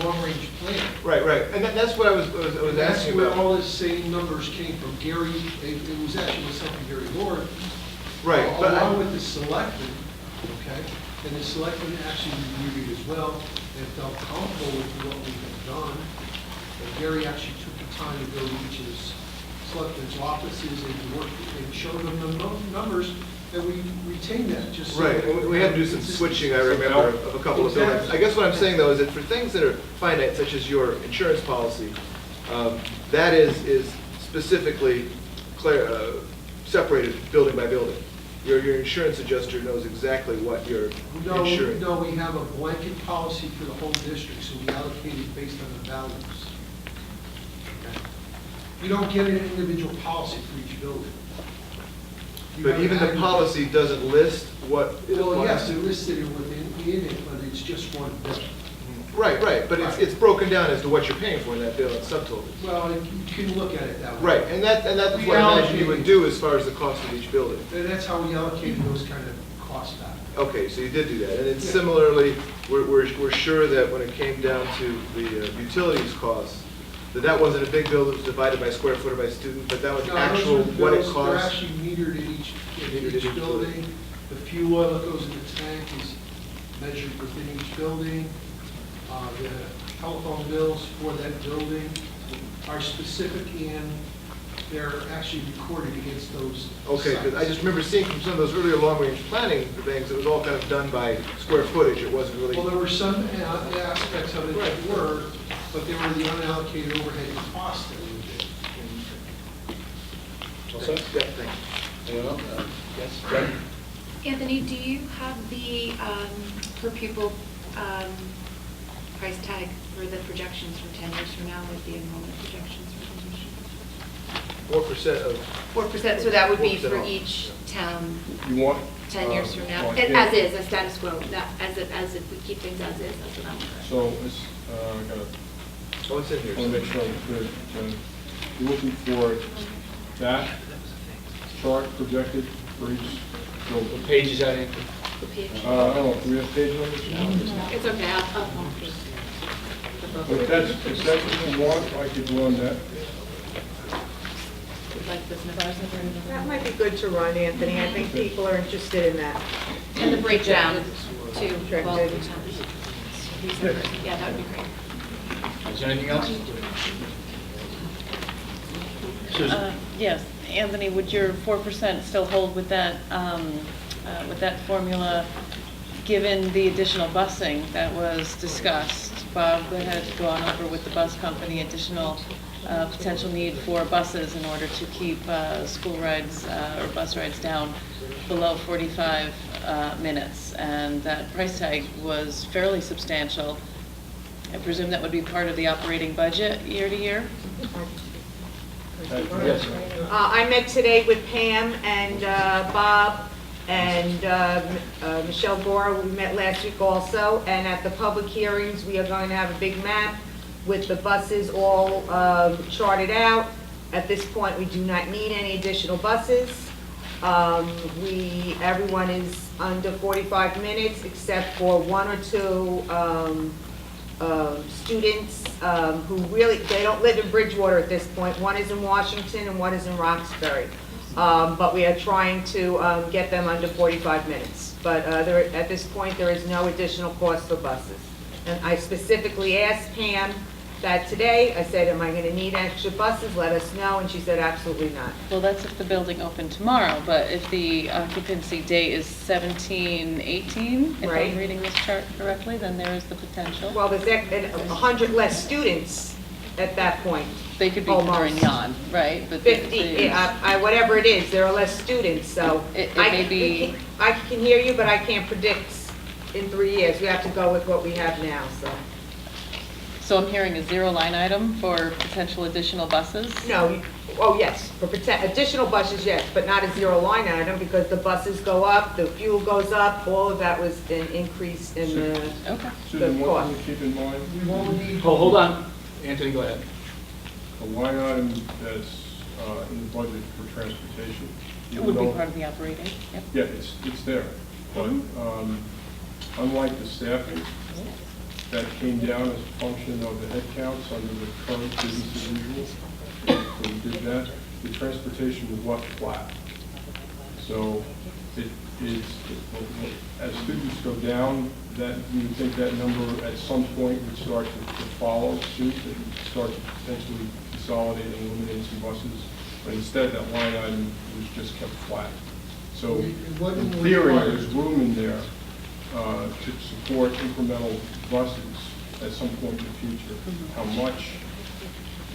long-range plan. Right, and that's what I was asking That's about. where all the same numbers came from. Gary, it was actually myself and Gary Lord. Right, but along with the selectmen, okay? And the selectmen actually reviewed it as well and felt comfortable with what we had done. And Gary actually took the time to go to each of the selectmen's offices and work and show them the numbers, and we retained that just so. Right, and we had to do some switching, I remember, of a couple of buildings. I guess what I'm saying, though, is that for things that are finite, such as your insurance policy, that is specifically separated building by building. Your insurance adjuster knows exactly what you're insuring. No, we have a blanket policy for the whole district, so we allocate it based on the values. Okay. You don't get an individual policy for each building. But even the policy doesn't list what it Well, applies yes, to. it listed it within it, but it's just one bill. Right, but it's broken down as to what you're paying for in that bill and subtotals. Well, you can look at it that way. Right, and that's what I imagine you would do as far as the cost of each building. And that's how we allocated those kind of costs back. Okay, so you did do that. And then Yeah. similarly, we're sure that when it came down to the utilities costs, that wasn't a big bill that was divided by square foot or by student, but that was No, actual those are what it bills, costs. They're actually metered in each building. The fuel oil that goes in the tank is measured within each building. The telephone bills for that building are specific and they're actually recorded against those. Okay, because I just remember seeing from some of those earlier long-range planning things, it was all kind of done by square footage. It wasn't really. Well, there were some aspects of it that were, but they were the unallocated overhead costs that we did. Also? Yeah, thank you. Anyone else? Yes, Greg? Anthony, do you have the per pupil price tag for the projections from 10 years from now with the enrollment projections for 4% of. 4%, so that would be 4% for off. each town You want? 10 years from now? yeah. As is, a status quo, not as if we keep things as is, that's what I'm wondering. So, it's, I gotta. Oh, it's in here. I want to make sure I'm clear. You're looking for that chart projected for each building? What page is that in? The page. I don't know, do we have page numbers? It's okay, I'll If that's what you want, I could run that. like this numbers. That might be good to run, Anthony. I think people are interested in that. And the breakdown too, of all the towns. These numbers. Yeah, that would be great. Is there anything else? Susan? Yes, Anthony, would your 4% still hold with that formula, given the additional busing that was discussed? Bob had gone over with the bus company additional potential need for buses in order to keep school rides or bus rides down below 45 minutes, and that price tag was fairly substantial. I presume that would be part of the operating budget year to year? Yes. I met today with Pam and Bob and Michelle Gora. We met last week also, and at the public hearings, we are going to have a big map with the buses all charted out. At this point, we do not need any additional buses. Everyone is under 45 minutes except for one or two students who really, they don't live in Bridgewater at this point. One is in Washington and one is in Roxbury. But we are trying to get them under 45 minutes. But at this point, there is no additional cost for buses. And I specifically asked Pam that today. I said, am I going to need extra buses? Let us know. And she said, absolutely not. Well, that's if the building opened tomorrow, but if the occupancy date is 17/18, if Right. I'm reading this chart correctly, then there is the potential. Well, there's 100 less students at that point. They could be Almost. converting on, right? But 50, whatever it is, there are less students, so. It may be- I can hear you, but I can't predict in 3 years. We have to go with what we have now, so. So I'm hearing a zero line item for potential additional buses? No, oh, yes, for additional buses, yes, but not a zero line item, because the buses go up, the fuel goes up, all of that was an increase in the Susan, one cost. thing to keep in mind, Hold on. Anthony, go ahead. a line item that's in the budget for transportation. It would be even part though- of the operating, yep. Yeah, it's there, but unlike the staffing, that came down as a function of the headcounts under the current business as usual. So we did that. The transportation was left flat. So as students go down, that we would think that number at some point would start to follow suit and start to potentially consolidate and eliminate some buses. But instead, that line item was just kept flat. So It wasn't in theory, required. there's room in there to support incremental buses at some point in the future. How much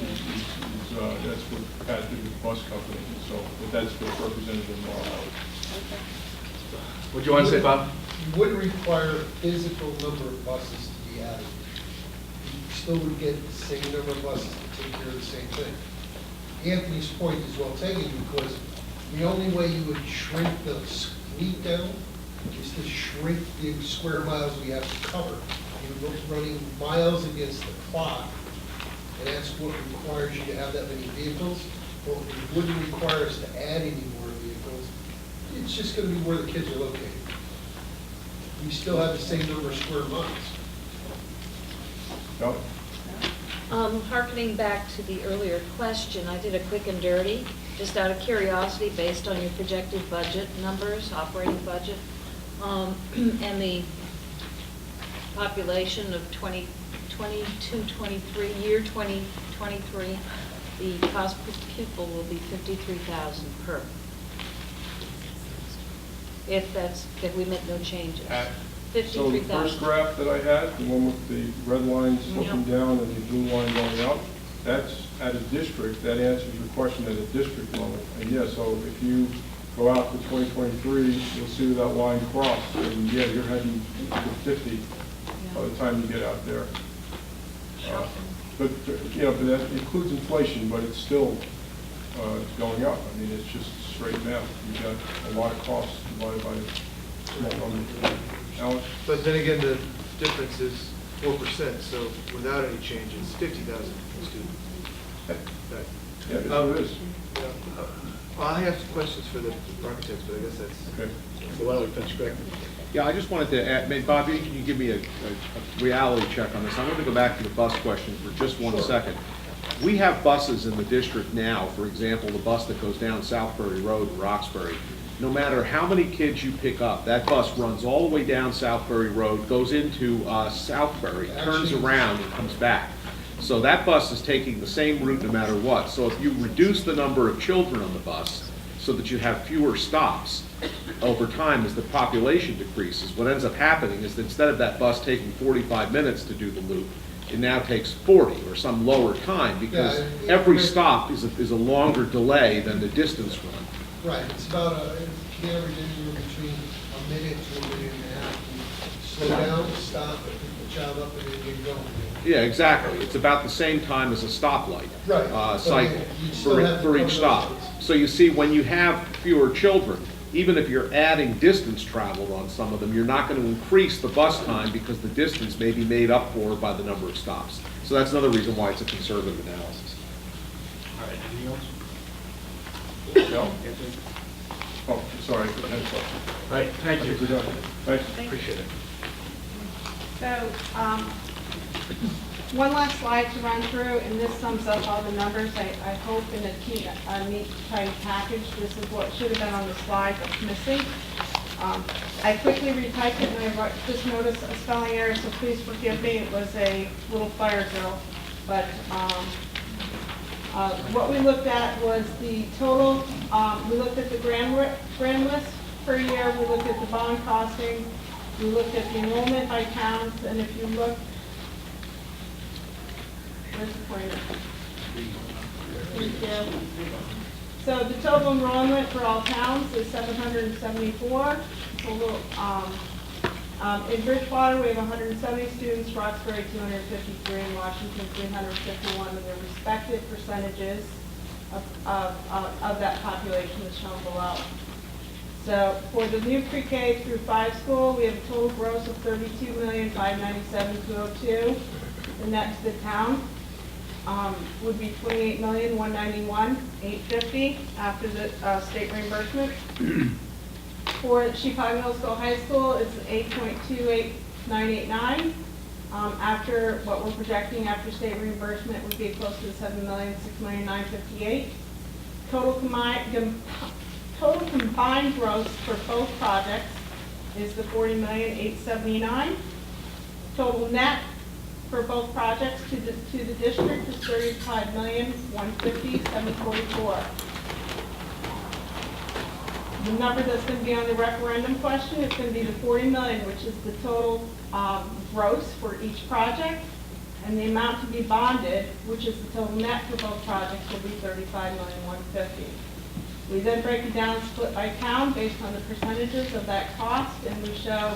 that's what Pat did with the bus company, so, but that's what's represented in the law. What do you want to say, Bob? You wouldn't require a physical number of buses to be added. You still would get the same number of buses to take care of the same thing. Anthony's point is well taken, because the only way you would shrink the fleet down is to shrink the square miles we have to cover. You're running miles against the clock, and that's what requires you to have that many vehicles. Well, it wouldn't require us to add any more vehicles. It's just going to be where the kids are located. We still have the same number of square miles. No? Hearkening back to the earlier question, I did a quick and dirty, just out of curiosity, based on your projected budget numbers, operating budget, and the population of 2022, 23, year 2023, the cost per pupil will be $53,000 per. If we make no changes. So the first 53,000. graph that I had, the one with the red line sloping down and the blue line going up, that's at a district, that answers your question at a district level. And yeah, so if you go out to 2023, you'll see that line cross, and yeah, you're heading to 50 by the time you get out there. But, you know, but that includes inflation, but it's still going up. I mean, it's just straight math. You've got a lot of costs divided by a small number. Alex? But then again, the difference is 4%, so without any changes, 50,000 students. Yeah, it is. Well, I have some questions for the architects, but I guess that's. Okay. So why don't we finish correctly? Yeah, I just wanted to add, maybe, Bob, can you give me a reality check on this? I want to go back to the bus question for just one second. We have buses in the district now, for example, the bus that goes down Southbury Road in Roxbury. No matter how many kids you pick up, that bus runs all the way down Southbury Road, goes into Southbury, turns around and comes back. So that bus is taking the same route no matter what. So if you reduce the number of children on the bus so that you have fewer stops over time as the population decreases, what ends up happening is that instead of that bus taking 45 minutes to do the loop, it now takes 40 or some lower time because Yeah, every stop is a longer delay than the distance run. Right, it's about, the average anywhere between a minute to a minute and a half. You slow down, stop, pick the child up, and then get going. Yeah, exactly. It's about the same time as a stoplight Right. cycle But you still have to for cover each those stop. things. So you see, when you have fewer children, even if you're adding distance traveled on some of them, you're not going to increase the bus time because the distance may be made up for by the number of stops. So that's another reason why it's a conservative analysis. All right, anything else? No? Anthony? Oh, sorry, I had a question. All right, thank you. We're done. Thanks. Appreciate it. So, one last slide to run through, and this sums up all the numbers. I hope in a neat, tight package. This is what should have been on the slide that's missing. I quickly retyped it, and I just noticed a spelling error, so please forgive me. It was a little fire drill. But what we looked at was the total, we looked at the grand list per year, we looked at the bond costing, we looked at the enrollment by towns, and if you look, where's the pointer? Thank you. So the total enrollment for all towns is 774. Total, in Bridgewater, we have 170 students, Roxbury 253, and Washington 351, and their respective percentages of that population is shown below. So for the new pre-K through 5 school, we have a total gross of $32,597,202. The net to the town would be $28,191,850 after the state reimbursement. For Chicago Middle School High School, it's 8.28989. After what we're projecting after state reimbursement would be close to $7,600,958. Total combined gross for both projects is the $40,879,000. Total net for both projects to the district is $35,150,744. The number that's going to be on the referendum question is going to be the $40 million, which is the total gross for each project, and the amount to be bonded, which is the total net for both projects, will be $35,150,000. We then break it down, split by town, based on the percentages of that cost, and we show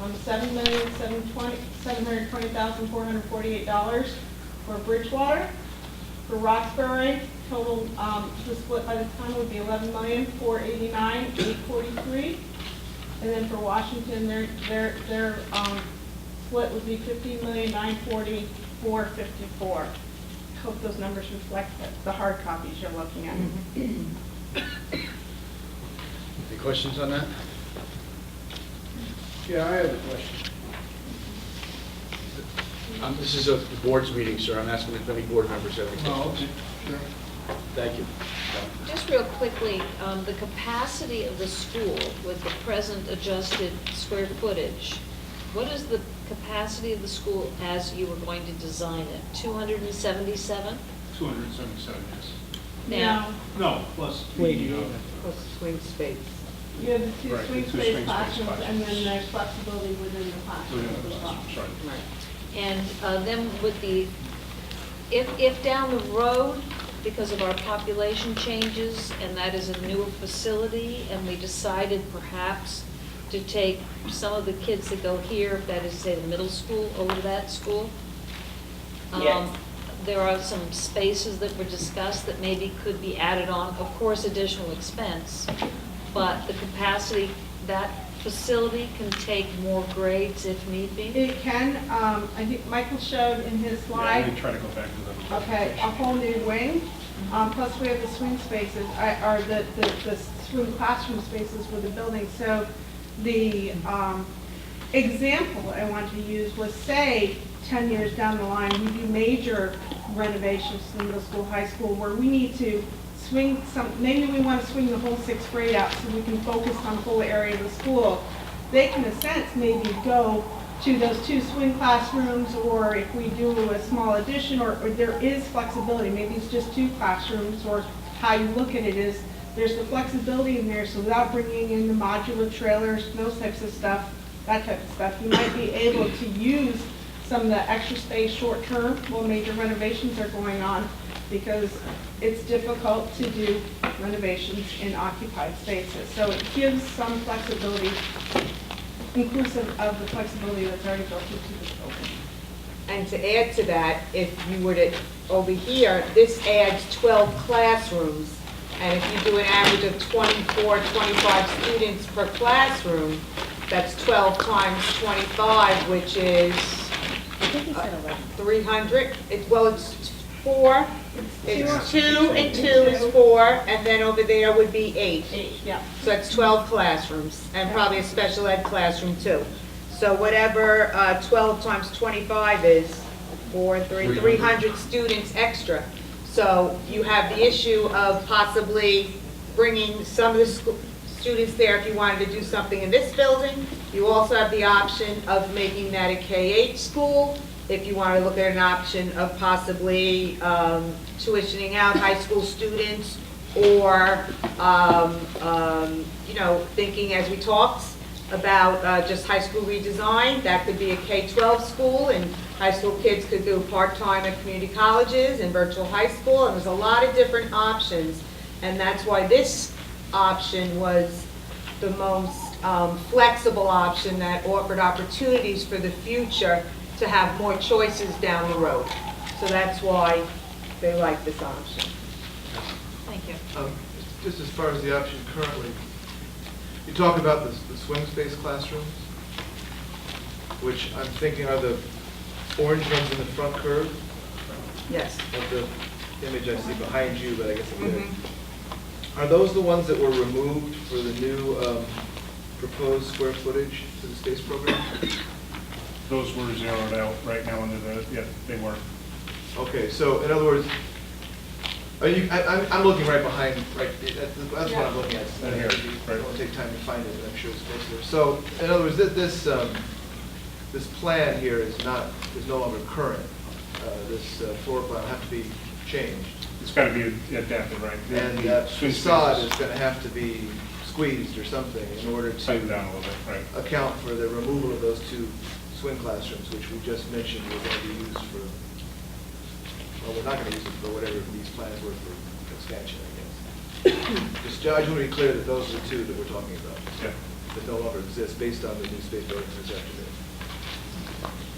$7,720,448 for Bridgewater. For Roxbury, total, the split by the town would be $11,489,843. And then for Washington, their split would be $15,940,454. Hope those numbers reflect the hard copies you're looking at. Any questions on that? Yeah, I have a question. This is a board's meeting, sir. I'm asking if any board members have any Oh, questions. okay, sure. Thank you. Just real quickly, the capacity of the school with the present adjusted square footage, what is the capacity of the school as you were going to design it? 277? 277, yes. Now, No, plus. Plus swing space. You have the two Right, swing the two space swing space classrooms, and classrooms. then there's flexibility within the classrooms as well. Sorry. and then with the, if down the road, because of our population changes, and that is a newer facility, and we decided perhaps to take some of the kids that go here, if that is, say, the middle school, over to that school, Yes. there are some spaces that were discussed that maybe could be added on, of course, additional expense, but the capacity, that facility can take more grades if need be? It can, I think Michael showed in his Yeah, slide. let me try to go back to them. Okay, a whole new wing, plus we have the swing spaces, or the swing classroom spaces with the building. So the example I wanted to use was, say, 10 years down the line, we do major renovations to the middle school, high school, where we need to swing maybe we want to swing the whole 6th grade out so we can focus on the whole area of the school. They can, in a sense, maybe go to those 2 swing classrooms, or if we do a small addition, or there is flexibility, maybe it's just 2 classrooms, or how you look at it is, there's the flexibility in there, so without bringing in the modular trailers, those types of stuff, that type of stuff, you might be able to use some of the extra space short-term while major renovations are going on, because it's difficult to do renovations in occupied spaces. So it gives some flexibility, inclusive of the flexibility that's already built into the building. And to add to that, if you were to, over here, this adds 12 classrooms. And if you do an average of 24, 25 students per classroom, that's 12 times 25, which is 300. It's 4. It's 2 and 2 is 4, and then over there would be 8. 8, yeah. So that's 12 classrooms, and probably a special ed classroom too. So whatever 12 times 25 is, 300 students extra. So you have the issue of possibly bringing some of the students there if you wanted to do something in this building. You also have the option of making that a K-8 school, if you want to look at an option of possibly tuitioning out high school students, or you know, thinking as we talked about just high school redesign, that could be a K-12 school, and high school kids could do part-time at community colleges and virtual high school, and there's a lot of different options, and that's why this option was the most flexible option that offered opportunities for the future to have more choices down the road. So that's why they like this option. Thank you. Just as far as the option currently, you talk about the swing space classrooms, which I'm thinking are the orange ones in the front curve. Yes. Of the image I see behind you, but I guess I'm there. Are those the ones that were removed for the new proposed square footage to the space program? Those were zeroed out right now under the, yeah, they were. Okay, so in other words, are you, I'm looking right behind, right, that's what I'm looking at. Right here, right. It won't take time to find it, but I'm sure it's close there. So, in other words, this plan here is no longer current. This floor plan will have to be changed. It's got to be adapted, right? And that facade is going to have to be squeezed or something in order to tighten down a little bit, right? Account for the removal of those 2 swing classrooms, which we just mentioned were going to be used for, well, we're not going to use it for whatever these plans were for expansion, I guess. Just, I just want to be clear that those are the 2 that we're talking about. Yeah. That no longer exist based on the new space building this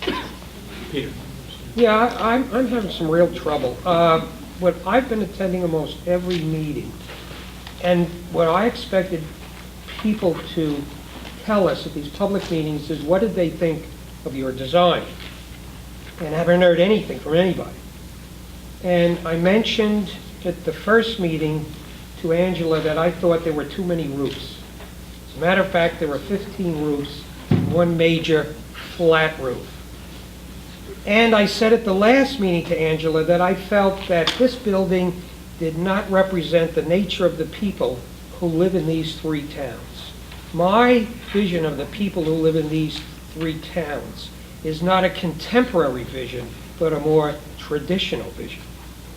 afternoon. Peter. Yeah, I'm having some real trouble. What I've been attending almost every meeting, and what I expected people to tell us at these public meetings is, what did they think of your design? And I haven't heard anything from anybody. And I mentioned at the first meeting to Angela that I thought there were too many roofs. As a matter of fact, there were 15 roofs, one major flat roof. And I said at the last meeting to Angela that I felt that this building did not represent the nature of the people who live in these 3 towns. My vision of the people who live in these 3 towns is not a contemporary vision, but a more traditional vision.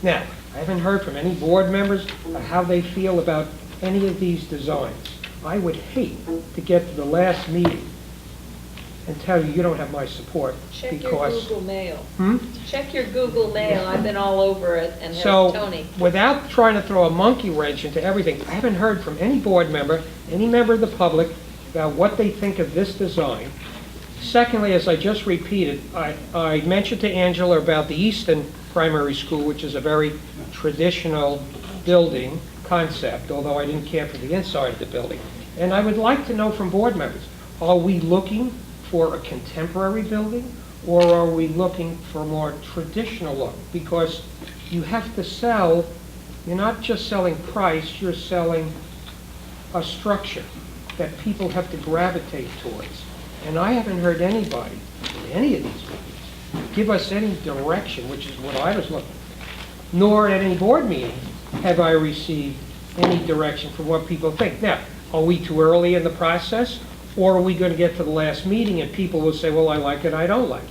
Now, I haven't heard from any board members of how they feel about any of these designs. I would hate to get to the last meeting and tell you don't have my support. Check because your Google Mail. Hmm? Check your Google Mail. I've been all over it and So, helped Tony. without trying to throw a monkey wrench into everything, I haven't heard from any board member, any member of the public, about what they think of this design. Secondly, as I just repeated, I mentioned to Angela about the Easton Primary School, which is a very traditional building concept, although I didn't care for the inside of the building. And I would like to know from board members, are we looking for a contemporary building, or are we looking for a more traditional look? Because you have to sell, you're not just selling price, you're selling a structure that people have to gravitate towards. And I haven't heard anybody in any of these meetings give us any direction, which is what I was looking for. Nor at any board meeting have I received any direction from what people think. Now, are we too early in the process? Or are we going to get to the last meeting and people will say, well, I like it, I don't like it?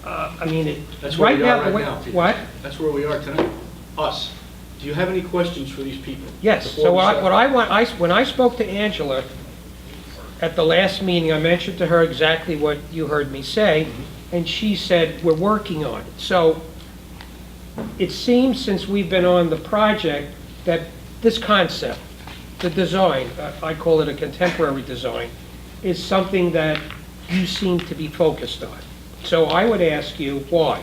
I mean, That's where we are the right way- now, Peter. What? That's where we are tonight. Us. Do you have any questions for these people? Yes, Before so we what start? I want, when I spoke to Angela at the last meeting, I mentioned to her exactly what you heard me say, and she said, we're working on it. So it seems since we've been on the project that this concept, the design, I call it a contemporary design, is something that you seem to be focused on. So I would ask you, why?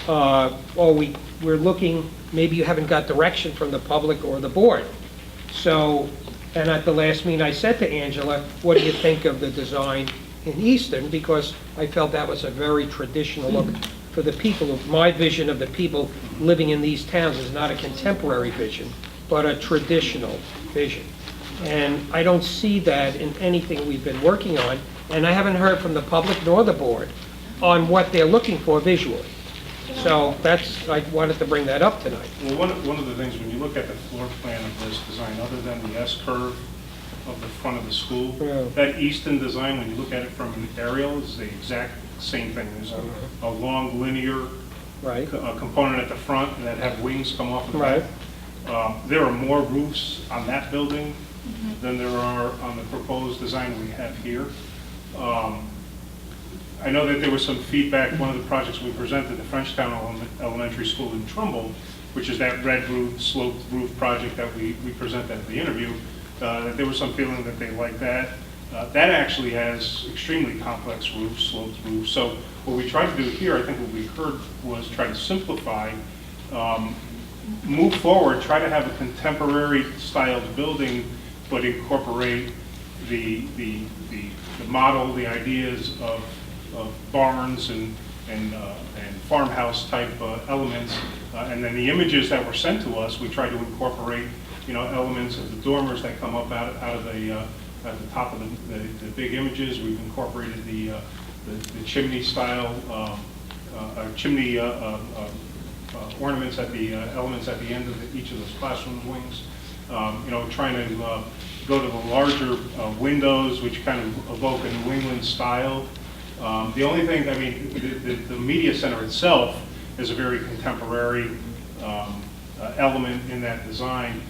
We're looking, maybe you haven't got direction from the public or the board. So, and at the last meeting, I said to Angela, what do you think of the design in Easton? Because I felt that was a very traditional look for the people. My vision of the people living in these towns is not a contemporary vision, but a traditional vision. And I don't see that in anything we've been working on, and I haven't heard from the public nor the board on what they're looking for visually. So I wanted to bring that up tonight. Well, one of the things, when you look at the floor plan of this design, other than the S-curve of the front of the school, that Easton design, when you look at it from an aerial, is the exact same thing. There's a long linear component at the front that have wings come off of the back. There are more roofs on that building than there are on the proposed design we have here. I know that there was some feedback, one of the projects we presented, the Frenchtown Elementary School in Trumbull, which is that red roof, sloped roof project that we presented at the interview, that there was some feeling that they liked that. That actually has extremely complex roofs, sloped roofs. So what we tried to do here, I think what we heard was try to simplify, move forward, try to have a contemporary styled building, but incorporate the model, the ideas of barns and farmhouse type elements, and then the images that were sent to us, we tried to incorporate, elements of the dormers that come up out of at the top of the big images. We've incorporated the chimney style, chimney ornaments at the elements at the end of each of those classroom wings. Trying to go to the larger windows, which kind of evoke a New England style. The only thing, I mean, the media center itself is a very contemporary element in that design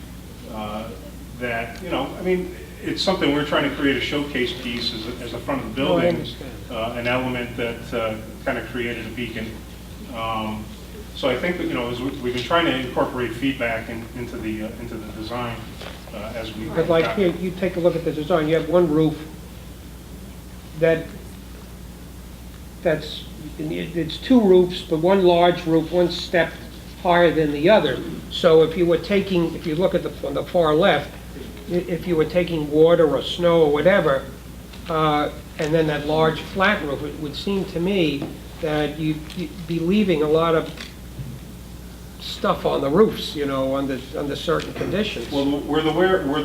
that, I mean, it's something we're trying to create a showcase piece as the front of the building, an element that kind of created a beacon. So I think that, as we've been trying to incorporate feedback into the design as we. But like here, you take a look at the design. You have one roof it's two roofs, but one large roof, one step higher than the other. So if you look at on the far left, if you were taking water or snow or whatever, and then that large flat roof, it would seem to me that you'd be leaving a lot of stuff on the roofs, under certain conditions. Well, where the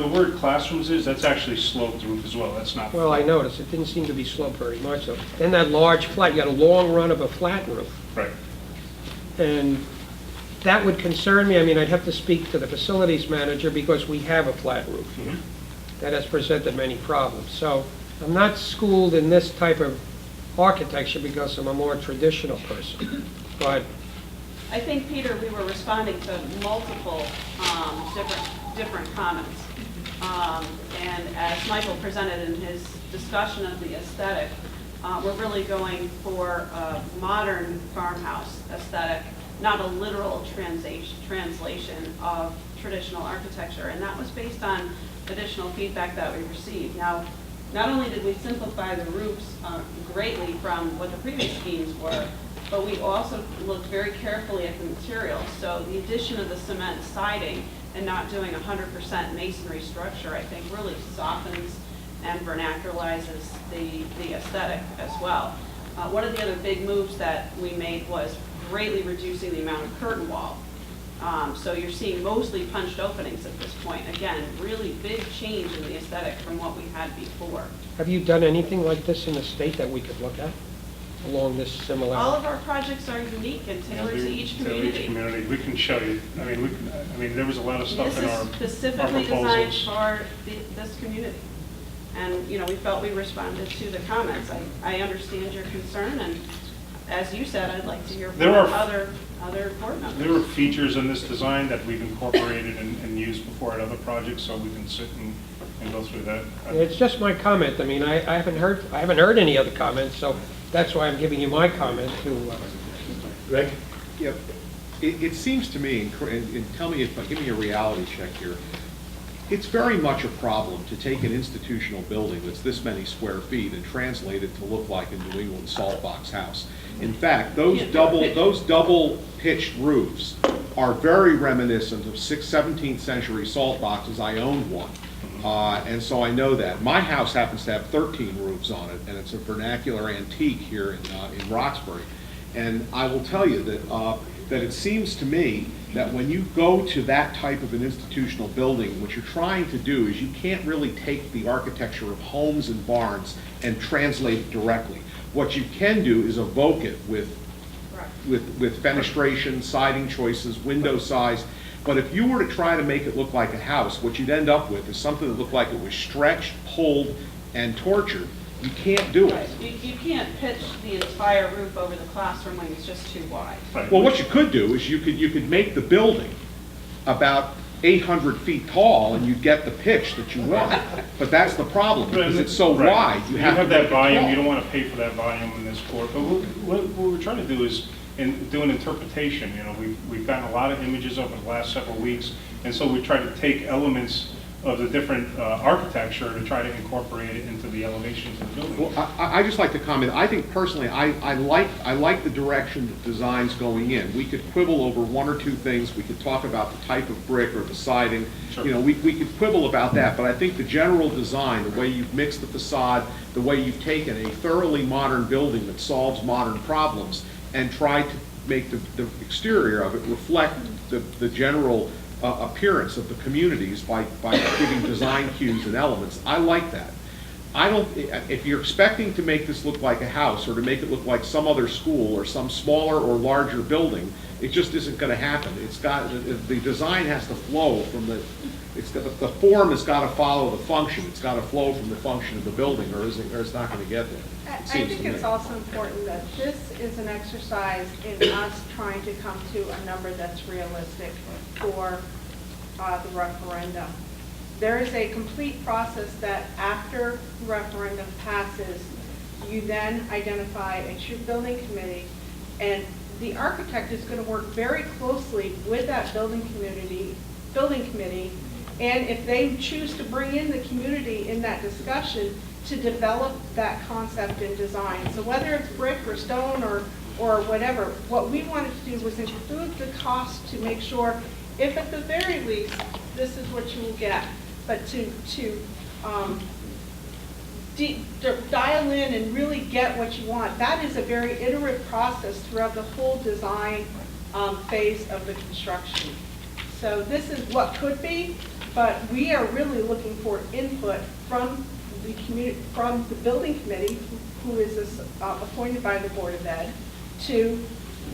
word classrooms is, that's actually sloped roof as well. That's not. Well, I noticed it didn't seem to be sloped very much. So then that large flat, you got a long run of a flat roof. Right. And that would concern me. I mean, I'd have to speak to the facilities manager because we have a flat roof here. That has presented many problems. So I'm not schooled in this type of architecture because I'm a more traditional person. But I think, Peter, we were responding to multiple different comments. And as Michael presented in his discussion of the aesthetic, we're really going for a modern farmhouse aesthetic, not a literal translation of traditional architecture. And that was based on additional feedback that we received. Now, not only did we simplify the roofs greatly from what the previous schemes were, but we also looked very carefully at the materials. So the addition of the cement siding and not doing 100% masonry structure, I think, really softens and vernaculizes the aesthetic as well. One of the other big moves that we made was greatly reducing the amount of curtain wall. So you're seeing mostly punched openings at this point. Again, really big change in the aesthetic from what we had before. have you done anything like this in the state that we could look at along this similar? All of our projects are unique and tailored to each community. We can show you. I mean, there was a lot of stuff in our This is specifically designed proposals. for this community. And, you know, we felt we responded to the comments. I understand your concern, and as you said, I'd like to hear from There are- other board members. There are features in this design that we've incorporated and used before at other projects, so we can sit and go through that. It's just my comment. I mean, I haven't heard any other comments, so that's why I'm giving you my comment to, Greg? Yeah, it seems to me, and tell me give me a reality check here, it's very much a problem to take an institutional building that's this many square feet and translate it to look like a New England salt box house. In fact, those double pitched roofs are very reminiscent of 17th century salt boxes. I owned one. And so I know that. My house happens to have 13 roofs on it, and it's a vernacular antique here in Roxbury. And I will tell you that it seems to me that when you go to that type of an institutional building, what you're trying to do is you can't really take the architecture of homes and barns and translate it directly. What you can do is evoke it with fenestration, siding choices, window size. But if you were to try to make it look like a house, what you'd end up with is something that looked like it was stretched, pulled, and tortured. You can't do it. You can't pitch the entire roof over the classroom when it's just too wide. Well, what you could do is you could make the building about 800 feet tall, and you'd get the pitch that you want. But that's the problem, because it's so wide, you have to that make it volume, tall. you don't want to pay for that volume in this court. But what we're trying to do is do an interpretation. You know, we've gotten a lot of images over the last several weeks, and so we try to take elements of the different architecture to try to incorporate it into the elevations of the building. Well, I just like to comment, I think personally, I like the direction the design's going in. We could quibble over one or two things, we could talk about the type of brick or the siding, Sure. you know, we could quibble about that, but I think the general design, the way you've mixed the facade, the way you've taken a thoroughly modern building that solves modern problems and tried to make the exterior of it reflect the general appearance of the communities by giving design cues and elements. I like that. If you're expecting to make this look like a house or to make it look like some other school or some smaller or larger building, it just isn't going to happen. The design has to flow from the form has got to follow the function. It's got to flow from the function of the building, or it's not going to get there. I it seems think to me. it's also important that this is an exercise in us trying to come to a number that's realistic for the referendum. There is a complete process that after the referendum passes, you then identify a true building committee, and the architect is going to work very closely with that building committee, and if they choose to bring in the community in that discussion to develop that concept and design. So whether it's brick or stone or whatever, what we wanted to do was include the cost to make sure, if at the very least, this is what you will get, but to dial in and really get what you want. That is a very iterative process throughout the whole design phase of the construction. So this is what could be, but we are really looking for input from the community, from the building committee, who is appointed by the Board of Ed, to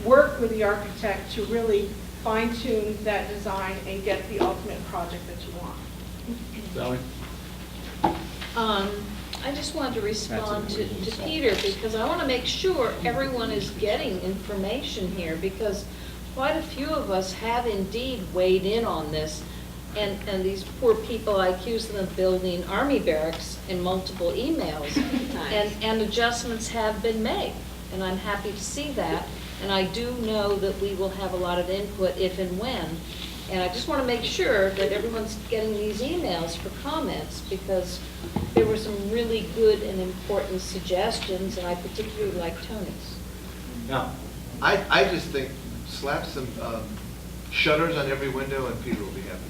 work with the architect to really fine-tune that design and get the ultimate project that you want. Sally? I just wanted to respond to Peter, because I want to make sure everyone is getting information here, because quite a few of us have indeed weighed in on this, and these poor people, I accuse them of building army barracks in multiple emails, and adjustments have been made, and I'm happy to see that, and I do know that we will have a lot of input if and when, and I just want to make sure that everyone's getting these emails for comments, because there were some really good and important suggestions, and I particularly like Tony's. Now, I just think slap some shutters on every window and Peter will be happy.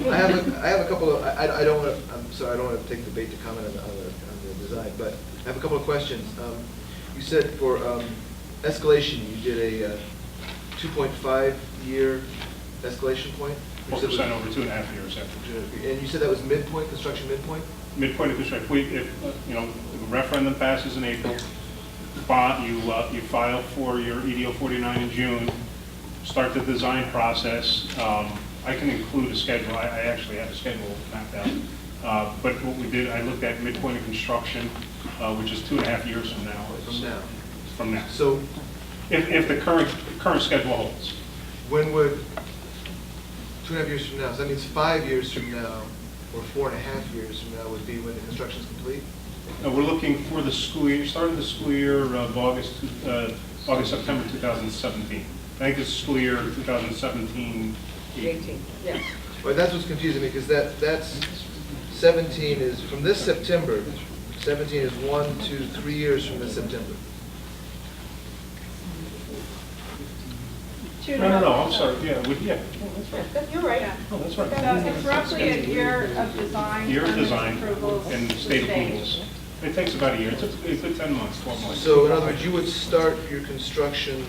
I have a couple of, I don't want to, I'm sorry, I don't want to take the bait to comment on the design, but I have a couple of questions. You said for escalation, you did a 2.5-year escalation point? 4% over 2.5 years after. And you said that was midpoint, construction midpoint? Midpoint of construction. If the referendum passes in April, you file for your EDO 49 in June, start the design process. I can include a schedule. I actually have a schedule mapped out. But what we did, I looked at midpoint of construction, which is 2.5 years from now. From now. From now. So If the current schedule holds. when would, 2.5 years from now, so that means 5 years from now, or 4.5 years from now would be when the construction's complete? No, we're looking for the school year, starting the school year of August, September 2017. I think it's school year 2017. 18, yes. Well, that's what's confusing me, because that's 17 is, from this September, 17 is 1, 2, 3 years from this September. No, I'm sorry, yeah, that's right. You're right. Oh, that's right. So it's roughly a year of design. Year of permits, design approvals, and state approvals. It takes about a year, it's a good 10 months, 12 months. So in other words, you would start your construction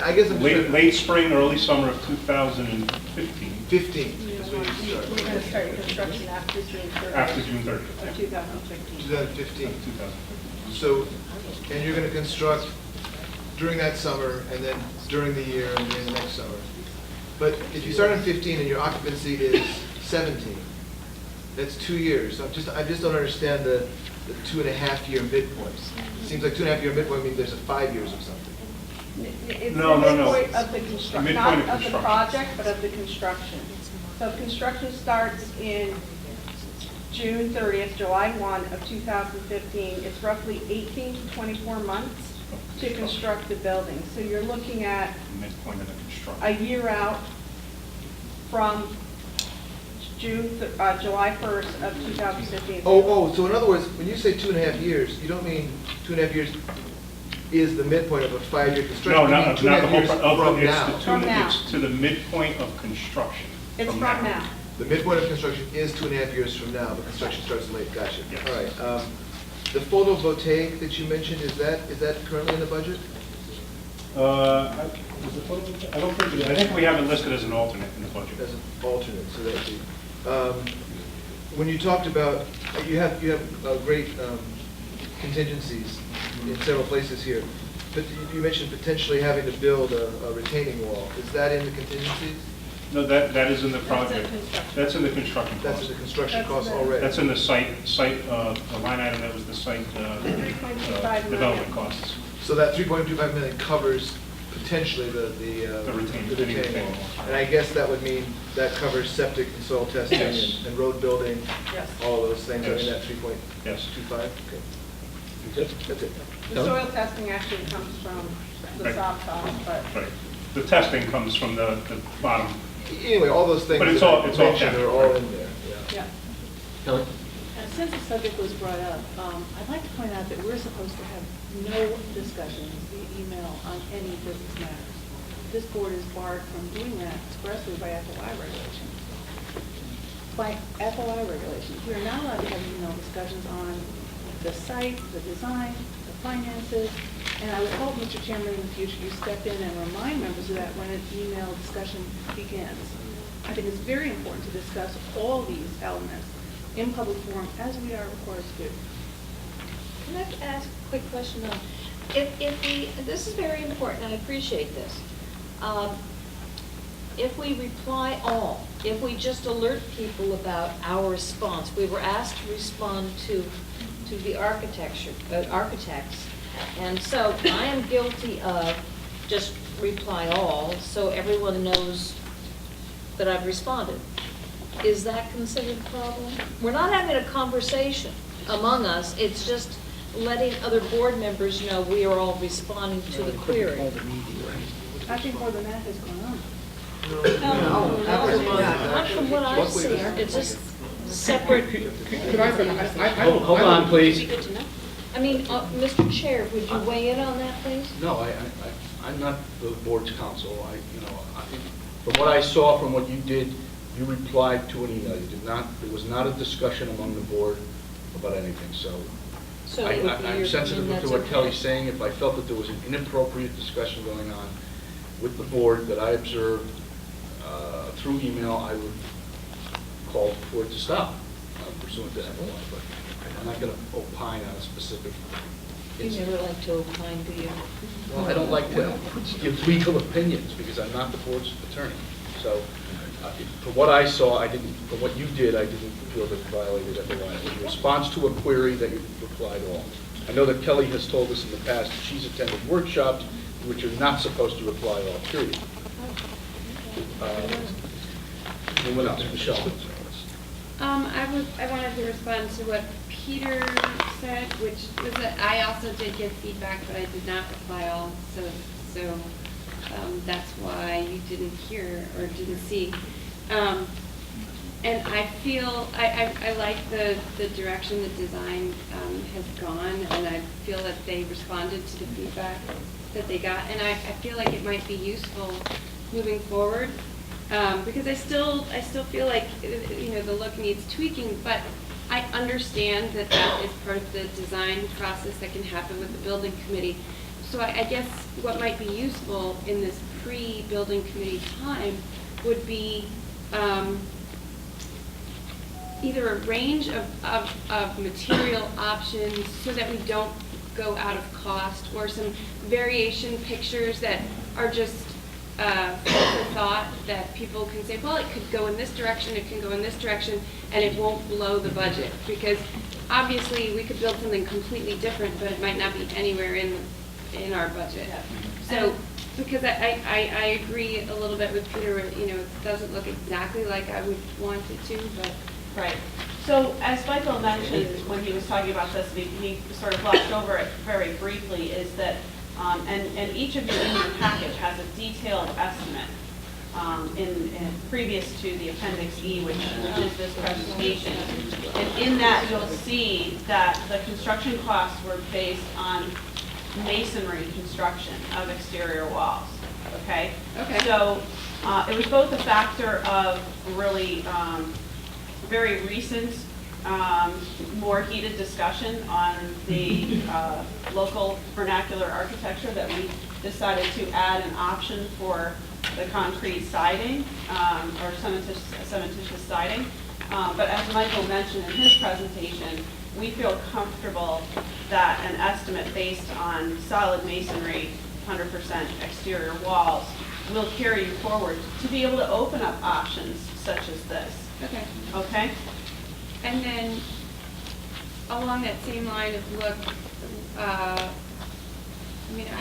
I guess I'm Late spring, early summer of 2015. 15 is when you start. We're going to start construction after June 30th. After June 30th. Of 2015. 2015. So, and you're going to construct during that summer, and then during the year, and then the next summer. But if you start in 15 and your occupancy is 17, that's 2 years. So I just don't understand the 2.5 year midpoint. It seems like 2.5 year midpoint means there's a 5 years or something. It's No. the midpoint of the construction, Midpoint not of of the construction. project, but of the construction. So construction starts in June 30th, July 1 of 2015. It's roughly 18 to 24 months to construct the building. So you're looking at Midpoint of the construction. a year out from July 1st of 2015. So in other words, when you say 2.5 years, you don't mean 2.5 years is the midpoint of a 5 year construction? No, You mean not the 2.5 whole, years from now. From now. It's to the midpoint of construction. It's from now. The midpoint of construction is 2.5 years from now, but construction starts late, gotcha. Yes. All right. The photovoltaic that you mentioned, is that currently in the budget? I don't think, I think we have it listed as an alternate in the budget. As an alternate, so that'd be, when you talked about, you have great contingencies in several places here, but you mentioned potentially having to build a retaining wall. Is that in the contingencies? No, that is in the That's project. in construction. That's in the construction cost. That's in the construction That's cost the- already? That's in the the line item that was the site 3.25 development million. costs. So that 3.25 million covers potentially the retaining wall. And I guess that would mean that covers septic and soil testing Yes. and road building, Yes. all of those things are in Yes. that 3.25? Okay. That's it. The soil testing actually comes from the Right. soft cost, but Right. The testing comes from the bottom. Anyway, all those things But it's that all- I it's all mentioned captured, are all right. in there, yeah. yeah. And since the subject was brought up, I'd like to point out that we're supposed to have no discussions via email on any business matters. This board is barred from doing that expressly by FOI regulations. By FOI regulations, we are not allowed to have email discussions on the site, the design, the finances, and I would hope, Mr. Chairman, in the future you step in and remind members of that when an email discussion begins. I think it's very important to discuss all these elements in public forum as we are required to do. Can I ask a quick question though? If we, this is very important, I appreciate this. If we reply all, if we just alert people about our response, we were asked to respond to the architects, and so I am guilty of just reply all, so everyone knows that I've responded. Is that considered a problem? We're not having a conversation among us, it's just letting other board members know we are all responding to the query. I think more than that has gone on. Not from what I've seen, it's just separate. Could I Hold on, please. I mean, Mr. Chair, would you weigh in on that, please? No, I'm not the board's counsel. From what I saw from what you did, you replied to an email. You did not, there was not a discussion among the board about anything, so. So it would be I'm your sensitive opinion to that's what Kelly's okay. saying. If I felt that there was an inappropriate discussion going on with the board that I observed through email, I would call for it to stop pursuant to FOI, but I'm not going to opine on a specific You incident. never like to opine, do you? Well, I don't like to give legal opinions because I'm not the board's attorney. So from what I saw, from what you did, I didn't feel that it violated FOI. It was a response to a query that you replied all. I know that Kelly has told us in the past that she's attended workshops in which you're not supposed to reply all, period. Anyone else? Michelle? I wanted to respond to what Peter said, which was that I also did give feedback, but I did not reply all, so that's why you didn't hear or didn't see. And I feel, I like the direction the design has gone, and I feel that they responded to the feedback that they got, and I feel like it might be useful moving forward, because I still feel like, the look needs tweaking, but I understand that that is part of the design process that can happen with the building committee. So I guess what might be useful in this pre-building committee time would be either a range of material options so that we don't go out of cost, or some variation pictures that are just for thought, that people can say, well, it could go in this direction, it can go in this direction, and it won't blow the budget. Because obviously we could build something completely different, but it might not be anywhere in our budget. So, because I agree a little bit with Peter, it doesn't look exactly like I would want it to, but. Right. So as Michael mentioned when he was talking about this, he sort of glossed over it very briefly, is that, and each of you in your package has a detailed estimate in previous to the Appendix E, which is this presentation. And in that, you'll see that the construction costs were based on masonry construction of exterior walls, okay? Okay. So it was both a factor of really very recent, more heated discussion on the local vernacular architecture that we decided to add an option for the concrete siding or cementitious siding. But as Michael mentioned in his presentation, we feel comfortable that an estimate based on solid masonry, 100% exterior walls, will carry you forward to be able to open up options such as this. Okay. Okay? And then, along that same line of look, I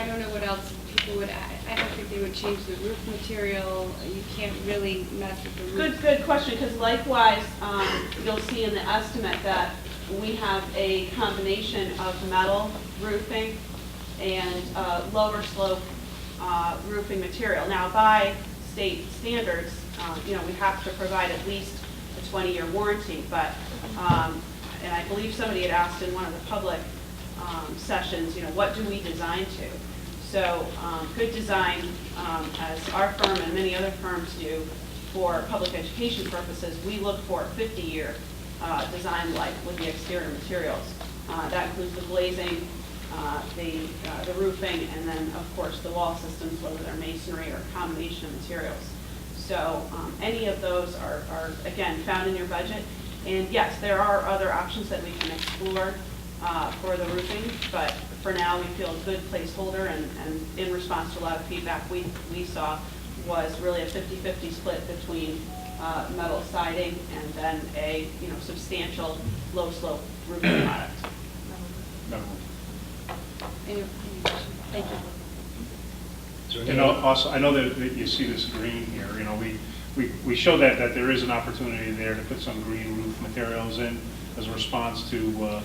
don't know what else people would add. I don't think they would change the roof material. You can't really mess with the roof. Good question, because likewise, you'll see in the estimate that we have a combination of metal roofing and lower slope roofing material. Now, by state standards, we have to provide at least a 20-year warranty, but, and I believe somebody had asked in one of the public sessions, what do we design to? So good design, as our firm and many other firms do for public education purposes, we look for a 50-year design life with the exterior materials. That includes the glazing, the roofing, and then, of course, the wall systems, whether they're masonry or a combination of materials. So any of those are, again, found in your budget. And yes, there are other options that we can explore for the roofing, but for now, we feel a good placeholder, and in response to a lot of feedback we saw was really a 50-50 split between metal siding and then a substantial low slope roofing product. Thank you. Also, I know that you see this green here, we show that there is an opportunity there to put some green roof materials in as a response to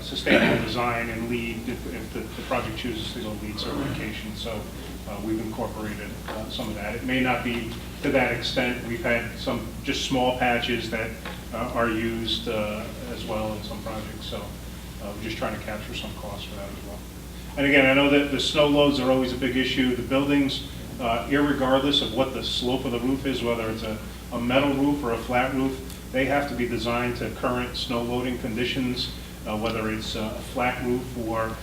sustainable design and LEED, if the project chooses to go LEED certification. So we've incorporated some of that. It may not be to that extent. We've had some just small patches that are used as well in some projects. So we're just trying to capture some costs for that as well. And again, I know that the snow loads are always a big issue. The buildings, irregardless of what the slope of the roof is, whether it's a metal roof or a flat roof, they have to be designed to current snow loading conditions, whether it's a flat roof or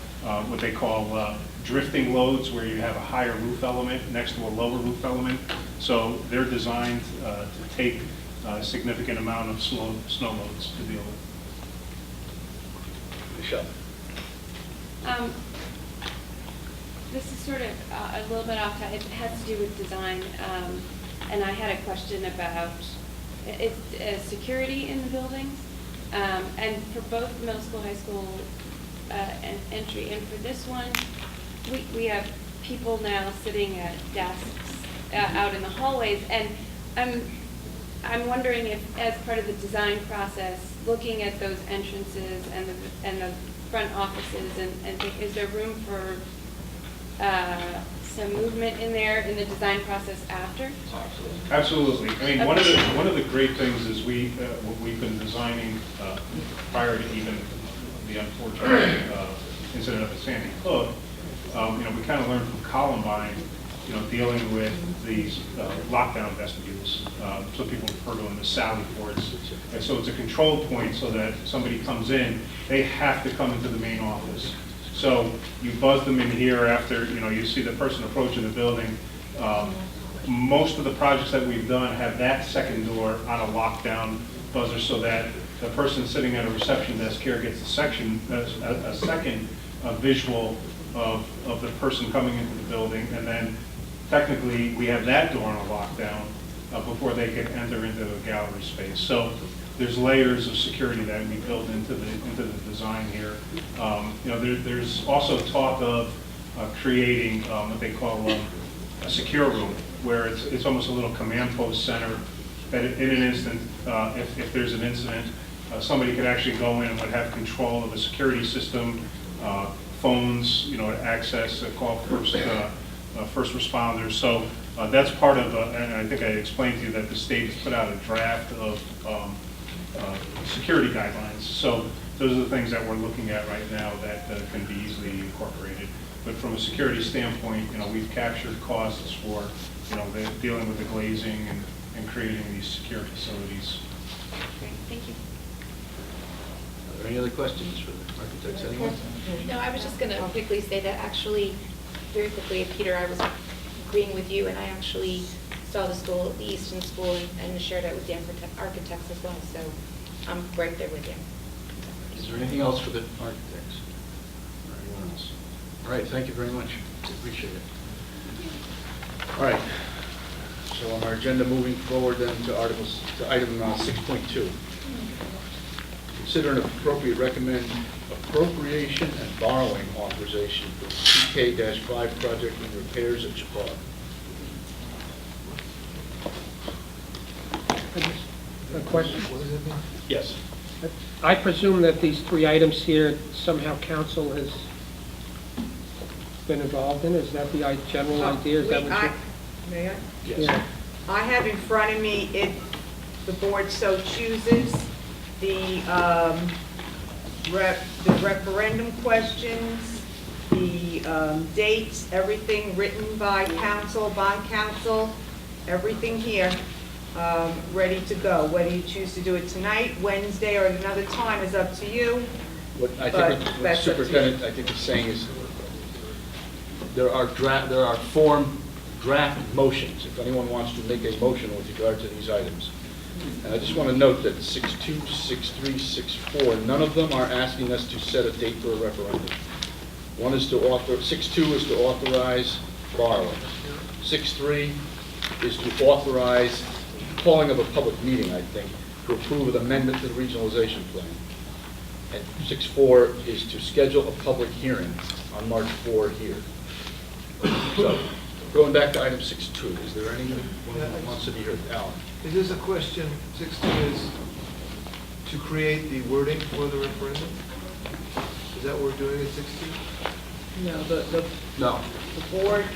what they call drifting loads, where you have a higher roof element next to a lower roof element. So they're designed to take a significant amount of snow loads to deal with. Michelle. This is sort of a little bit off topic. It has to do with design. And I had a question about security in the buildings. And for both middle school, high school entry, and for this one, we have people now sitting at desks out in the hallways, and I'm wondering if, as part of the design process, looking at those entrances and the front offices, and is there room for some movement in there in the design process after? Absolutely. I mean, Okay. one of the great things is what we've been designing prior to even the unfortunate incident of the Sandy Hook. We kind of learned from Columbine, dealing with these lockdown vestibules. Some people refer to them as sally ports. And so it's a control point so that somebody comes in, they have to come into the main office. So you buzz them in here after, you see the person approaching the building. Most of the projects that we've done have that second door on a lockdown buzzer so that the person sitting at a reception desk here gets a second visual of the person coming into the building, and then technically we have that door on a lockdown before they can enter into the gallery space. So there's layers of security that we build into the design here. There's also talk of creating what they call a secure room, where it's almost a little command post center that in an instant, if there's an incident, somebody could actually go in and would have control of a security system, phones, access, call first responders. So that's part of, and I think I explained to you that the state has put out a draft of security guidelines. So those are the things that we're looking at right now that can be easily incorporated. But from a security standpoint, we've captured costs for, dealing with the glazing and creating these secure facilities. Great, thank you. Are there any other questions for the architects? Anyone? No, I was just going to quickly say that actually, very quickly, Peter, I was agreeing with you, and I actually saw the school, the Easton School, and shared it with the architects as well, so I'm right there with you. Is there anything else for the architects? Or anyone else? All right, thank you very much. Appreciate it. All right. So on our agenda, moving forward then to item 6.2. Consider an appropriate recommend appropriation and borrowing authorization for the TK-5 project and repairs at Chapar. A question? Yes. I presume that these three items here, somehow council has been involved in? Is that the general idea? Is that what you? May I? Yes. Yeah. I have in front of me, if the board so chooses, the referendum questions, the dates, everything written by council, bond council, everything here, ready to go. Whether you choose to do it tonight, Wednesday, or at another time is up to you. What I But think what the that's up to you. superintendent, I think, is saying is there are form draft motions, if anyone wants to make a motion with regard to these items. And I just want to note that 6.2, 6.3, 6.4, none of them are asking us to set a date for a referendum. 6.2 is to authorize borrowing. 6.3 is to authorize calling of a public meeting, I think, to approve an amendment to the regionalization plan. And 6.4 is to schedule a public hearing on March 4 here. So, going back to item 6.2, is there anyone who wants to be heard? Alan? Is this a question, 6.2 is to create the wording for the referendum? Is that what we're doing at 6.2? No, the No. board, It's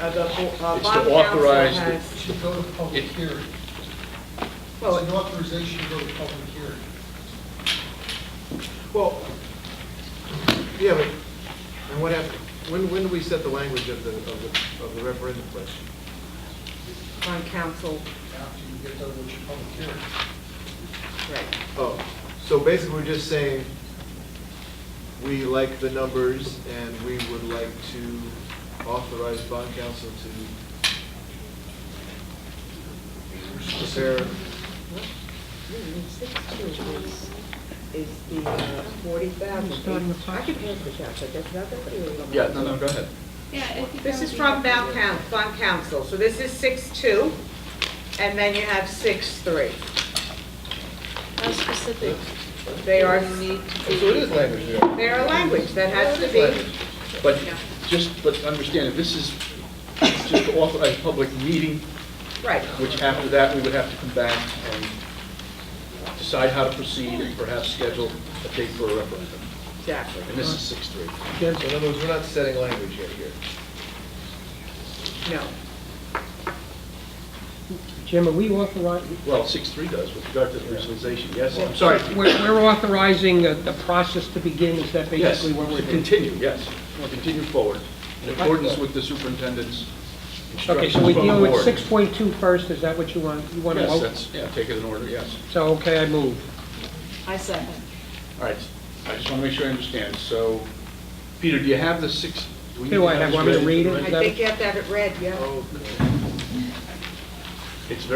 bond to council authorize has. To go to public hearing. Well, It's an authorization to go to public hearing. Well, yeah, but, and what happened, when do we set the language of the referendum question? Bond council, After you get done with your public hearing. right. Oh, so basically we're just saying, we like the numbers and we would like to authorize bond council to prepare. 6.2 is the 40,000. I can pass this out, but that's not the. Yeah, no, go ahead. Yeah, I think This that is would be from helpful. bond council, so this is 6.2. and then you have 6-3. How specific? They are, So it is language there. they are language that has to be. But let's understand, if this is just to authorize public meeting, Right. which after that, we would have to come back and decide how to proceed and perhaps schedule a date for a referendum. Exactly. And this is 6-3. So in other words, we're not setting language yet here. No. Jim, are we authorizing? Well, 6-3 does with regard to the visualization, yes. I'm sorry. We're authorizing the process to begin, is that Yes, basically what we're to doing? continue, yes. We'll continue forward in accordance with the superintendent's Okay, instructions so from we the deal with board. 6.2 first, is that what you want? You want to Yes, vote? that's, yeah, take it in order, yes. So, okay, I move. I second. All right, I just want to make sure I understand. So, Peter, do you have the six? we Do need I have- this want me to ready? read it? I think you have to have it read, yeah. Okay. It's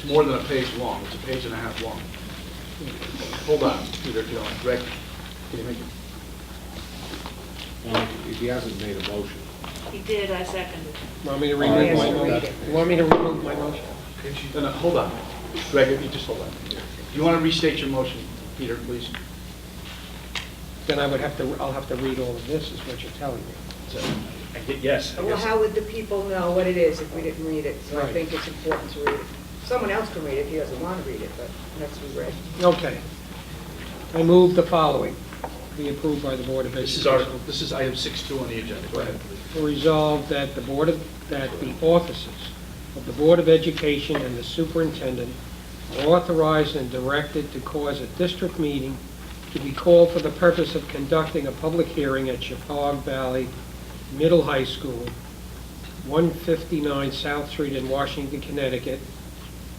more than a page long, it's a page and a half long. Hold on, Peter, if you don't, Greg, can you make it? If he hasn't made a motion. He did, I seconded. Want me to Oh, remove yes, my read motion? it. You want me to remove my motion? No, hold on. Greg, if you just hold on. You want to restate your motion, Peter, please? Then I'll have to read all of this, is what you're telling me. So, yes, I Well, guess. how would the people know what it is if we didn't read it? So I Right. think it's important to read it. Someone else can read it if he doesn't want to read it, but it has to be read. Okay. I move the following, be approved by the Board of Education. This is item 6.2 on the agenda. Go ahead, please. Resolved that the officers of the Board of Education and the superintendent are authorized and directed to cause a district meeting to be called for the purpose of conducting a public hearing at Chippewa Valley Middle High School, 159 South Street in Washington, Connecticut,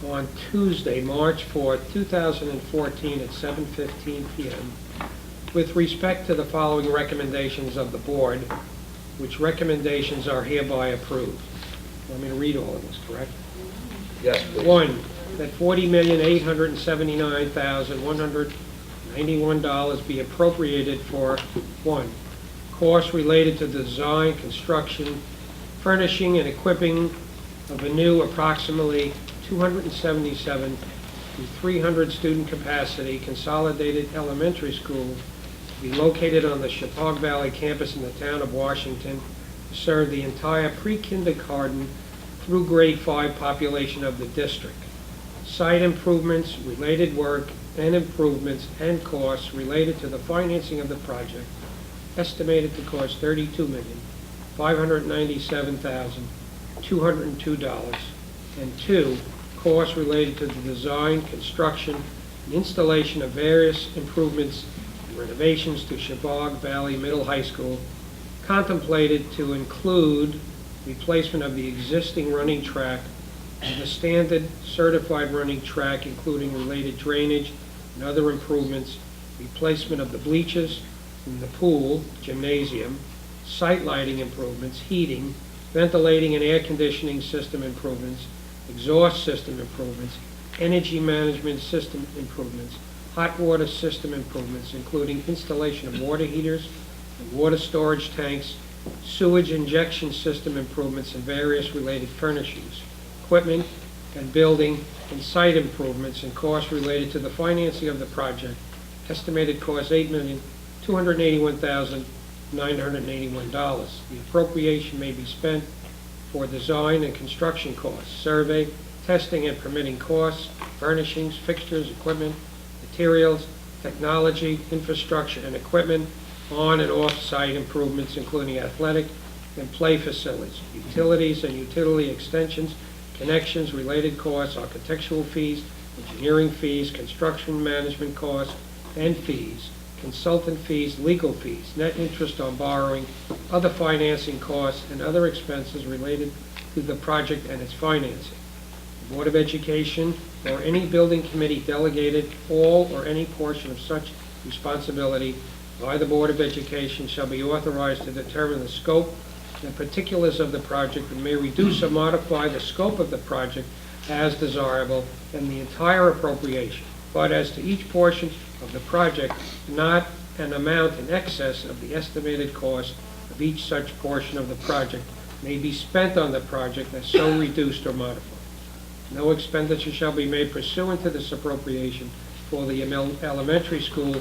on Tuesday, March 4th, 2014 at 7:15 p.m. with respect to the following recommendations of the board, which recommendations are hereby approved. Want me to read all of this, correct? Yes, please. 1, that $40,879,191 be appropriated for, 1, costs related to the design, construction, furnishing, and equipping of a new approximately 277 to 300 student capacity consolidated elementary school to be located on the Chippewa Valley campus in the town of Washington to serve the entire pre-kindergarten through grade 5 population of the district. Site improvements, related work, and improvements and costs related to the financing of the project estimated to cost $32,597,202. And 2, costs related to the design, construction, and installation of various improvements and renovations to Chippewa Valley Middle High School, contemplated to include replacement of the existing running track and the standard certified running track, including related drainage and other improvements, replacement of the bleachers in the pool, gymnasium, site lighting improvements, heating, ventilating and air conditioning system improvements, exhaust system improvements, energy management system improvements, hot water system improvements, including installation of water heaters and water storage tanks, sewage injection system improvements, and various related furnishings, equipment and building and site improvements, and costs related to the financing of the project. Estimated cost $8,281,981. The appropriation may be spent for design and construction costs, survey, testing and permitting costs, furnishings, fixtures, equipment, materials, technology, infrastructure, and equipment, on and off-site improvements, including athletic and play facilities, utilities and utility extensions, connections, related costs, architectural fees, engineering fees, construction management costs and fees, consultant fees, legal fees, net interest on borrowing, other financing costs, and other expenses related to the project and its financing. The Board of Education or any building committee delegated all or any portion of such responsibility by the Board of Education shall be authorized to determine the scope and particulars of the project and may reduce or modify the scope of the project as desirable and the entire appropriation, but as to each portion of the project, not an amount in excess of the estimated cost of each such portion of the project may be spent on the project as so reduced or modified. No expenditure shall be made pursuant to this appropriation for the elementary school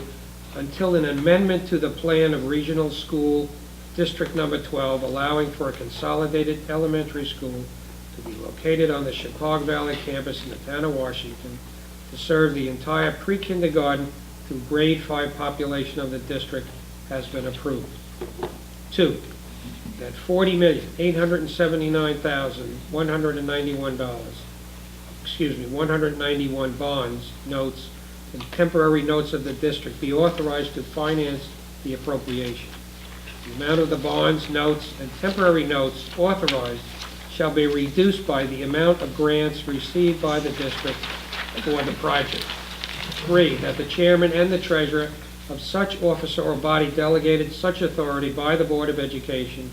until an amendment to the plan of regional school District Number 12 allowing for a consolidated elementary school to be located on the Chippewa Valley campus in the town of Washington to serve the entire pre-kindergarten through grade 5 population of the district has been approved. 2, that $191 bonds, notes, and temporary notes of the district be authorized to finance the appropriation. The amount of the bonds, notes, and temporary notes authorized shall be reduced by the amount of grants received by the district for the project. 3, that the chairman and the treasurer of such officer or body delegated such authority by the Board of Education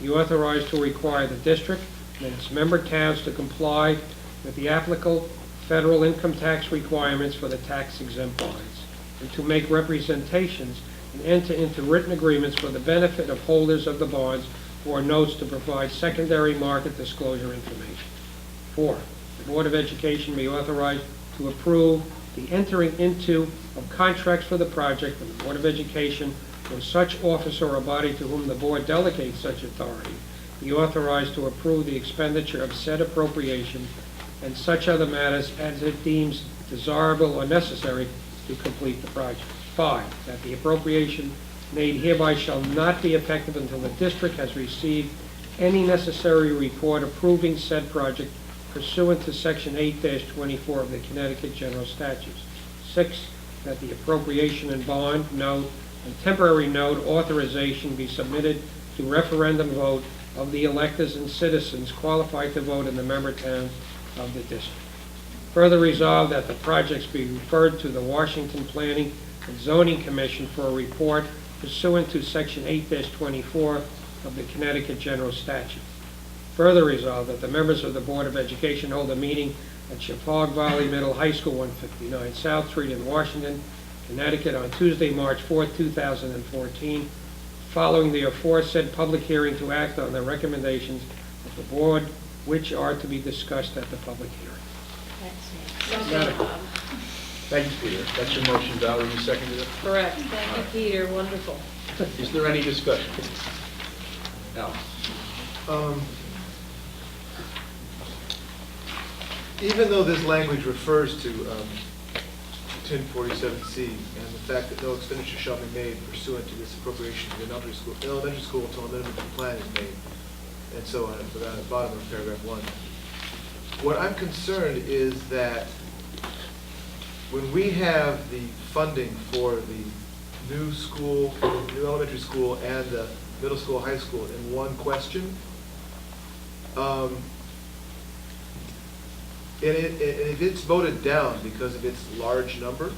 be authorized to require the district and its member towns to comply with the applicable federal income tax requirements for the tax-exempt bonds, and to make representations and enter into written agreements for the benefit of holders of the bonds or notes to provide secondary market disclosure information. 4, the Board of Education be authorized to approve the entering into of contracts for the project with the Board of Education or such officer or body to whom the board delegates such authority be authorized to approve the expenditure of said appropriation and such other matters as it deems desirable or necessary to complete the project. 5, that the appropriation made hereby shall not be effective until the district has received any necessary report approving said project pursuant to Section 8-24 of the Connecticut General Statutes. 6, that the appropriation and bond, note, and temporary note authorization be submitted to referendum vote of the electors and citizens qualified to vote in the member towns of the district. Further resolved that the projects be referred to the Washington Planning and Zoning Commission for a report pursuant to Section 8-24 of the Connecticut General Statute. Further resolved that the members of the Board of Education hold a meeting at Chippewa Valley Middle High School, 159 South Street in Washington, Connecticut, on Tuesday, March 4, 2014, following the aforesaid public hearing to act on the recommendations of the board, which are to be discussed at the public hearing. Thank you, Peter. That's your motion, Valerie, you seconded it? Correct. Thank you, Peter. Wonderful. Is there any discussion? Al? Even though this language refers to 1047C and the fact that no expenditure shall be made pursuant to this appropriation to the elementary school until a minimum plan is made, and so on, at the bottom of paragraph 1. What I'm concerned is that when we have the funding for the new school, new elementary school, and the middle school, high school in one question, and if it's voted down because of its large number,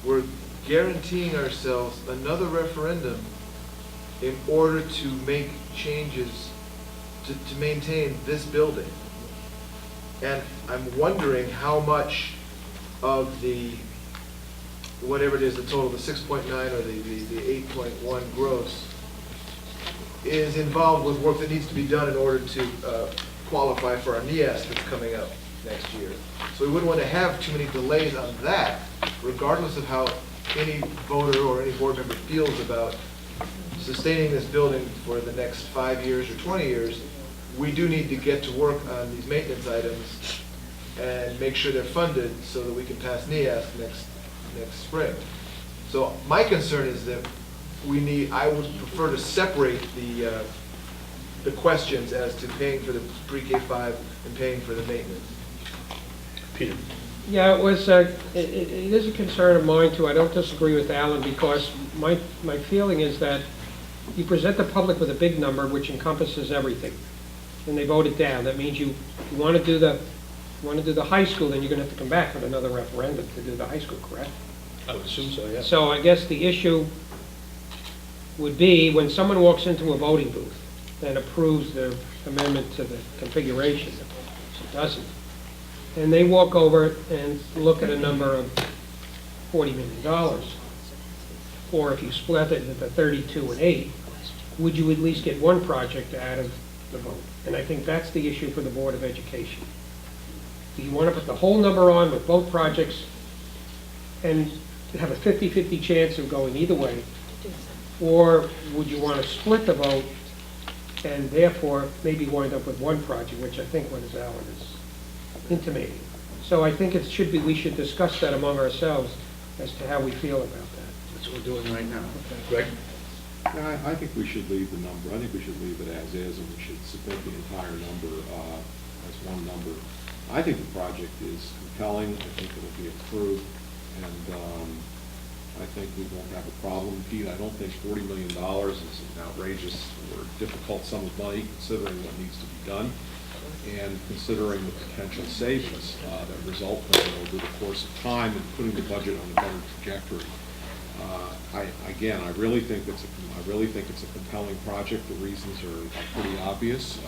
we're guaranteeing ourselves another referendum in order to make changes to maintain this building. And I'm wondering how much of the, whatever it is, the total, the 6.9 or the 8.1 gross, is involved with work that needs to be done in order to qualify for our NEAS that's coming up next year. So we wouldn't want to have too many delays on that, regardless of how any voter or any board member feels about sustaining this building for the next 5 years or 20 years. We do need to get to work on these maintenance items and make sure they're funded so that we can pass NEAS next spring. So my concern is that I would prefer to separate the questions as to paying for the pre-K-5 and paying for the maintenance. Peter? Yeah, it was. It is a concern of mine too. I don't disagree with Alan, because my feeling is that you present the public with a big number which encompasses everything, and they vote it down. That means you want to do the high school, then you're going to have to come back with another referendum to do the high school, correct? I would assume so, yes. So I guess the issue would be when someone walks into a voting booth and approves the amendment to the configuration, it doesn't, and they walk over and look at a number of $40 million, or if you split it into 32 and 8, would you at least get one project out of the vote? And I think that's the issue for the Board of Education. Do you want to put the whole number on with both projects and have a 50-50 chance of going either way? Or would you want to split the vote and therefore maybe wind up with one project, which I think what Alan is intimating. So I think it should be, we should discuss that among ourselves as to how we feel about that. That's what we're doing right now. Okay. Greg? Yeah, I think we should leave the number. I think we should leave it as is, and we should submit the entire number as one number. I think the project is compelling. I think it'll be approved, and I think we won't have a problem. Pete, I don't think $40 million is an outrageous or difficult sum of money, considering what needs to be done, and considering the potential savings that result from it over the course of time and putting the budget on a better trajectory. I really think it's a compelling project. The reasons are pretty obvious.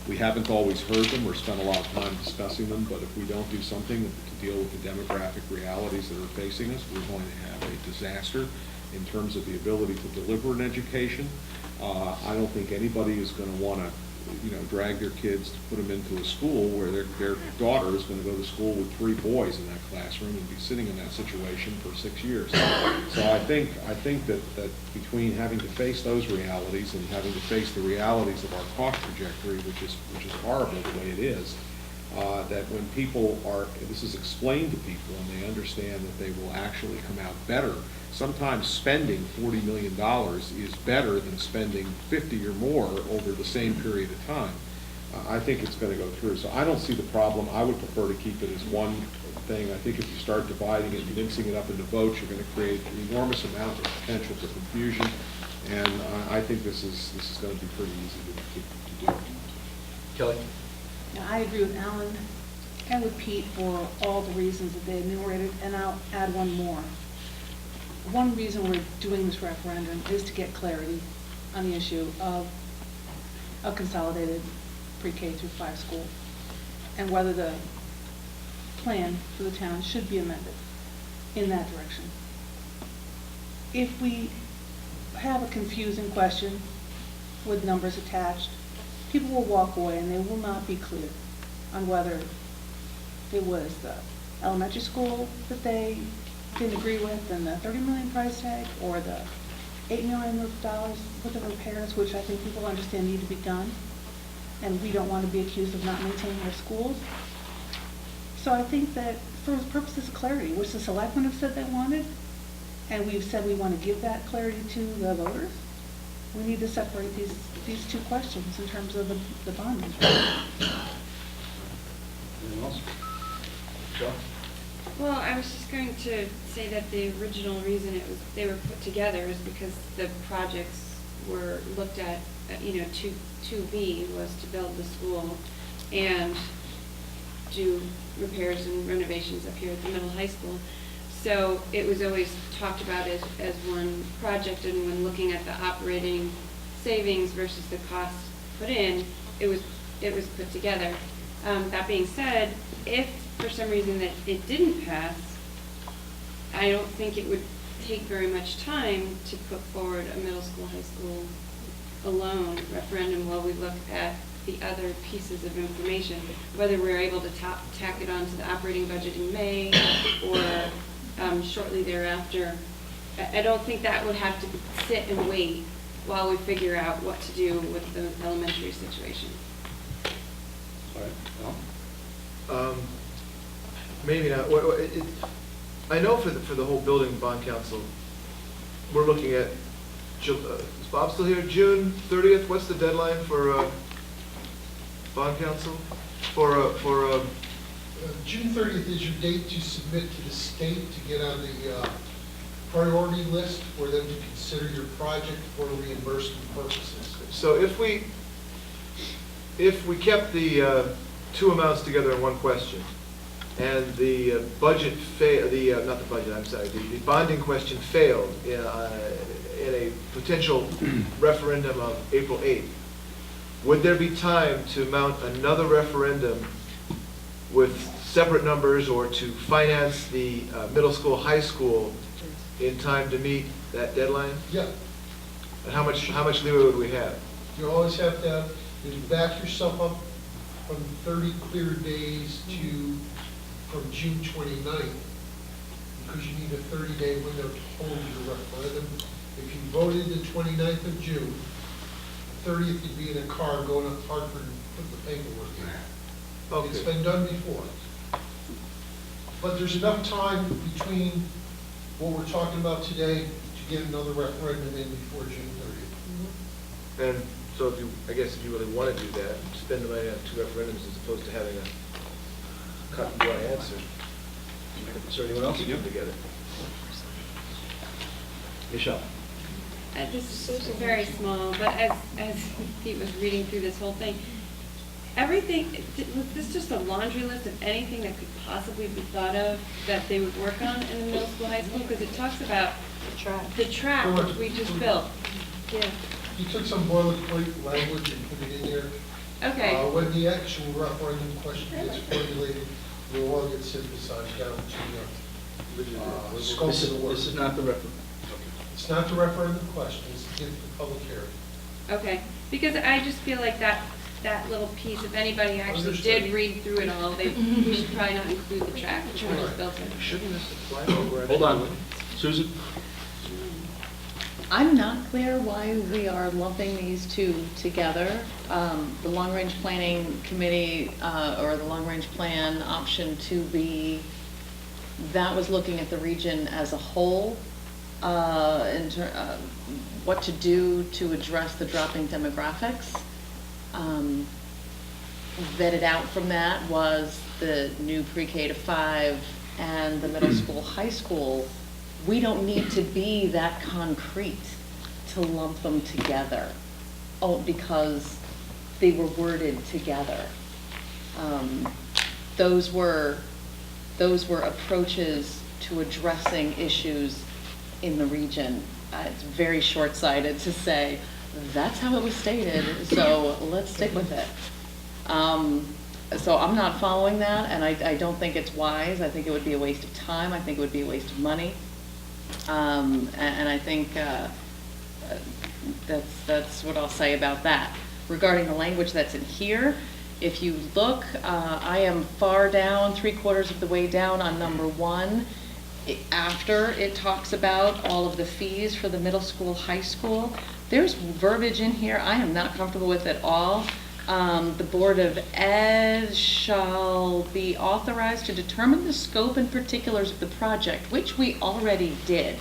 We haven't always heard them or spent a lot of time discussing them, but if we don't do something to deal with the demographic realities that are facing us, we're going to have a disaster in terms of the ability to deliver an education. I don't think anybody is going to want to drag their kids to put them into a school where their daughter is going to go to school with 3 boys in that classroom and be sitting in that situation for 6 years. So I think that between having to face those realities and having to face the realities of our cost trajectory, which is horrible the way it is, that when this is explained to people and they understand that they will actually come out better. Sometimes spending $40 million is better than spending 50 or more over the same period of time. I think it's going to go through. So I don't see the problem. I would prefer to keep it as one thing. I think if you start dividing it and mixing it up into votes, you're going to create an enormous amount of potential for confusion. And I think this is going to be pretty easy to do. Kelly? Now, I agree with Alan and with Pete for all the reasons that they enumerated, and I'll add one more. One reason we're doing this referendum is to get clarity on the issue of a consolidated pre-K through 5 school and whether the plan for the town should be amended in that direction. If we have a confusing question with numbers attached, people will walk away and they will not be clear on whether it was the elementary school that they didn't agree with and the $30 million price tag, or the $8 million worth of repairs, which I think people understand need to be done, and we don't want to be accused of not maintaining our schools. So I think that for purposes of clarity, which the selectmen have said they wanted, and we've said we want to give that clarity to the voters, we need to separate these two questions in terms of the bonding. Anything else? Michelle? Well, I was just going to say that the original reason they were put together is because the projects were looked at, 2B was to build the school and do repairs and renovations up here at the middle high school. So it was always talked about as one project, and when looking at the operating savings versus the cost put in, it was put together. That being said, if for some reason that it didn't pass, I don't think it would take very much time to put forward a middle school, high school alone referendum while we look at the other pieces of information, whether we're able to tack it onto the operating budget in May or shortly thereafter. I don't think that would have to sit and wait while we figure out what to do with the elementary situation. All right. Maybe not. I know for the whole building bond council, we're looking at, is Bob still here? June 30th? What's the deadline for bond council? June 30th is your date to submit to the state to get on the priority list for them to consider your project for reimbursement purposes. So if we kept the 2 amounts together in one question, and the the bonding question failed in a potential referendum of April 8th, would there be time to mount another referendum with separate numbers or to finance the middle school, high school in time to meet that deadline? Yeah. And how much leeway would we have? You always have to back yourself up from 30 clear days to, from June 29th, because you need a 30-day window to hold your referendum. If you voted the 29th of June, 30th you'd be in a car going up to Hartford and put the paperwork in. Okay. It's been done before. But there's enough time between what we're talking about today to get another referendum in before June 30th. And so if you, I guess if you really want to do that, spend the money on 2 referendums as opposed to having a cut and dry answer. Is there anyone else? Put together. Michelle? This is very small, but as Pete was reading through this whole thing, everything, was this just a laundry list of anything that could possibly be thought of that they would work on in the middle school, high school? Because it talks about the track, which we just built. Yeah. You took some boilerplate language and put it in there. Okay. When the actual referendum question gets formulated, it will all get synthesized down to the scope of the work. This is not the referendum. It's not the referendum question, it's to get the public hearing. Okay, because I just feel like that little piece, if anybody actually Understood. did read through it all, we should probably not include the track, which we just built it. Shouldn't this apply over? Hold on. Susan? I'm not clear why we are lumping these two together. The long-range planning committee, or the long-range plan option 2B, that was looking at the region as a whole, what to do to address the dropping demographics. Vetted out from that was the new pre-K to 5 and the middle school, high school. We don't need to be that concrete to lump them together, because they were worded together. Those were approaches to addressing issues in the region. It's very short-sighted to say, that's how it was stated, so let's stick with it. So I'm not following that, and I don't think it's wise. I think it would be a waste of time. I think it would be a waste of money. And I think that's what I'll say about that. Regarding the language that's in here, if you look, I am far down, 3/4 of the way down on number 1. After it talks about all of the fees for the middle school, high school, there's verbiage in here I am not comfortable with at all. The Board of Ed shall be authorized to determine the scope and particulars of the project, which we already did.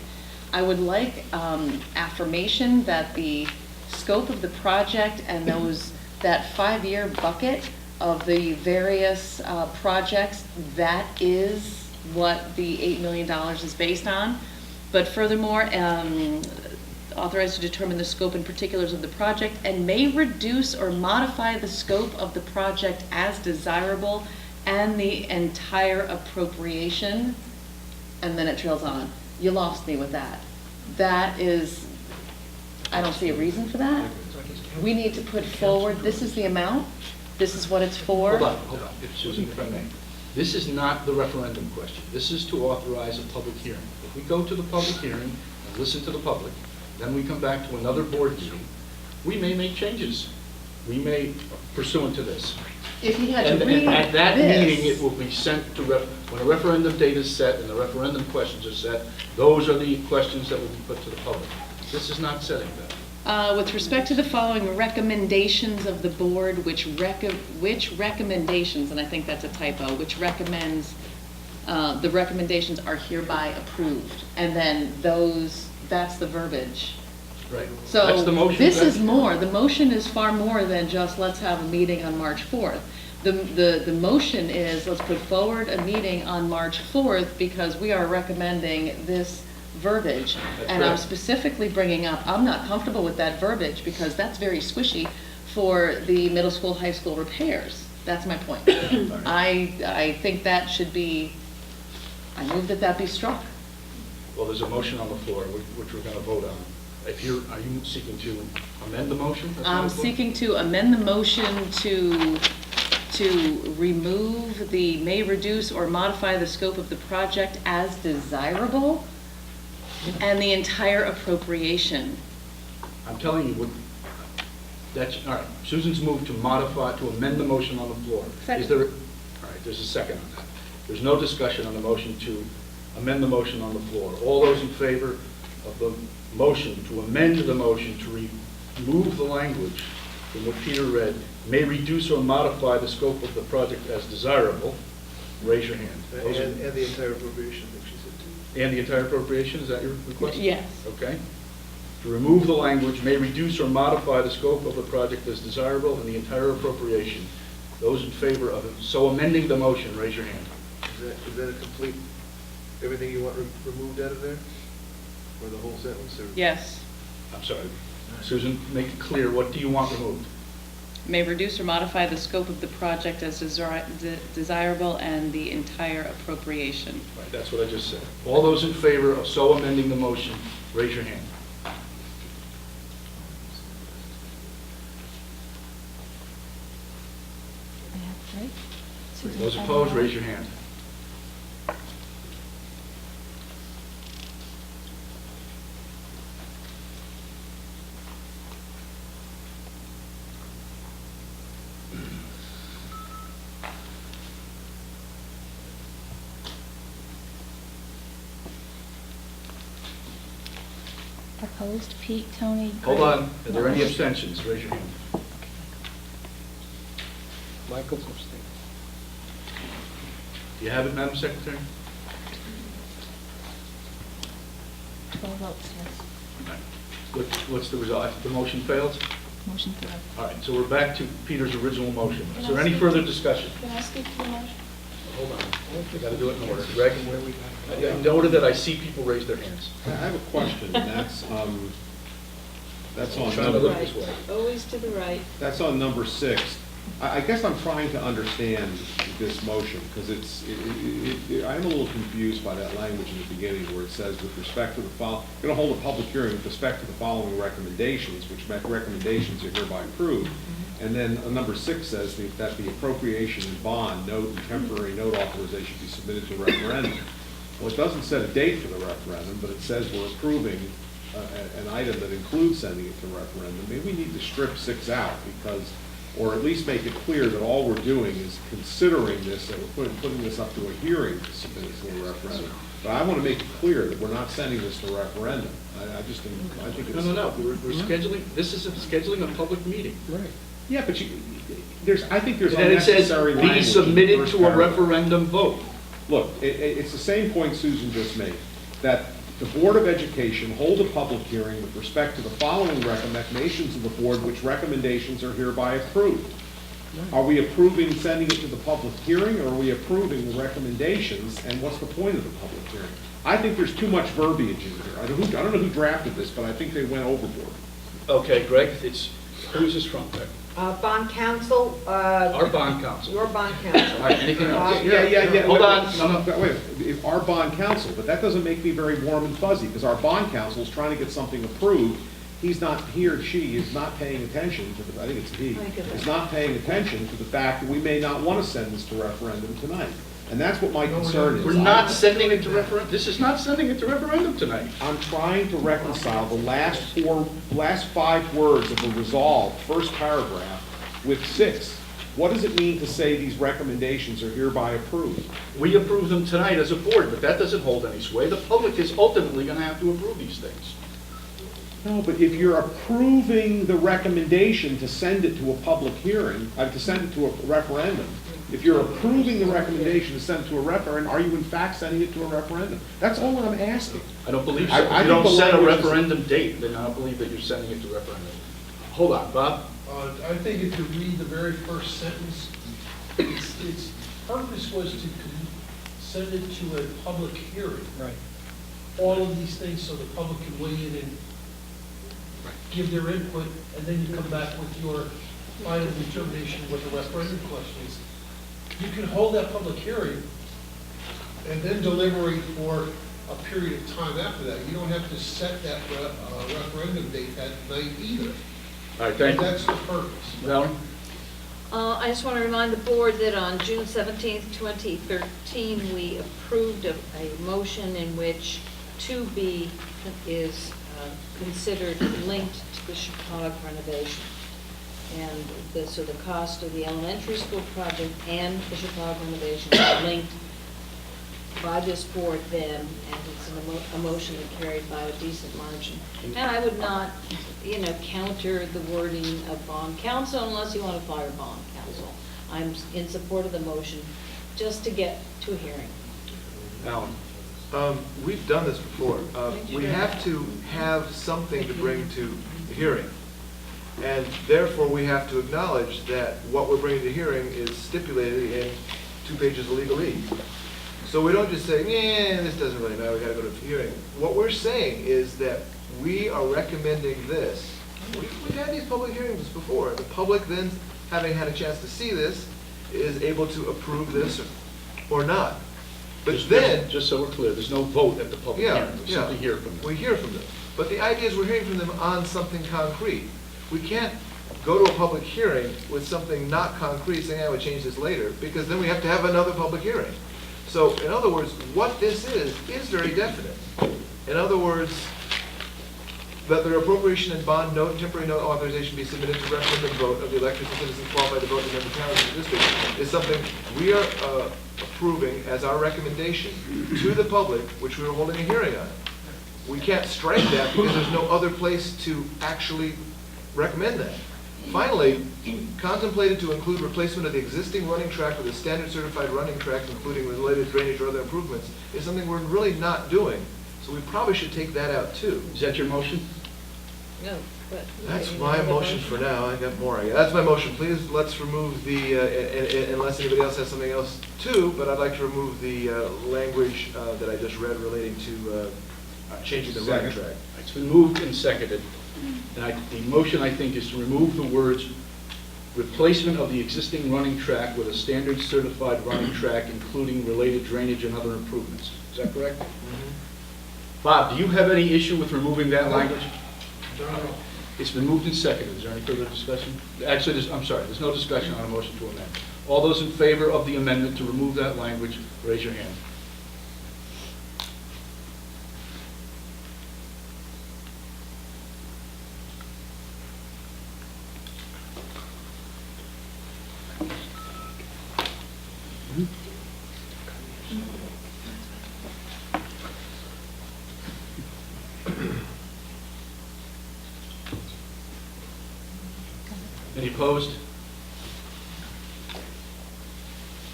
I would like affirmation that the scope of the project and that 5-year bucket of the various projects, that is what the $8 million is based on. But furthermore, authorized to determine the scope and particulars of the project and may reduce or modify the scope of the project as desirable and the entire appropriation. And then it trails on. You lost me with that. That is, I don't see a reason for that. We need to put forward, this is the amount, this is what it's for. Hold on, if Susan, if I may. This is not the referendum question. This is to authorize a public hearing. If we go to the public hearing and listen to the public, then we come back to another board meeting, we may make changes. We may, pursuant to this. If you had to And read at that this- meeting, it will be sent to, when a referendum date is set and the referendum questions are set, those are the questions that will be put to the public. This is not setting that. With respect to the following recommendations of the board, which recommendations, and I think that's a typo, which recommends, the recommendations are hereby approved. And then that's the verbiage. Right. So That's the motion. this is more, the motion is far more than just let's have a meeting on March 4th. The motion is let's put forward a meeting on March 4th because we are recommending this verbiage. That's And I'm correct. specifically bringing up, I'm not comfortable with that verbiage because that's very squishy for the middle school, high school repairs. That's my point. I think that should be, I move that be struck. Well, there's a motion on the floor, which we're going to vote on. Are you seeking to amend the motion? that's on I'm the floor? seeking to amend the motion to remove the may reduce or modify the scope of the project as desirable and the entire appropriation. I'm telling you, That's, all right. Susan's moved to modify, to amend the motion on the floor. Second. Is there, all right, there's a second on that. There's no discussion on the motion to amend the motion on the floor. All those in favor of the motion to amend the motion to remove the language from what Peter read, may reduce or modify the scope of the project as desirable, raise your hand. Those And are- the entire appropriation, I think she said too. And the entire appropriation, is that your request? Yes. Okay. To remove the language, may reduce or modify the scope of the project as desirable and the entire appropriation. Those in favor of so amending the motion, raise your hand. Is that a complete, everything you want removed out of there? Or the whole sentence, or? Yes. I'm sorry. Susan, make it clear, what do you want removed? May reduce or modify the scope of the project as desirable and the entire appropriation. Right, that's what I just said. All those in favor of so amending the motion, raise your hand. Those opposed, raise your hand. Opposed, Pete, Tony, Hold Greg. on. Are there any abstentions? Raise your hand. Michael's abstaining. Do you have it, Madam Secretary? 12 votes, yes. What's the result? The motion fails? Motion failed. All right, so we're back to Peter's original motion. Is there Can I any speak- further discussion? Can I speak to the motion? Hold on. I got to do it in order. Greg, I noted that I see people raise their hands. I have a question, and that's on Trying to look this way. Always to the right. That's on number 6. I guess I'm trying to understand this motion, because I'm a little confused by that language in the beginning where it says with respect to the going to hold a public hearing with respect to the following recommendations, which recommendations are hereby approved. And then number 6 says that the appropriation and bond, note, and temporary note authorization be submitted to referendum. Well, it doesn't set a date for the referendum, but it says we're approving an item that includes sending it to referendum. Maybe we need to strip 6 out because, or at least make it clear that all we're doing is considering this, that we're putting this up to a hearing to submit it to a referendum. But I want to make it clear that we're not sending this to referendum. I think it's... No. We're scheduling, this is scheduling a public meeting. Right. Yeah, but I think there's And it says, unnecessary be language in the submitted first to a paragraph. referendum vote. Look, it's the same point Susan just made, that the Board of Education hold a public hearing with respect to the following recommendations of the board, which recommendations are hereby approved. Are we approving sending it to the public hearing, or are we approving the recommendations, and what's the point of the public hearing? I think there's too much verbiage in here. I don't know who drafted this, but I think they went overboard. Okay, Greg, who's this from, Greg? Bond counsel. Our bond counsel. Your bond counsel. All right, anything else? Yeah. Hold on. No. Wait, if our bond counsel, but that doesn't make me very warm and fuzzy, because our bond counsel is trying to get something approved. He or she is not paying attention to the, I think it's he, is not paying attention to the fact that we may not want to send this to referendum tonight. And that's what my concern is. We're not sending it to referendum. This is not sending it to referendum tonight. I'm trying to reconcile the last 5 words of the resolve, first paragraph, with 6. What does it mean to say these recommendations are hereby approved? We approve them tonight as a board, but that doesn't hold any sway. The public is ultimately going to have to approve these things. No, but if you're approving the recommendation to send it to a public hearing, to send it to a referendum, if you're approving the recommendation to send it to a referendum, are you in fact sending it to a referendum? That's all I'm asking. I don't believe so. I If you don't think the set a language is- referendum date, then I don't believe that you're sending it to referendum. Hold on, Bob. I think if you read the very first sentence, its purpose was to send it to a public hearing. Right. All of these things so the public can weigh in and give their input, and then you come back with your final determination of what the referendum question is. You can hold that public hearing and then deliberate for a period of time after that. You don't have to set that referendum date that night either. All right, thank you. That's the purpose. Valerie? I just want to remind the board that on June 17th, 2013, we approved a motion in which 2B is considered linked to the Chicago renovation. And so the cost of the elementary school project and the Chicago renovation are linked by this board then, and it's a motion that carried by a decent margin. And I would not, counter the wording of bond counsel unless you want to fire bond counsel. I'm in support of the motion, just to get to a hearing. Alan? We've done this before. We have to have something to bring to the hearing. And therefore, we have to acknowledge that what we're bringing to hearing is stipulated in 2 pages of legalese. So we don't just say, yeah, this doesn't really matter, we gotta go to the hearing. What we're saying is that we are recommending this. We've had these public hearings before. The public then, having had a chance to see this, is able to approve this or not. But then... Just so we're clear, there's no vote at the public hearing. We simply hear from them. We hear from them. But the idea is we're hearing from them on something concrete. We can't go to a public hearing with something not concrete, saying I would change this later, because then we have to have another public hearing. So, in other words, what this is very definite. In other words, that the appropriation and bond note and temporary note authorization be submitted to referendum vote of the electors and citizens qualified to vote in member towns in the district is something we are approving as our recommendation to the public, which we are holding a hearing on. We can't strike that because there's no other place to actually recommend that. Finally, contemplated to include replacement of the existing running track with a standard certified running track, including related drainage or other improvements, is something we're really not doing. So we probably should take that out too. Is that your motion? No, but... That's my motion for now. I got more. That's my motion. Please, let's remove the, unless anybody else has something else too, but I'd like to remove the language that I just read relating to changing the running track. It's been moved and seconded. And the motion, I think, is to remove the words replacement of the existing running track with a standard certified running track, including related drainage and other improvements. Is that correct? Bob, do you have any issue with removing that language? No. It's been moved and seconded. Is there any further discussion? Actually, there's no discussion on a motion to amend. All those in favor of the amendment to remove that language, raise your hand. Any opposed?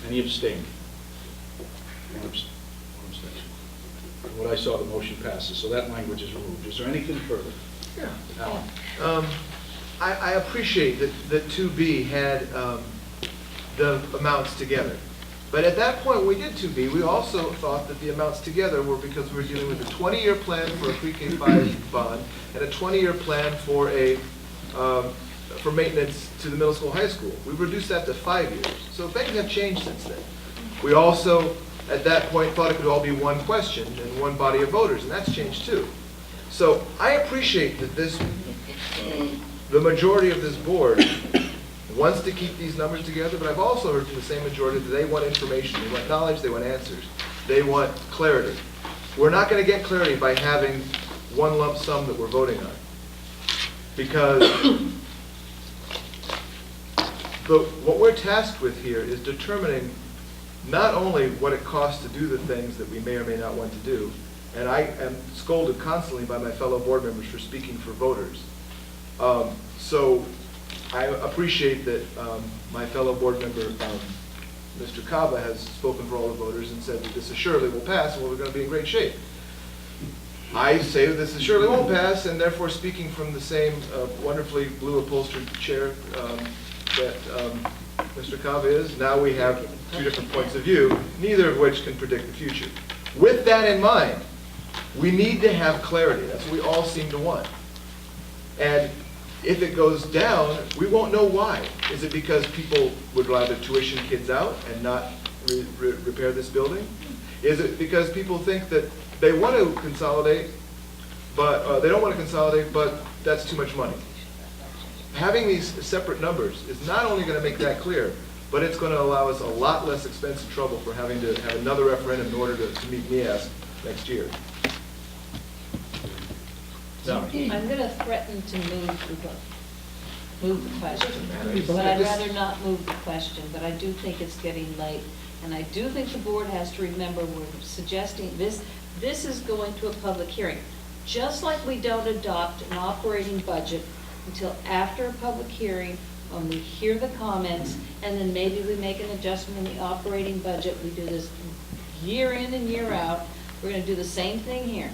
Any abstained? One abstention. From what I saw, the motion passes, so that language is removed. Is there anything further? Yeah. Alan? I appreciate that 2B had the amounts together. But at that point, when we did 2B, we also thought that the amounts together were because we were dealing with a 20-year plan for a pre-K-5 bond and a 20-year plan for for maintenance to the middle school, high school. We've reduced that to 5 years. So things have changed since then. We also, at that point, thought it could all be one question and one body of voters, and that's changed too. So I appreciate that the majority of this board wants to keep these numbers together, but I've also heard from the same majority that they want information, they want knowledge, they want answers, they want clarity. We're not going to get clarity by having one lump sum that we're voting on. Because what we're tasked with here is determining not only what it costs to do the things that we may or may not want to do, and I am scolded constantly by my fellow board members for speaking for voters. So I appreciate that my fellow board member, Mr. Kava, has spoken for all the voters and said that this assuredly will pass and we're going to be in great shape. I say that this surely won't pass, and therefore speaking from the same wonderfully blue upholstered chair that Mr. Kava is, now we have two different points of view, neither of which can predict the future. With that in mind, we need to have clarity. That's what we all seem to want. And if it goes down, we won't know why. Is it because people would rather tuition kids out and not repair this building? Is it because people think that they want to consolidate, but they don't want to consolidate, but that's too much money? Having these separate numbers is not only going to make that clear, but it's going to allow us a lot less expensive trouble for having to have another referendum in order to meet NEASC next year. I'm going to threaten to move the vote. move the question. But I'd rather not move the question, but I do think it's getting late. And I do think the board has to remember, we're suggesting this is going to a public hearing. Just like we don't adopt an operating budget until after a public hearing, when we hear the comments, and then maybe we make an adjustment in the operating budget. We do this year in and year out. We're going to do the same thing here.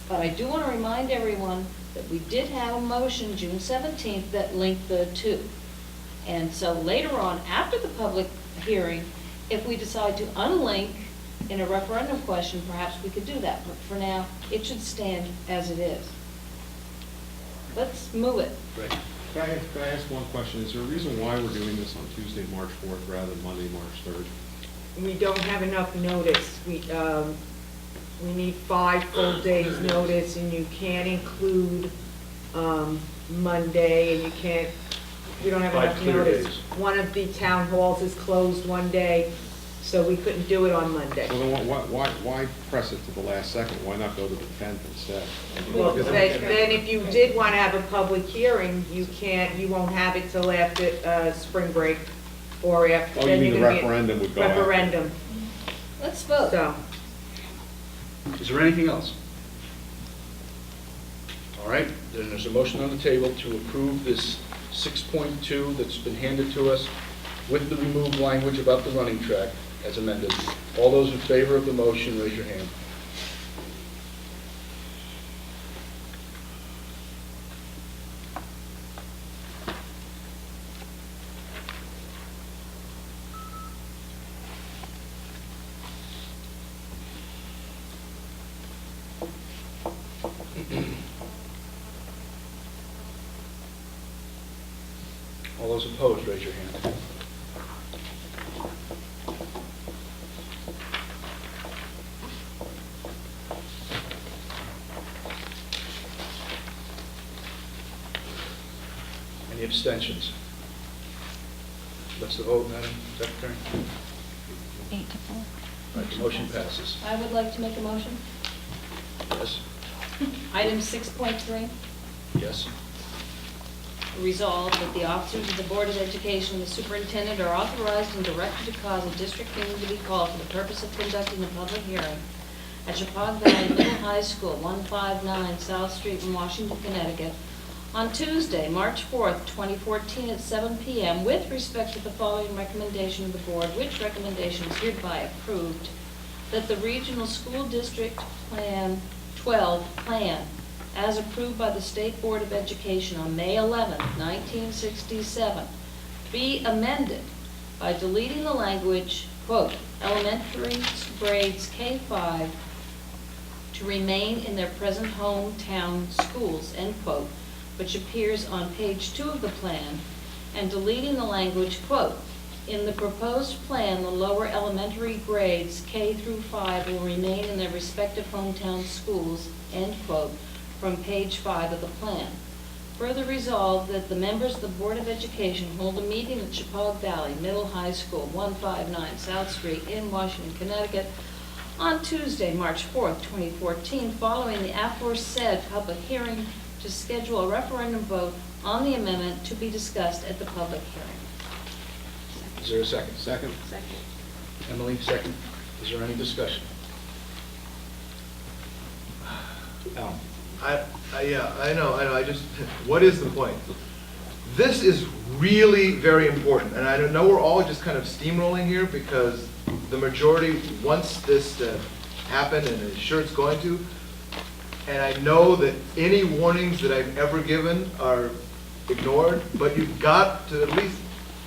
But I do want to remind everyone that we did have a motion June 17th that linked the two. And so later on, after the public hearing, if we decide to unlink in a referendum question, perhaps we could do that. But for now, it should stand as it is. Let's move it. Right. Can I ask one question? Is there a reason why we're doing this on Tuesday, March 4th, rather than Monday, March 3rd? We don't have enough notice. We need 5 full days' notice, and you can't include Monday, and we don't have 5 enough clear notice. days. One of the town halls is closed one day, so we couldn't do it on Monday. Well, then why press it to the last second? Why not go to the 10th instead? Well, then if you did want to have a public hearing, you won't have it till after spring break, or after. Oh, you mean the referendum would go after? Referendum. Let's vote. So, Is there anything else? All right, then there's a motion on the table to approve this 6.2 that's been handed to us with the removed language about the running track as amended. All those in favor of the motion, raise your hand. All those opposed, raise your hand. Any abstentions? That's the vote, Madam Secretary. 8 to 4. All right, the motion passes. I would like to make a motion. Yes? Item 6.3. Yes? Resolved that the officers of the Board of Education and the superintendent are authorized and directed to cause a district meeting to be called for the purpose of conducting a public hearing at Chippewa Valley Middle High School, 159 South Street in Washington, Connecticut, on Tuesday, March 4th, 2014, at 7 p.m. with respect to the following recommendation of the board, which recommendation is hereby approved, that the Regional School District Plan 12 plan, as approved by the State Board of Education on May 11, 1967, be amended by deleting the language, quote, elementary grades K-5 to remain in their present hometown schools, end quote, which appears on page 2 of the plan, and deleting the language, quote, in the proposed plan, the lower elementary grades K through 5 will remain in their respective hometown schools, end quote, from page 5 of the plan. Further resolved that the members of the Board of Education hold a meeting at Chippewa Valley Middle High School, 159 South Street in Washington, Connecticut, on Tuesday, March 4th, 2014, following the aforesaid public hearing, to schedule a referendum vote on the amendment to be discussed at the public hearing. Is there a second? Second. Emily, second. Is there any discussion? Al? Yeah, I know, I just, what is the point? This is really very important, and I know we're all just kind of steamrolling here because the majority wants this to happen and is sure it's going to, and I know that any warnings that I've ever given are ignored, but you've got to at least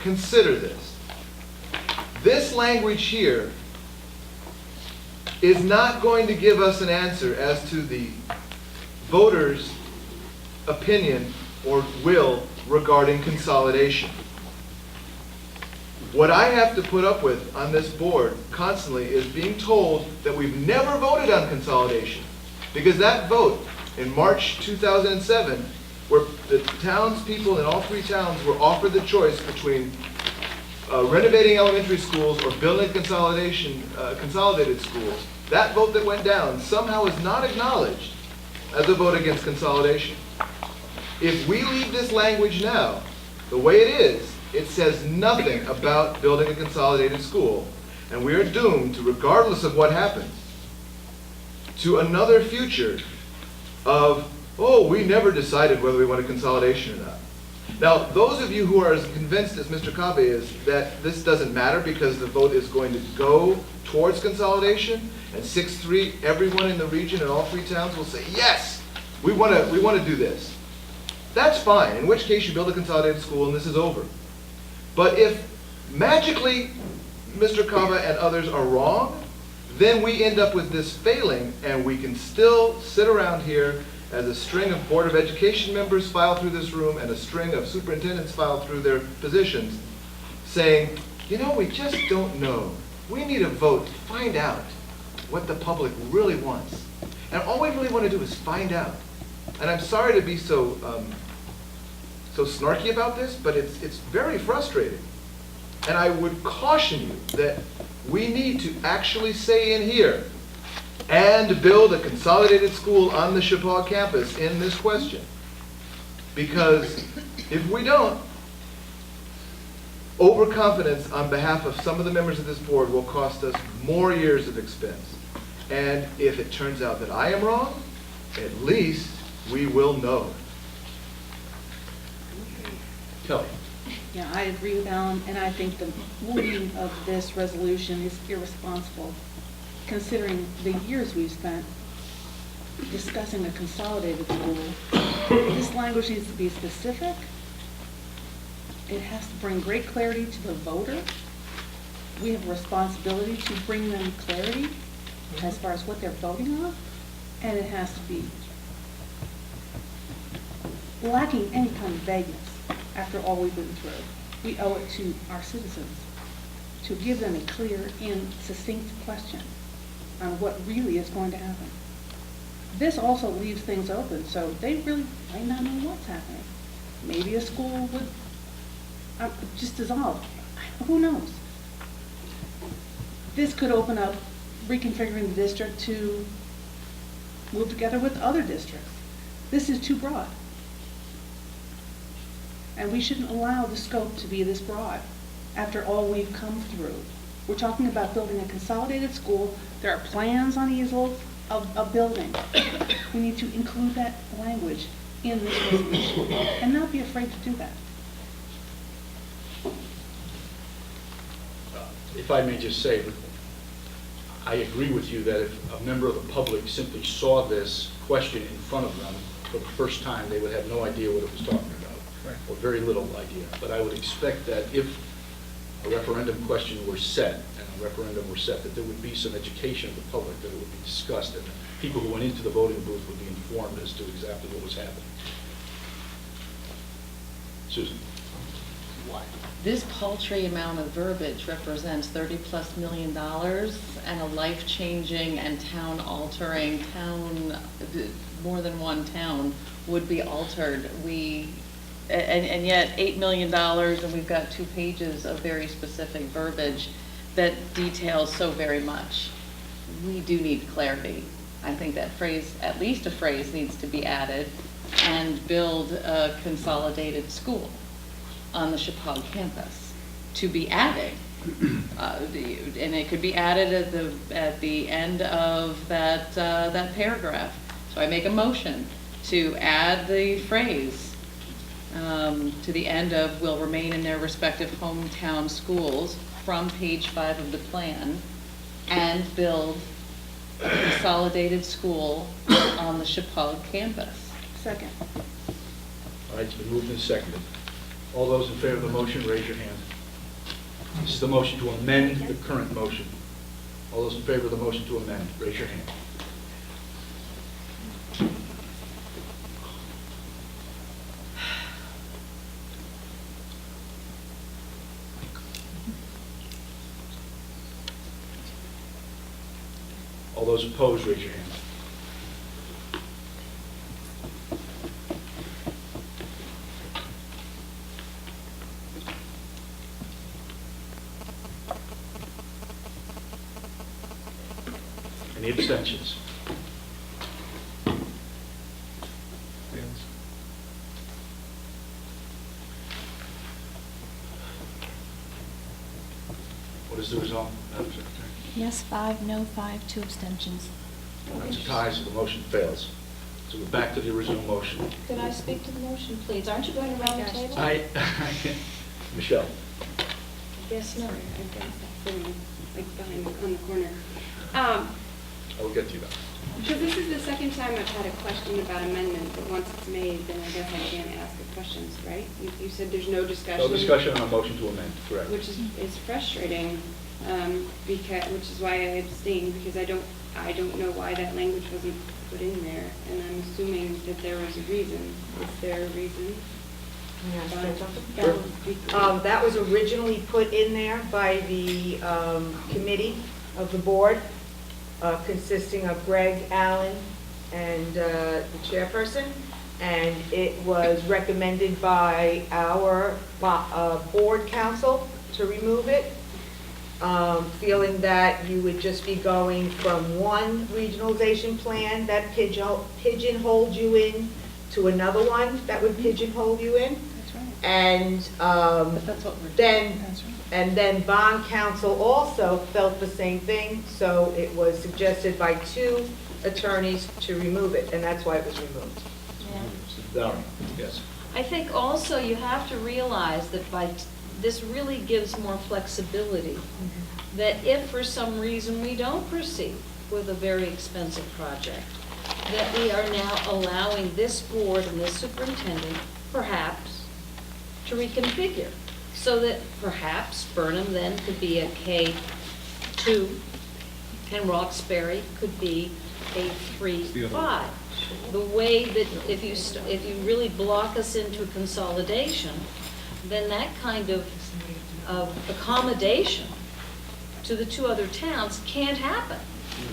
consider this. This language here is not going to give us an answer as to the voters' opinion or will regarding consolidation. What I have to put up with on this board constantly is being told that we've never voted on consolidation, because that vote in March 2007, where the townspeople in all 3 towns were offered the choice between renovating elementary schools or building consolidated schools, that vote that went down somehow is not acknowledged as a vote against consolidation. If we leave this language now, The way it is, it says nothing about building a consolidated school, and we are doomed to, regardless of what happens, to another future of, oh, we never decided whether we want a consolidation or not. Now, those of you who are as convinced as Mr. Cave is that this doesn't matter because the vote is going to go towards consolidation, and 6-3, everyone in the region and all 3 towns will say, yes, we want to do this. That's fine, in which case you build a consolidated school and this is over. But if magically Mr. Cava and others are wrong, then we end up with this failing, and we can still sit around here as a string of Board of Education members file through this room and a string of superintendents file through their positions, saying, you know, we just don't know. We need a vote to find out what the public really wants. And all we really want to do is find out. And I'm sorry to be so snarky about this, but it's very frustrating. And I would caution you that we need to actually say in here, and build a consolidated school on the Chappaqua campus in this question. Because if we don't, overconfidence on behalf of some of the members of this board will cost us more years of expense. And if it turns out that I am wrong, at least we will know. Kelly. Yeah, I agree with Alan, and I think the wording of this resolution is irresponsible, considering the years we've spent discussing a consolidated school. This language needs to be specific. It has to bring great clarity to the voter. We have a responsibility to bring them clarity as far as what they're voting on, and it has to be lacking any kind of vagueness after all we've been through. We owe it to our citizens to give them a clear and succinct question on what really is going to happen. This also leaves things open, so they really might not know what's happening. Maybe a school would just dissolve. Who knows? This could open up reconfiguring the district to move together with other districts. This is too broad. And we shouldn't allow the scope to be this broad after all we've come through. We're talking about building a consolidated school. There are plans on easels of building. We need to include that language in this resolution and not be afraid to do that. If I may just say, I agree with you that if a member of the public simply saw this question in front of them for the first time, they would have no idea what it was talking about, or very little idea. But I would expect that if a referendum question were set, and a referendum were set, that there would be some education of the public, that it would be discussed, and people who went into the voting booth would be informed as to exactly what was happening. Susan? Why? This paltry amount of verbiage represents $30+ million and a life-changing and town-altering more than one town would be altered. And yet $8 million, and we've got 2 pages of very specific verbiage that details so very much. We do need clarity. I think that phrase, at least a phrase, needs to be added, and build a consolidated school on the Chappaqua campus to be added. And it could be added at the end of that paragraph. So I make a motion to add the phrase to the end of will remain in their respective hometown schools from page 5 of the plan, and build a consolidated school on the Chappaqua campus. Second. All right, it's been moved and seconded. All those in favor of the motion, raise your hand. This is the motion to amend the current motion. All those in favor of the motion to amend, raise your hand. All those opposed, raise your hand. Any abstentions? What is the result, Madam Secretary? Yes, 5, no, 5, 2 abstentions. That's a tie, so the motion fails. So we're back to the original motion. Could I speak to the motion, please? Aren't you going around the table? Michelle? Yes, no. I've got that sitting, like, behind, on the corner. I will get to you now. Because this is the second time I've had a question about amendment, but once it's made, then I guess I can't ask the questions, right? You said there's no discussion. No discussion on a motion to amend, correct. Which is frustrating, because, which is why I abstained, because I don't know why that language wasn't put in there, and I'm assuming that there was a reason. Is there a reason? That was originally put in there by the committee of the board, consisting of Greg Allen and the chairperson, and it was recommended by our board council to remove it, feeling that you would just be going from one regionalization plan that pigeonholed you in to another one that would pigeonhole you in. That's right. And But that's what we're doing. That's right. and then bond counsel also felt the same thing, so it was suggested by 2 attorneys to remove it, and that's why it was removed. Valerie, yes. I think also you have to realize that this really gives more flexibility, that if for some reason we don't proceed with a very expensive project, that we are now allowing this board and this superintendent, perhaps, to reconfigure, so that perhaps Burnham then could be a K2, and Roxbury could be a 3-5. The way that if you really block us into consolidation, then that kind of accommodation to the 2 other towns can't happen.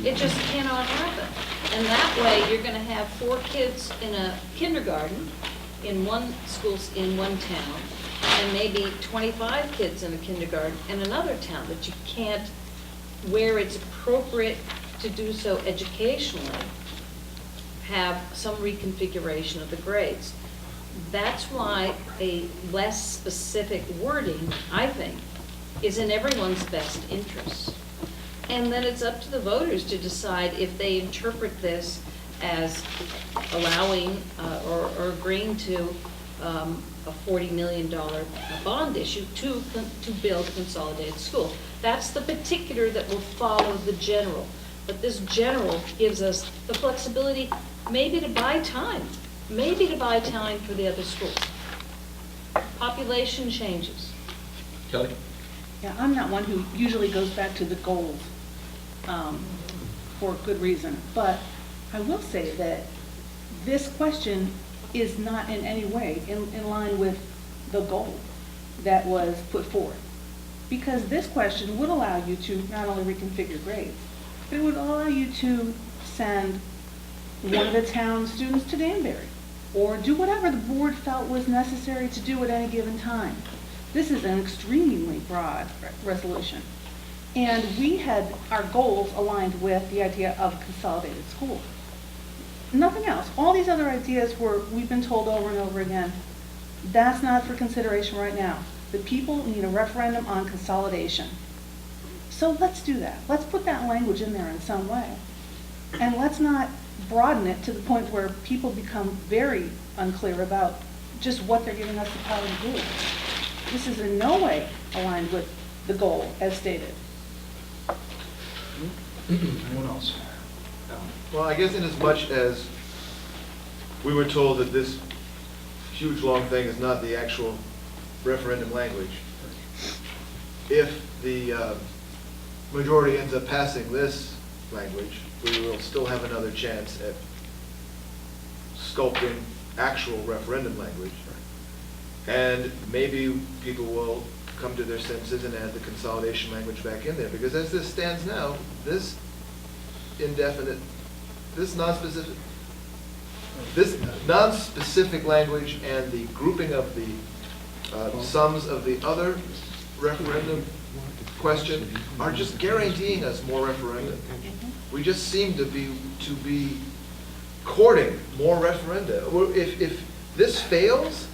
It just cannot happen. And that way, you're going to have 4 kids in a kindergarten in one school in one town, and maybe 25 kids in a kindergarten in another town, that you can't, where it's appropriate to do so educationally, have some reconfiguration of the grades. That's why a less specific wording, I think, is in everyone's best interest. And then it's up to the voters to decide if they interpret this as allowing or agreeing to a $40 million bond issue to build a consolidated school. That's the particular that will follow the general. But this general gives us the flexibility maybe to buy time for the other schools. Population changes. Kelly? Yeah, I'm not one who usually goes back to the goals for good reason, but I will say that this question is not in any way in line with the goal that was put forth. Because this question would allow you to not only reconfigure grades, but it would allow you to send one of the town's students to Danbury, or do whatever the board felt was necessary to do at any given time. This is an extremely broad resolution. And we had our goals aligned with the idea of a consolidated school. Nothing else. All these other ideas we've been told over and over again, that's not for consideration right now. The people need a referendum on consolidation. So let's do that. Let's put that language in there in some way. And let's not broaden it to the point where people become very unclear about just what they're giving us the power to do. This is in no way aligned with the goal as stated. Anyone else? Well, I guess in as much as we were told that this huge long thing is not the actual referendum language, if the majority ends up passing this language, we will still have another chance at sculpting actual referendum language. And maybe people will come to their senses and add the consolidation language back in there, because as this stands now, this indefinite, this non-specific language and the grouping of the sums of the other referendum question are just guaranteeing us more referendum. We just seem to be courting more referenda. If this fails,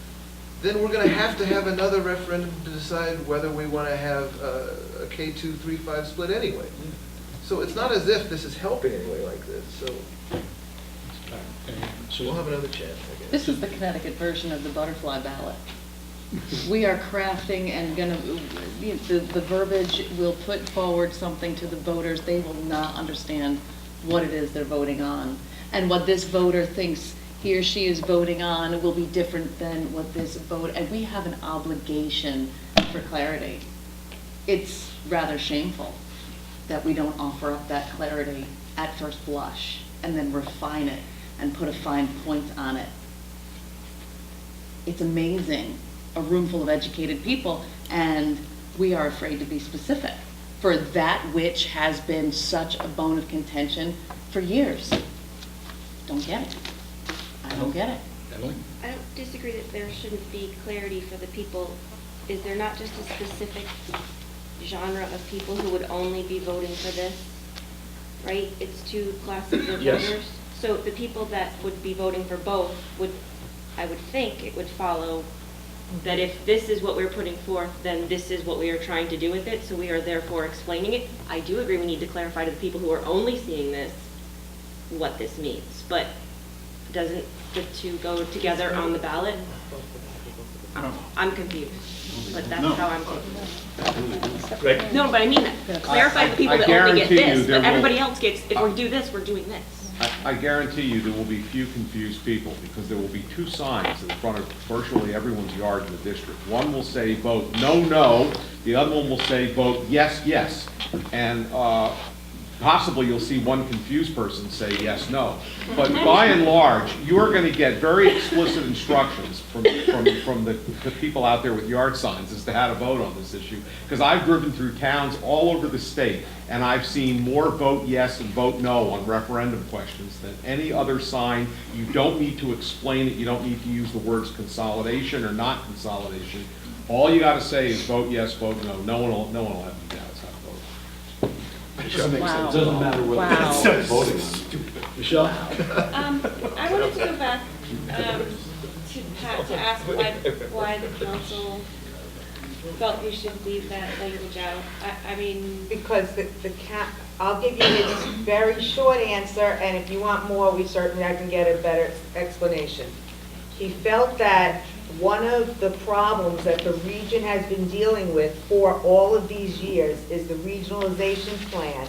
then we're gonna have to have another referendum to decide whether we wanna have a K2, 3, 5 split anyway. So it's not as if this is helping anyway like this, so we'll have another chance, I guess. This is the Connecticut version of the butterfly ballot. We are crafting and gonna, the verbiage will put forward something to the voters. They will not understand what it is they're voting on. And what this voter thinks he or she is voting on will be different than what this vote, and we have an obligation for clarity. It's rather shameful that we don't offer up that clarity at first blush and then refine it and put a fine point on it. It's amazing, a room full of educated people, and we are afraid to be specific for that which has been such a bone of contention for years. Don't get it. I don't get it. Emily? I don't disagree that there shouldn't be clarity for the people. Is there not just a specific genre of people who would only be voting for this? Right? It's two classes of Yes. voters. So the people that would be voting for both would, I would think it would follow that if this is what we're putting forth, then this is what we are trying to do with it, so we are therefore explaining it. I do agree we need to clarify to the people who are only seeing this what this means, but doesn't the two go together on the ballot? I'm confused, but that's how I'm confused. No, but I mean that. Clarify the people that only get this, but everybody else gets, if we do this, we're doing this. I guarantee you there will be few confused people, because there will be two signs in front of virtually everyone's yard in the district. One will say vote no, no, the other one will say vote yes, yes. And possibly you'll see one confused person say yes, no. But by and large, you are going to get very explicit instructions from the people out there with yard signs as to how to vote on this issue. Because I've driven through towns all over the state, and I've seen more vote yes and vote no on referendum questions than any other sign. You don't need to explain it. You don't need to use the words consolidation or not consolidation. All you got to say is vote yes, vote no. No one will have any doubts how to vote. Wow. It doesn't matter what Wow. they're voting on. Michelle? I wanted to go back to Pat to ask why the council felt we should leave that language out. I mean, Because I'll give you his very short answer, and if you want more, I can get a better explanation. He felt that one of the problems that the region has been dealing with for all of these years is the regionalization plan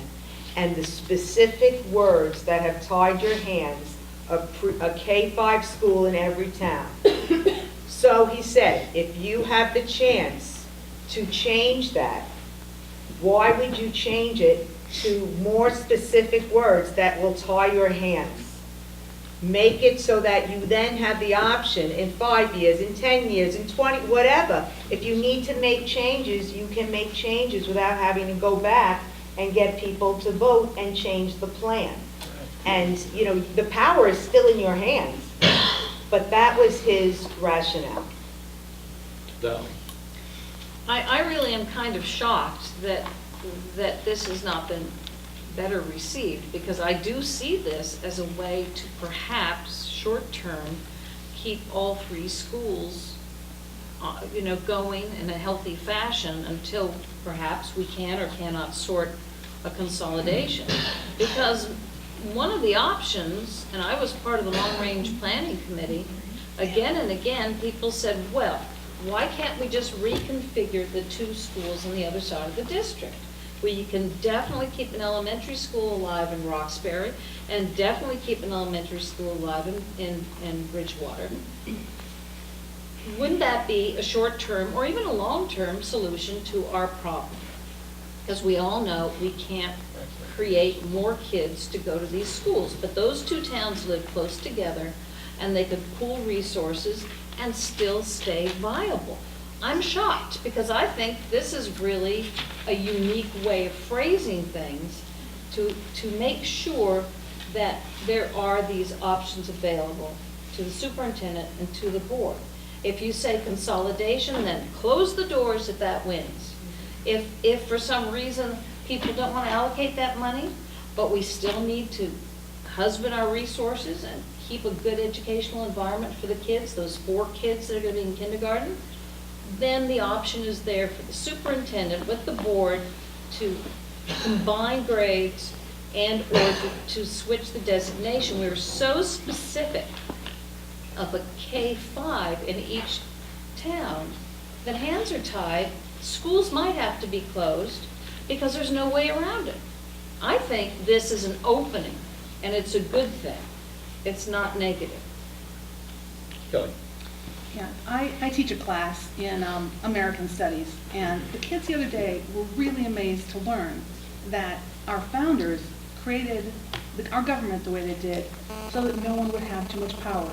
and the specific words that have tied your hands of a K-5 school in every town. So he said, if you have the chance to change that, why would you change it to more specific words that will tie your hands? Make it so that you then have the option in 5 years, in 10 years, in 20, whatever. If you need to make changes, you can make changes without having to go back and get people to vote and change the plan. And, you know, the power is still in your hands. But that was his rationale. Dolly? I really am kind of shocked that this has not been better received, because I do see this as a way to perhaps short-term keep all three schools going in a healthy fashion until perhaps we can or cannot sort a consolidation. Because one of the options, and I was part of the long-range planning committee, again and again, people said, well, why can't we just reconfigure the two schools on the other side of the district? Where you can definitely keep an elementary school alive in Roxbury and definitely keep an elementary school alive in Bridgewater. Wouldn't that be a short-term or even a long-term solution to our problem? Because we all know we can't create more kids to go to these schools, but those two towns live close together and they could pool resources and still stay viable. I'm shocked, because I think this is really a unique way of phrasing things to make sure that there are these options available to the superintendent and to the board. If you say consolidation, then close the doors if that wins. If for some reason people don't want to allocate that money, but we still need to husband our resources and keep a good educational environment for the kids, those 4 kids that are going to be in kindergarten, then the option is there for the superintendent with the board to combine grades and/or to switch the designation. We were so specific of a K-5 in each town that hands are tied. Schools might have to be closed because there's no way around it. I think this is an opening, and it's a good thing. It's not negative. Kelly? Yeah, I teach a class in American Studies, and the kids the other day were really amazed to learn that our founders created our government the way they did so that no one would have too much power.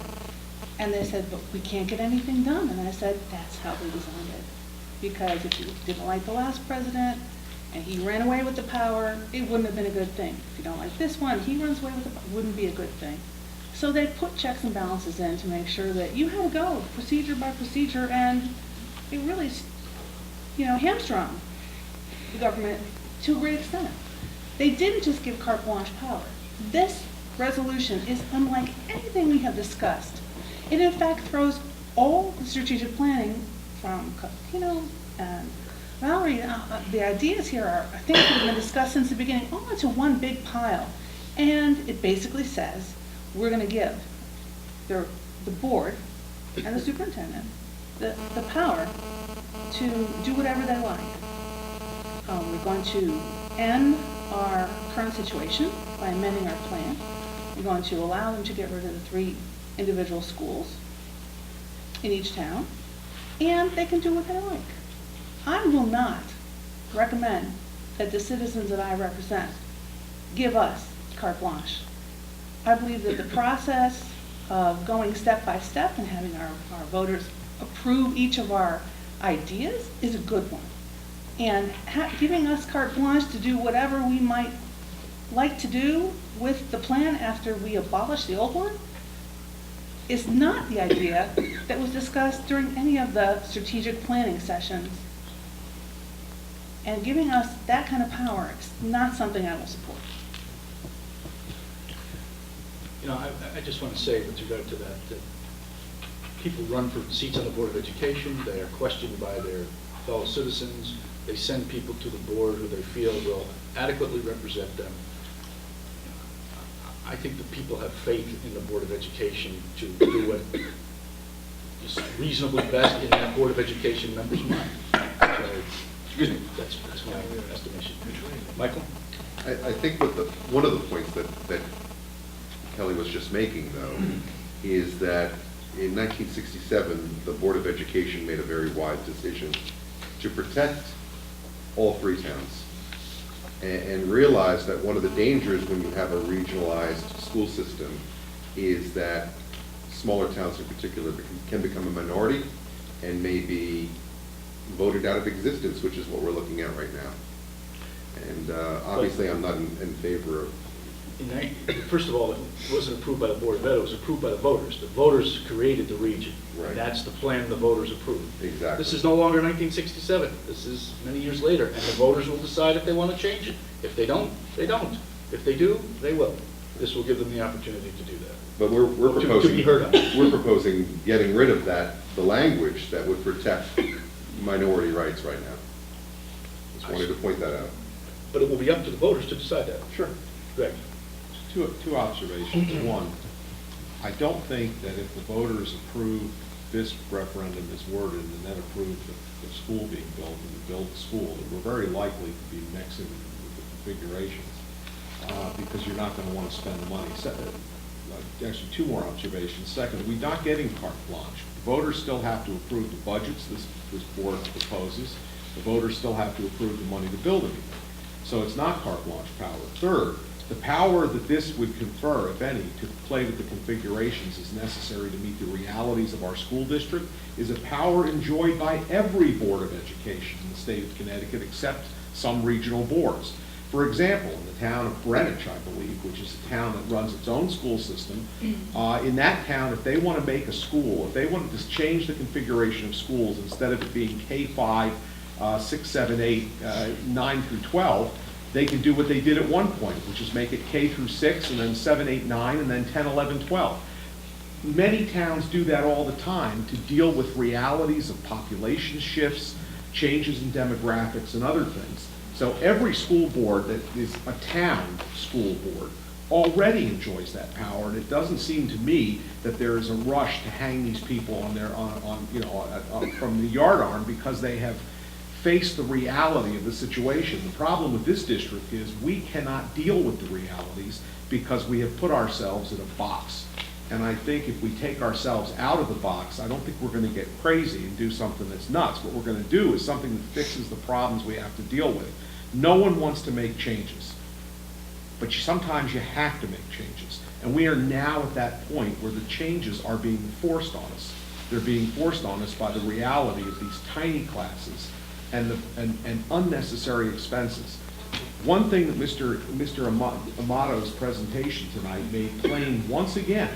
And they said, but we can't get anything done. And I said, that's how we designed it. Because if you didn't like the last president and he ran away with the power, it wouldn't have been a good thing. If you don't like this one, he runs away with the power, it wouldn't be a good thing. So they put checks and balances in to make sure that you had to go procedure by procedure, and it really, hamstrung the government to a great extent. They didn't just give carte blanche power. This resolution is unlike anything we have discussed. It in fact throws all the strategic planning from, and Valerie, the ideas here are things that have been discussed since the beginning, all into one big pile. And it basically says, we're going to give the board and the superintendent the power to do whatever they like. We're going to end our current situation by amending our plan. We're going to allow them to get rid of the 3 individual schools in each town, and they can do what they like. I will not recommend that the citizens that I represent give us carte blanche. I believe that the process of going step by step and having our voters approve each of our ideas is a good one. And giving us carte blanche to do whatever we might like to do with the plan after we abolish the old one is not the idea that was discussed during any of the strategic planning sessions. And giving us that kind of power is not something I will support. I just want to say with regard to that people run for seats on the Board of Education. They are questioned by their fellow citizens. They send people to the board who they feel will adequately represent them. I think the people have faith in the Board of Education to do what is reasonably best in that Board of Education member's mind. So, excuse me, that's my estimation. Michael? I think one of the points that Kelly was just making, though, is that in 1967, the Board of Education made a very wise decision to protect all 3 towns and realize that one of the dangers when you have a regionalized school system is that smaller towns in particular can become a minority and may be voted out of existence, which is what we're looking at right now. And obviously, I'm not in favor of. First of all, it wasn't approved by the Board of Ed, it was approved by the voters. The voters created the region. Right. That's the plan the voters approved. Exactly. This is no longer 1967. This is many years later, and the voters will decide if they want to change it. If they don't, they don't. If they do, they will. This will give them the opportunity to do that. But we're proposing to be heard of. We're proposing getting rid of the language that would protect minority rights right now. Just wanted to point that out. But it will be up to the voters to decide that. Sure. Greg? Two observations. One, I don't think that if the voters approve this referendum as worded and then approve the school being built and build the school, that we're very likely to be mixing with the configurations because you're not going to want to spend the money. Actually, 2 more observations. Second, we're not getting carte blanche. The voters still have to approve the budgets this board proposes. The voters still have to approve the money to build anything. So it's not carte blanche power. Third, the power that this would confer, if any, to play with the configurations is necessary to meet the realities of our school district is a power enjoyed by every Board of Education in the state of Connecticut except some regional boards. For example, in the town of Greenwich, I believe, which is a town that runs its own school system, in that town, if they want to make a school, if they want to just change the configuration of schools instead of it being K-5, 6, 7, 8, 9 through 12, they can do what they did at one point, which is make it K through 6, and then 7, 8, 9, and then 10, 11, 12. Many towns do that all the time to deal with realities of population shifts, changes in demographics, and other things. So every school board that is a town school board already enjoys that power, and it doesn't seem to me that there is a rush to hang these people from the yardarm because they have faced the reality of the situation. The problem with this district is we cannot deal with the realities because we have put ourselves in a box. And I think if we take ourselves out of the box, I don't think we're going to get crazy and do something that's nuts. What we're going to do is something that fixes the problems we have to deal with. No one wants to make changes, but sometimes you have to make changes. And we are now at that point where the changes are being forced on us. They're being forced on us by the reality of these tiny classes and unnecessary expenses. One thing that Mr. Amato's presentation tonight made plain once again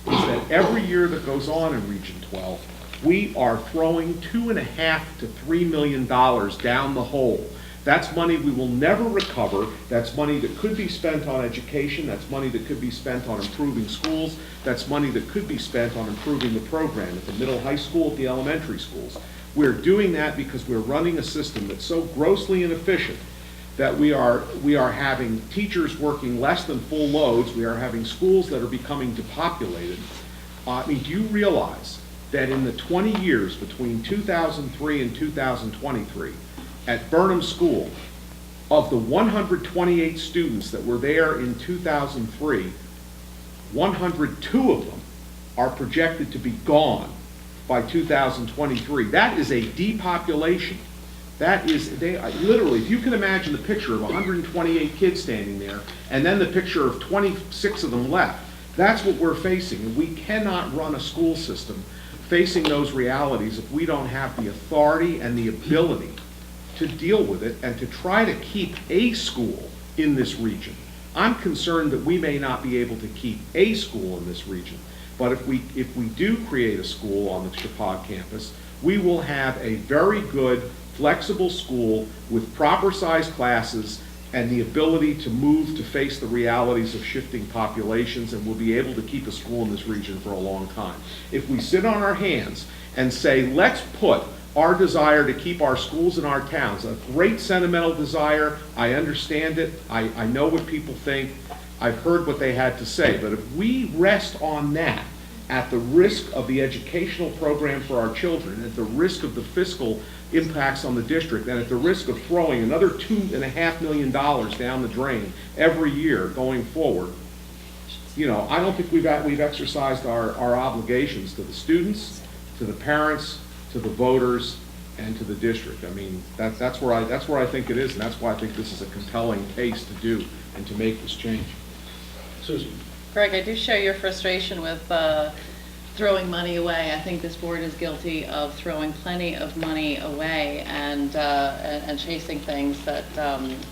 is that every year that goes on in Region 12, we are throwing $2.5 to $3 million down the hole. That's money we will never recover. That's money that could be spent on education. That's money that could be spent on improving schools. That's money that could be spent on improving the program at the middle high school, at the elementary schools. We're doing that because we're running a system that's so grossly inefficient that we are having teachers working less than full loads. We are having schools that are becoming depopulated. Do you realize that in the 20 years between 2003 and 2023, at Burnham School, of the 128 students that were there in 2003, 102 of them are projected to be gone by 2023. That is a depopulation. That is, literally, if you can imagine the picture of 128 kids standing there, and then the picture of 26 of them left, that's what we're facing. And we cannot run a school system facing those realities if we don't have the authority and the ability to deal with it and to try to keep a school in this region. I'm concerned that we may not be able to keep a school in this region, but if we do create a school on the Chapag campus, we will have a very good, flexible school with proper sized classes and the ability to move to face the realities of shifting populations, and we'll be able to keep a school in this region for a long time. If we sit on our hands and say, let's put our desire to keep our schools in our towns, a great sentimental desire, I understand it, I know what people think, I've heard what they had to say, but if we rest on that at the risk of the educational program for our children, at the risk of the fiscal impacts on the district, and at the risk of throwing another $2.5 million down the drain every year going forward, I don't think we've exercised our obligations to the students, to the parents, to the voters, and to the district. I mean, that's where I think it is, and that's why I think this is a compelling case to do and to make this change. Susan. Greg, I do share your frustration with throwing money away. I think this board is guilty of throwing plenty of money away and chasing things that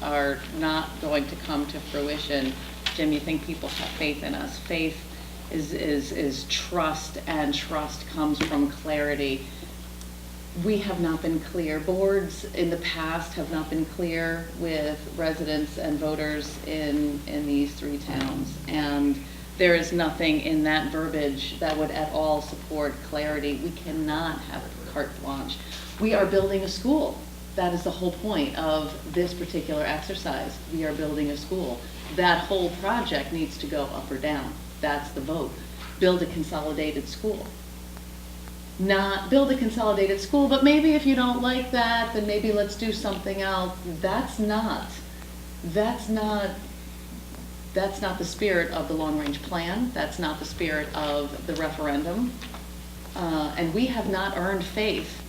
are not going to come to fruition. Jim, you think people have faith in us. Faith is trust, and trust comes from clarity. We have not been clear. Boards in the past have not been clear with residents and voters in these three towns. And there is nothing in that verbiage that would at all support clarity. We cannot have carte blanche. We are building a school. That is the whole point of this particular exercise. We are building a school. That whole project needs to go up or down. That's the vote. Build a consolidated school. Not build a consolidated school, but maybe if you don't like that, then maybe let's do something else. That's not the spirit of the long-range plan. That's not the spirit of the referendum. And we have not earned faith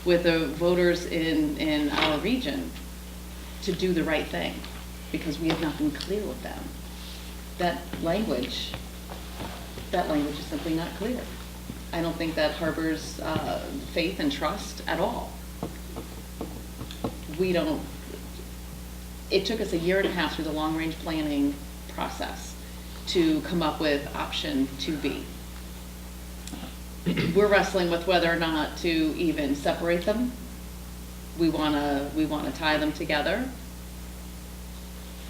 with the voters in our region to do the right thing because we have not been clear with them. That language is simply not clear. I don't think that harbors faith and trust at all. It took us 1.5 years through the long-range planning process to come up with option 2B. We're wrestling with whether or not to even separate them. We want to tie them together,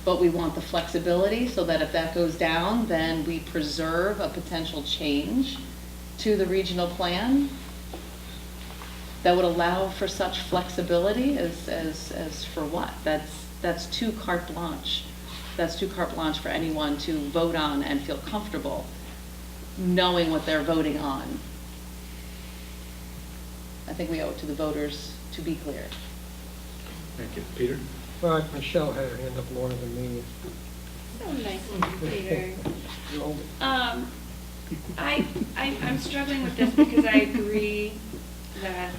but we want the flexibility so that if that goes down, then we preserve a potential change to the regional plan that would allow for such flexibility as for what? That's too carte blanche. That's too carte blanche for anyone to vote on and feel comfortable knowing what they're voting on. I think we owe it to the voters to be clear. Thank you. Peter? Well, Michelle had her hand up longer than me. So nice of you, Peter. You hold it. I'm struggling with this because I agree that,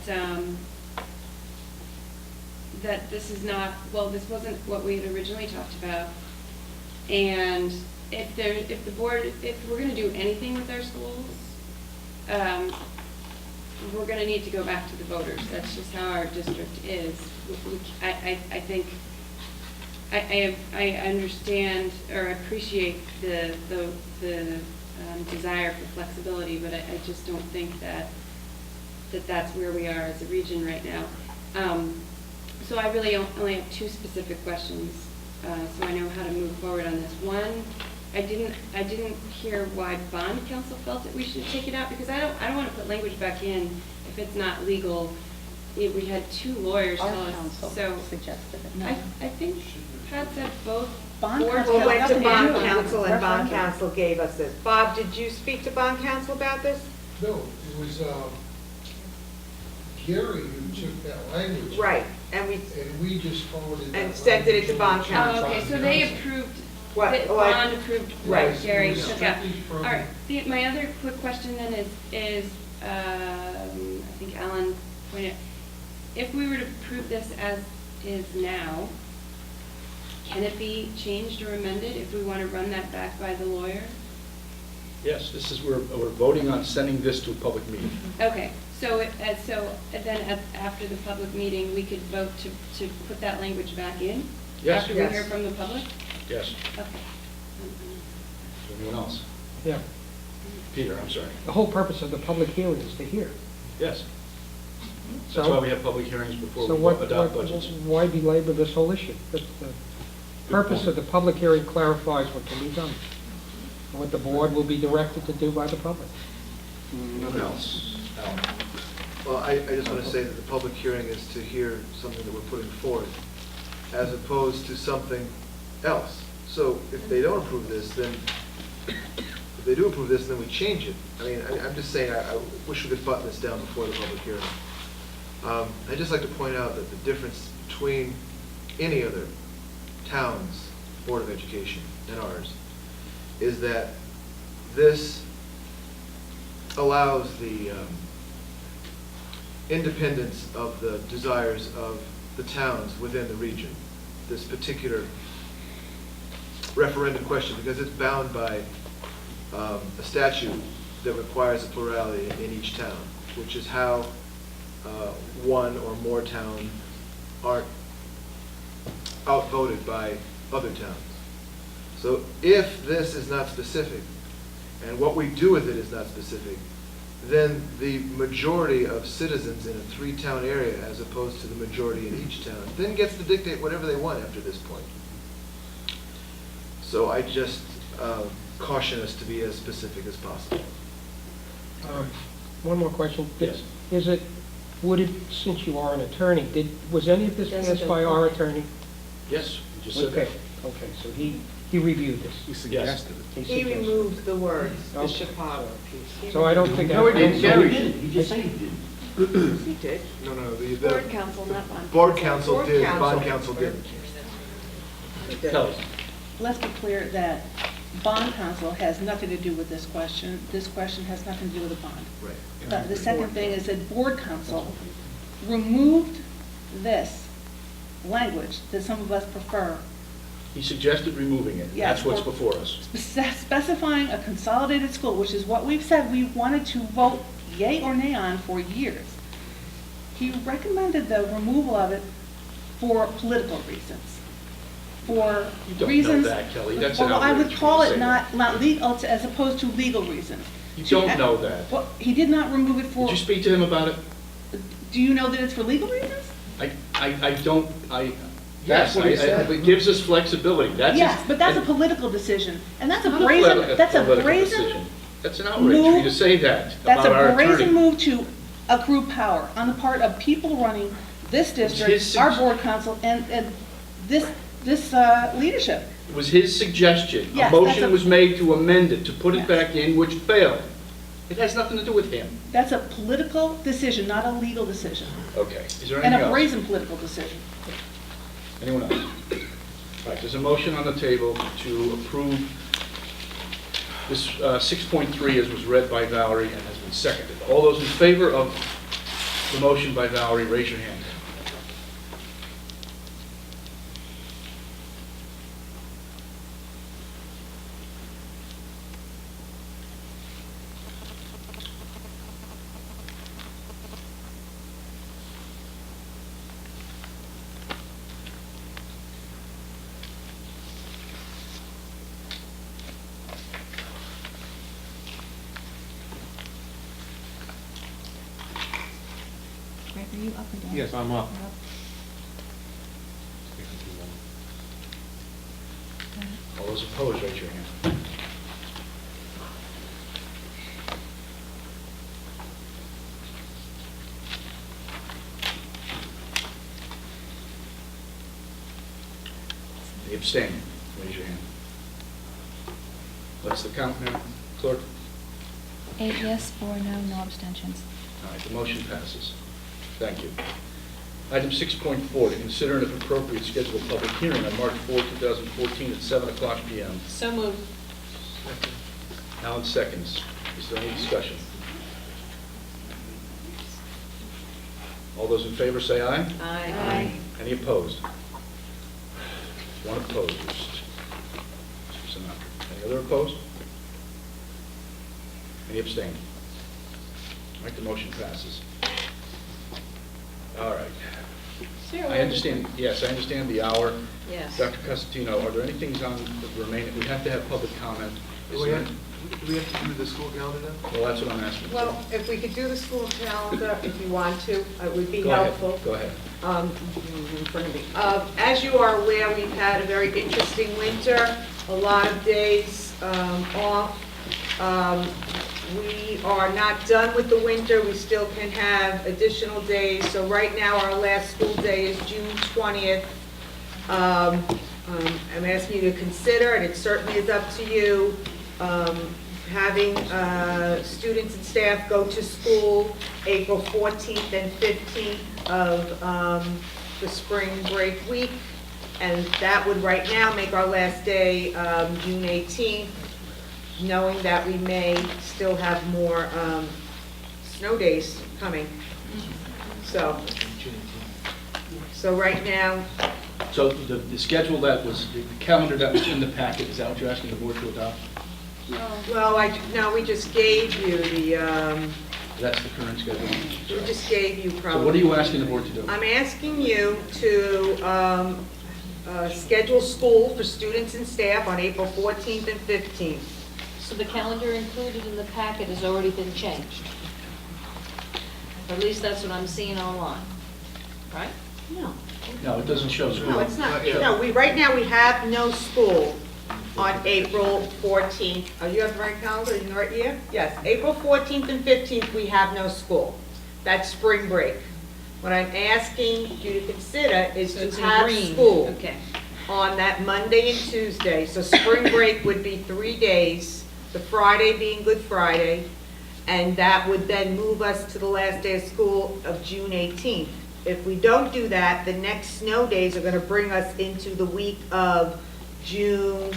that this is not, well, this wasn't what we had originally talked about. And if we're gonna do anything with our schools, we're gonna need to go back to the voters. That's just how our district is. I think, I understand or appreciate the desire for flexibility, but I just don't think that's where we are as a region right now. So I really only have two specific questions, so I know how to move forward on this. One, I didn't hear why bond counsel felt that we should take it out, because I don't want to put language back in if it's not legal. We had two lawyers tell us, counsel so. suggested it. I think Pat said both. Bond boards counsel have went to nothing bond do with it. counsel, and bond counsel gave us this. Bob, did you speak to bond counsel about this? No, it was Gary who took that language. Right, and we just forwarded that. and sent it to bond counsel. Oh, okay, so they approved, What? the bond approved, Right. what Gary Yes. took out. Strictly from- All right, my other quick question then is, I think Alan pointed, if we were to approve this as is now, can it be changed or amended if we want to run that back by the lawyer? Yes, this is, we're voting on sending this to a public meeting. Okay, so then after the public meeting, we could vote to put that language back in? Yes. After we Yes. hear from the public? Yes. Okay. Anyone else? Yeah. Peter, I'm sorry. The whole purpose of the public hearing is to hear. Yes. So- That's why we have public hearings before So we adopt budgets. why belabor this whole issue? The purpose of the public hearing clarifies what can be done, and what the board will be directed to do by the public. Anyone else? Alan? Well, I just want to say that the public hearing is to hear something that we're putting forth, as opposed to something else. So if they don't approve this, then, if they do approve this, then we change it. I mean, I'm just saying, I wish we could button this down before the public hearing. I'd just like to point out that the difference between any other town's Board of Education and ours is that this allows the independence of the desires of the towns within the region, this particular referendum question, because it's bound by a statute that requires a plurality in each town, which is how one or more towns aren't outvoted by other towns. So if this is not specific, and what we do with it is not specific, then the majority of citizens in a three-town area, as opposed to the majority in each town, then gets to dictate whatever they want after this point. So I just caution us to be as specific as possible. One more question. Yes. Is it, would it, since you are an attorney, was any of this passed by our attorney? Yes, you just said Okay, that. okay, so he reviewed this. He suggested it. He removed the words, the Okay. Chicago. So I don't think. No, he didn't. Gary did. He just said he did. He did. No, the Board council, not bond. board council Board did, council. bond council didn't. Kelly? Let's be clear that bond counsel has nothing to do with this question. This question has nothing to do with the bond. Right. The second thing is that board counsel removed this language that some of us prefer, He suggested removing it. Yes, That's what's for- before us. specifying a consolidated school, which is what we've said we wanted to vote yay or nay on for years. He recommended the removal of it for political reasons, for You don't know reasons. that, Kelly. That's an Well, I would outrage call when you it say that. not legal, as opposed to legal reasons. You don't know that. Well, he did not remove it for, Did you speak to him about it? do you know that it's for legal reasons? I don't, That's yes, what he said. it gives us flexibility. That's Yes, his- but that's a and political decision, and that's a It's not a brazen, political that's a decision. brazen That's an outrage for you to say that That's about our a brazen attorney. move to accrue power on the part of people running this his district, our board council, and this leadership. It was his suggestion. Yes, A motion that's a- was made to amend it, to put it Yes. back in, which failed. It has nothing to do with him. That's a political decision, not a legal decision. Okay. Is there And anything a else? brazen political decision. Anyone else? All right, there's a motion on the table to approve this 6.3 as was read by Valerie and has been seconded. All those in favor of the motion by Valerie, raise your hand. Greg, are you up or down? Yes, I'm up. You're up. All those opposed, raise your hand. The abstain, raise your hand. What's the count now, clerk? 8 yes, 4 no, no abstentions. All right, the motion passes. Thank you. Item 6.4, to consider and if appropriate, schedule a public hearing on March 4, 2014 at 7 o'clock p.m. So moved. Alan seconds. Is there any discussion? All those in favor say aye. Aye. Any opposed? One opposed. Any other opposed? Any abstained? All right, the motion passes. All right. I understand, yes, I understand the hour. Yes. Dr. Costantino, are there any things on the remaining, we have to have public comment. Is Do we there- have to do the school calendar now? Well, that's what I'm asking. Well, if we could do the school calendar, if you want to, it would be Go ahead. helpful. Go ahead. In front of me. As you are aware, we've had a very interesting winter, a lot of days off. We are not done with the winter, we still can have additional days. So right now, our last school day is June 20th. I'm asking you to consider, and it certainly is up to you, having students and staff go to school April 14th and 15th of the spring break week. And that would right now make our last day June 18th, knowing that we may still have more snow days coming. So right now, So the schedule that was, the calendar that was in the packet, is that what you're asking the board to adopt? well, no, we just gave you the, That's the current schedule? we just gave you probably. So what are you asking the board to do? I'm asking you to schedule school for students and staff on April 14th and 15th. So the calendar included in the packet has already been changed. Or at least that's what I'm seeing online, right? No. No, it doesn't show school. No, it's not, no, right now, we have no school on April 14th. You have the right calendar, in the right year? Yes, April 14th and 15th, we have no school. That's spring break. What I'm asking you to consider is So to it's in have green. school Okay. on that Monday and Tuesday. So spring break would be 3 days, the Friday being Good Friday, and that would then move us to the last day of school of June 18th. If we don't do that, the next snow days are going to bring us into the week of June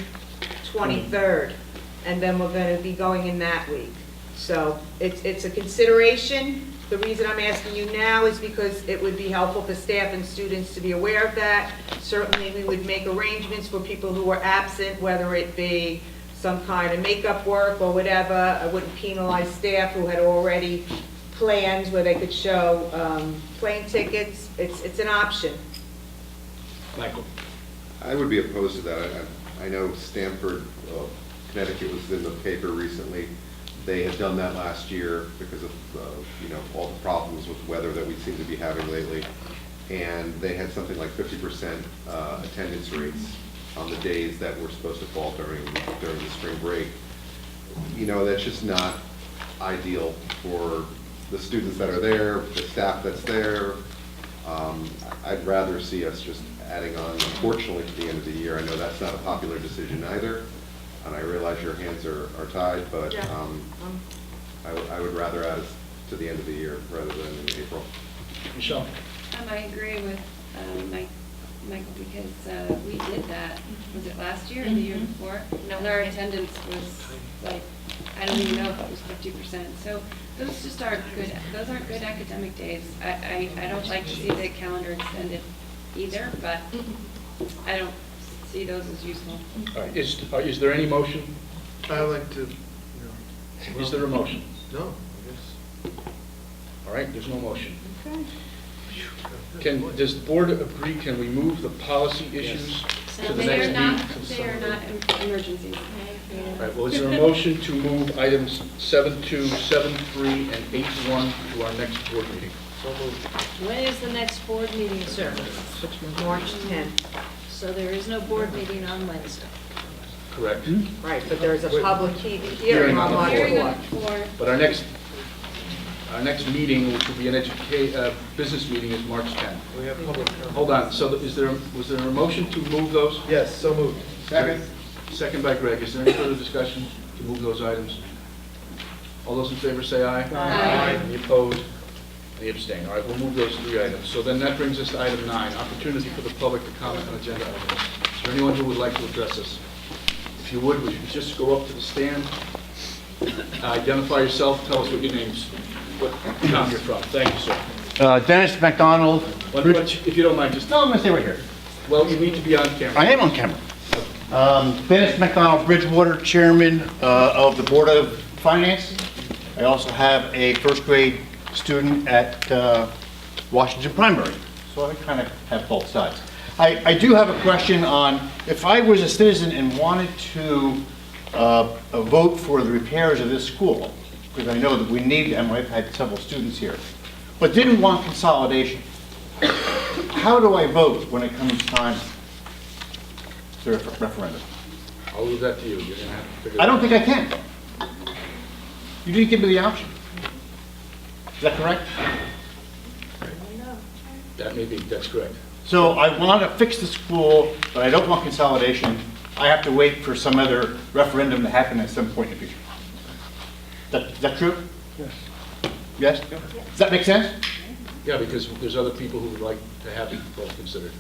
23rd, and then we're going to be going in that week. So it's a consideration. The reason I'm asking you now is because it would be helpful for staff and students to be aware of that. Certainly, we would make arrangements for people who are absent, whether it be some kind of makeup work or whatever. I wouldn't penalize staff who had already plans where they could show plane tickets. It's an option. Michael? I would be opposed to that. I know Stamford, Connecticut was in the paper recently. They had done that last year because of, all the problems with weather that we seem to be having lately. And they had something like 50% attendance rates on the days that were supposed to fall during the spring break. you know, that's just not ideal for the students that are there, the staff that's there. I'd rather see us just adding on, unfortunately, to the end of the year. I know that's not a popular decision either, and I realize your hands are tied, but I would rather add us to the end of the year rather than in April. Michelle? I agree with Michael, because we did that, was it last year or the year before? No, and our attendance was like, I don't even know if it was 50%. So those just aren't good, those aren't good academic days. I don't like to see the calendar extended either, but I don't see those as useful. All right, is there any motion? I like to, Is there a motion? no, I guess. All right, there's no motion. Okay. Does the board agree, can we move the policy issues to the next meeting? They are not emergencies. All right, well, is there a motion to move items 7.2, 7.3, and 8.1 to our next board meeting? When is the next board meeting, sir? March 10th. So there is no board meeting on Wednesday. Correct. Right, but there's a public hearing on March Hearing 4th. on 4. But our next meeting, which will be an business meeting, is March 10th. We have public. Hold on, so was there a motion to move those? Yes, so moved. Second. Second by Greg. Is there any further discussion to move those items? All those in favor say aye. Aye. Any opposed? Any abstain? All right, we'll move those 3 items. So then that brings us to item 9, opportunity for the public to comment on agenda items. Is there anyone who would like to address us? If you would you just go up to the stand, identify yourself, tell us what your name's, what town you're from. Thank you, sir. Dennis McDonald. If you don't mind, just... No, I'm going to stay right here. Well, you need to be on camera. I am on camera. Dennis McDonald, Bridgewater, Chairman of the Board of Finance. I also have a first grade student at Washington Primary, so I kind of have both sides. I do have a question on, if I was a citizen and wanted to vote for the repairs of this school, because I know that we need them, I've had several students here, but didn't want consolidation, how do I vote when it comes time to referendum? I'll leave that to you. You're going to have to figure I don't that think I can. You didn't give me the option. Is that correct? That may be, that's correct. So I want to fix the school, but I don't want consolidation. I have to wait for some other referendum to happen at some point in the future. Is that true? Yes. Yes? Does that make sense? Yeah, because there's other people who would like to have it both considered.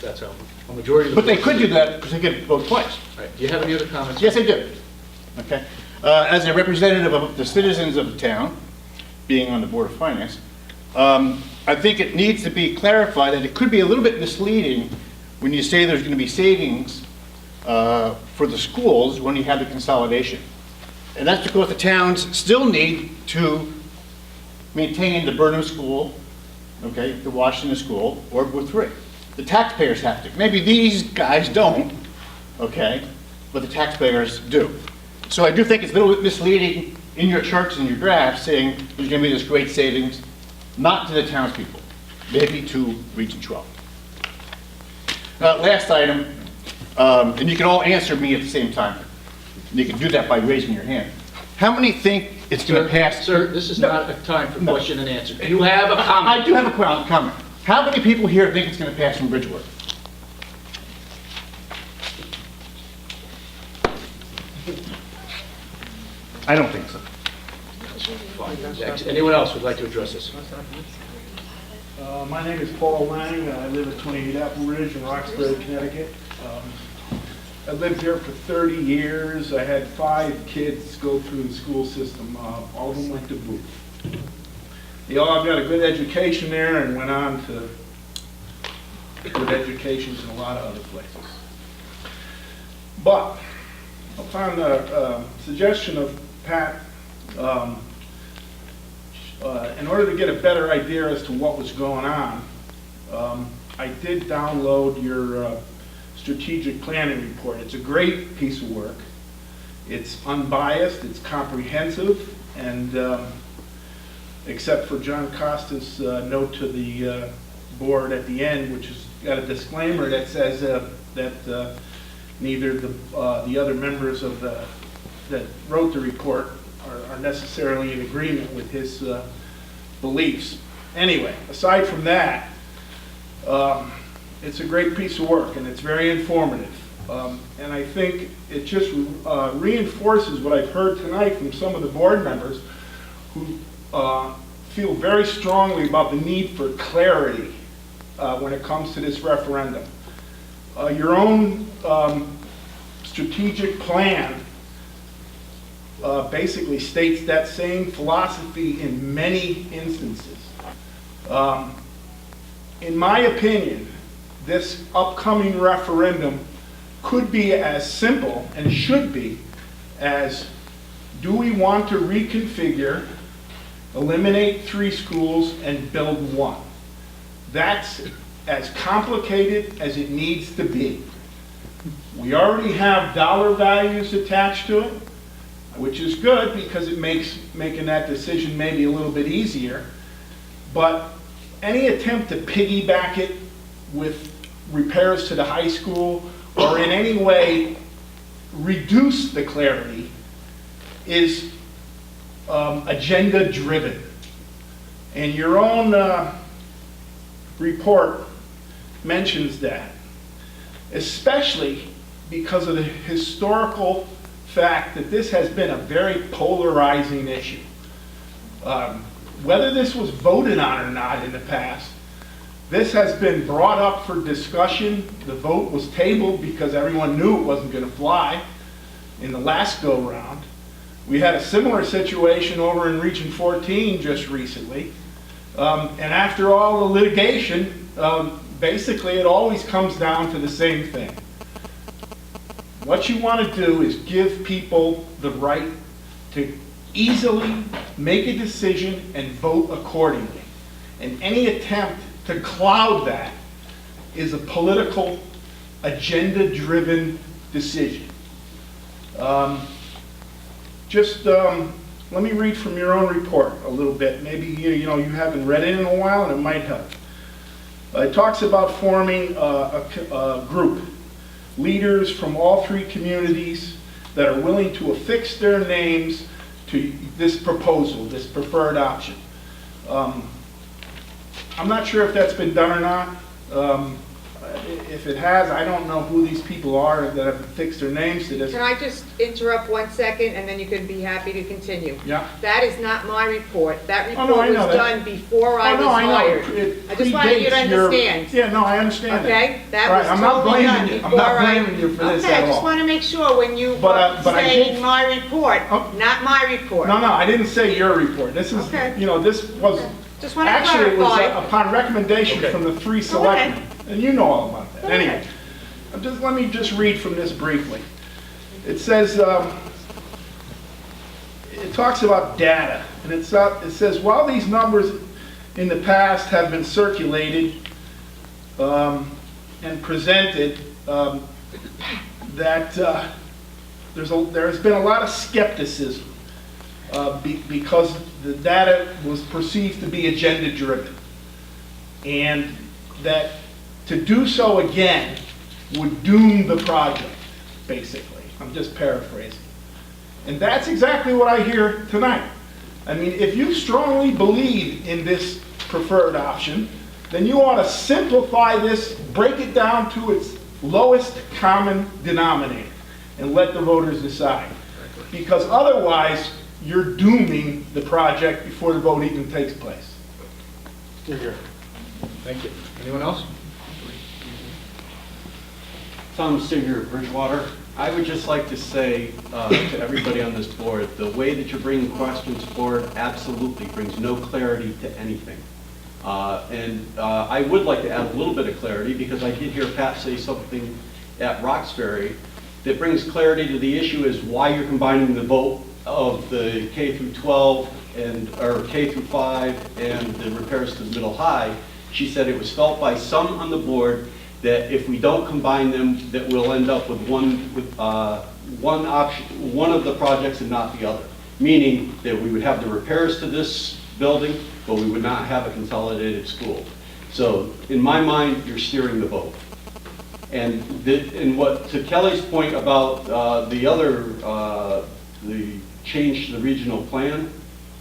That's how, a majority of the... But they could do that because they could vote twice. All right, do you have any other comments? Yes, I do. Okay. As a representative of the citizens of the town, being on the Board of Finance, I think it needs to be clarified that it could be a little bit misleading when you say there's going to be savings for the schools when you have the consolidation. And that's because the towns still need to maintain the Burnham School, okay, the Washington School, or Wood 3. The taxpayers have to. Maybe these guys don't, okay, but the taxpayers do. So I do think it's a little bit misleading in your charts and your drafts saying there's going to be this great savings, not to the townspeople, maybe to Region 12. Last item, and you can all answer me at the same time. You can do that by raising your hand. How many think it's going to pass? Sir, this is not a time for question and answer. You have a comment. I do have a comment. How many people here think it's going to pass in Bridgewater? I don't think so. Fine. Anyone else would like to address this? My name is Paul Lang. I live at 28 Apple Ridge in Roxbury, Connecticut. I lived here for 30 years. I had 5 kids go through the school system. All of them went to Booth. They all got a good education there and went on to good educations in a lot of other places. But upon the suggestion of Pat, in order to get a better idea as to what was going on, I did download your strategic planning report. It's a great piece of work. It's unbiased, it's comprehensive, and except for John Costa's note to the board at the end, which has got a disclaimer that says that neither the other members of the that wrote the report are necessarily in agreement with his beliefs. Anyway, aside from that, it's a great piece of work, and it's very informative. And I think it just reinforces what I've heard tonight from some of the board members who feel very strongly about the need for clarity when it comes to this referendum. Your own strategic plan basically states that same philosophy in many instances. In my opinion, this upcoming referendum could be as simple, and should be, as do we want to reconfigure, eliminate 3 schools, and build 1? That's as complicated as it needs to be. We already have dollar values attached to it, which is good because it makes making that decision maybe a little bit easier. But any attempt to piggyback it with repairs to the high school or in any way reduce the clarity is agenda driven. And your own report mentions that, especially because of the historical fact that this has been a very polarizing issue. Whether this was voted on or not in the past, this has been brought up for discussion. The vote was tabled because everyone knew it wasn't going to fly in the last go-round. We had a similar situation over in Region 14 just recently. And after all the litigation, basically it always comes down to the same thing. What you want to do is give people the right to easily make a decision and vote accordingly. And any attempt to cloud that is a political, agenda-driven decision. Let me read from your own report a little bit. Maybe you haven't read it in a while, and it might help. It talks about forming a group, leaders from all 3 communities that are willing to affix their names to this proposal, this preferred option. I'm not sure if that's been done or not. If it has, I don't know who these people are that have affixed their names to this. Can I just interrupt 1 second, and then you can be happy to continue? Yeah. That is not my report. That report I know was that. done before I was hired. I just wanted you to understand. Yeah, no, I understand that. Okay? That Right, was I'm not totally blaming done you. I'm before not I... blaming you for this Okay, at I just all. want to make sure when you But I say did- my report, not my report. No, I didn't say your report. This is, Okay. this was, Just want to actually, it was clarify. upon recommendation from the 3 selectmen. And you know all about that. Okay. Anyway, let me just read from this briefly. It says, it talks about data, and it says, while these numbers in the past have been circulated and presented, that there's been a lot of skepticism because the data was perceived to be agenda-driven, and that to do so again would doom the project, basically. I'm just paraphrasing. And that's exactly what I hear tonight. I mean, if you strongly believe in this preferred option, then you ought to simplify this, break it down to its lowest common denominator, and let the voters decide. Because otherwise, you're dooming the project before the vote even takes place. Here. Thank you. Anyone else? Tom Singer, Bridgewater. I would just like to say to everybody on this board, the way that you're bringing questions forward absolutely brings no clarity to anything. And I would like to add a little bit of clarity, because I did hear Pat say something at Roxbury that brings clarity to the issue is why you're combining the vote of the K through 12 or K through 5 and the repairs to the middle high. She said it was felt by some on the board that if we don't combine them, that we'll end up with one option, one of the projects and not the other. Meaning that we would have the repairs to this building, but we would not have a consolidated school. So in my mind, you're steering the vote. And what to Kelly's point about the other the change to the regional plan.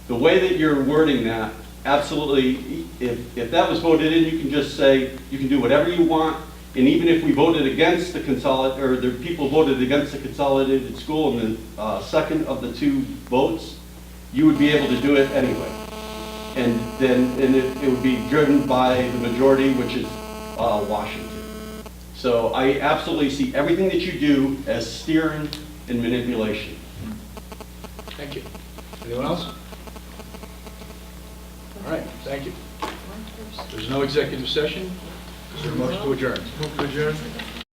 The way that you're wording that, absolutely, if that was voted in, you can just say, you can do whatever you want, and even if we voted against the or the people voted against the consolidated school in the second of the two votes, you would be able to do it anyway. And then it would be driven by the majority, which is Washington. So I absolutely see everything that you do as steering and manipulation. Thank you. Anyone else? All right, thank you. There's no executive session. Is there a motion to adjourn? Adjourn.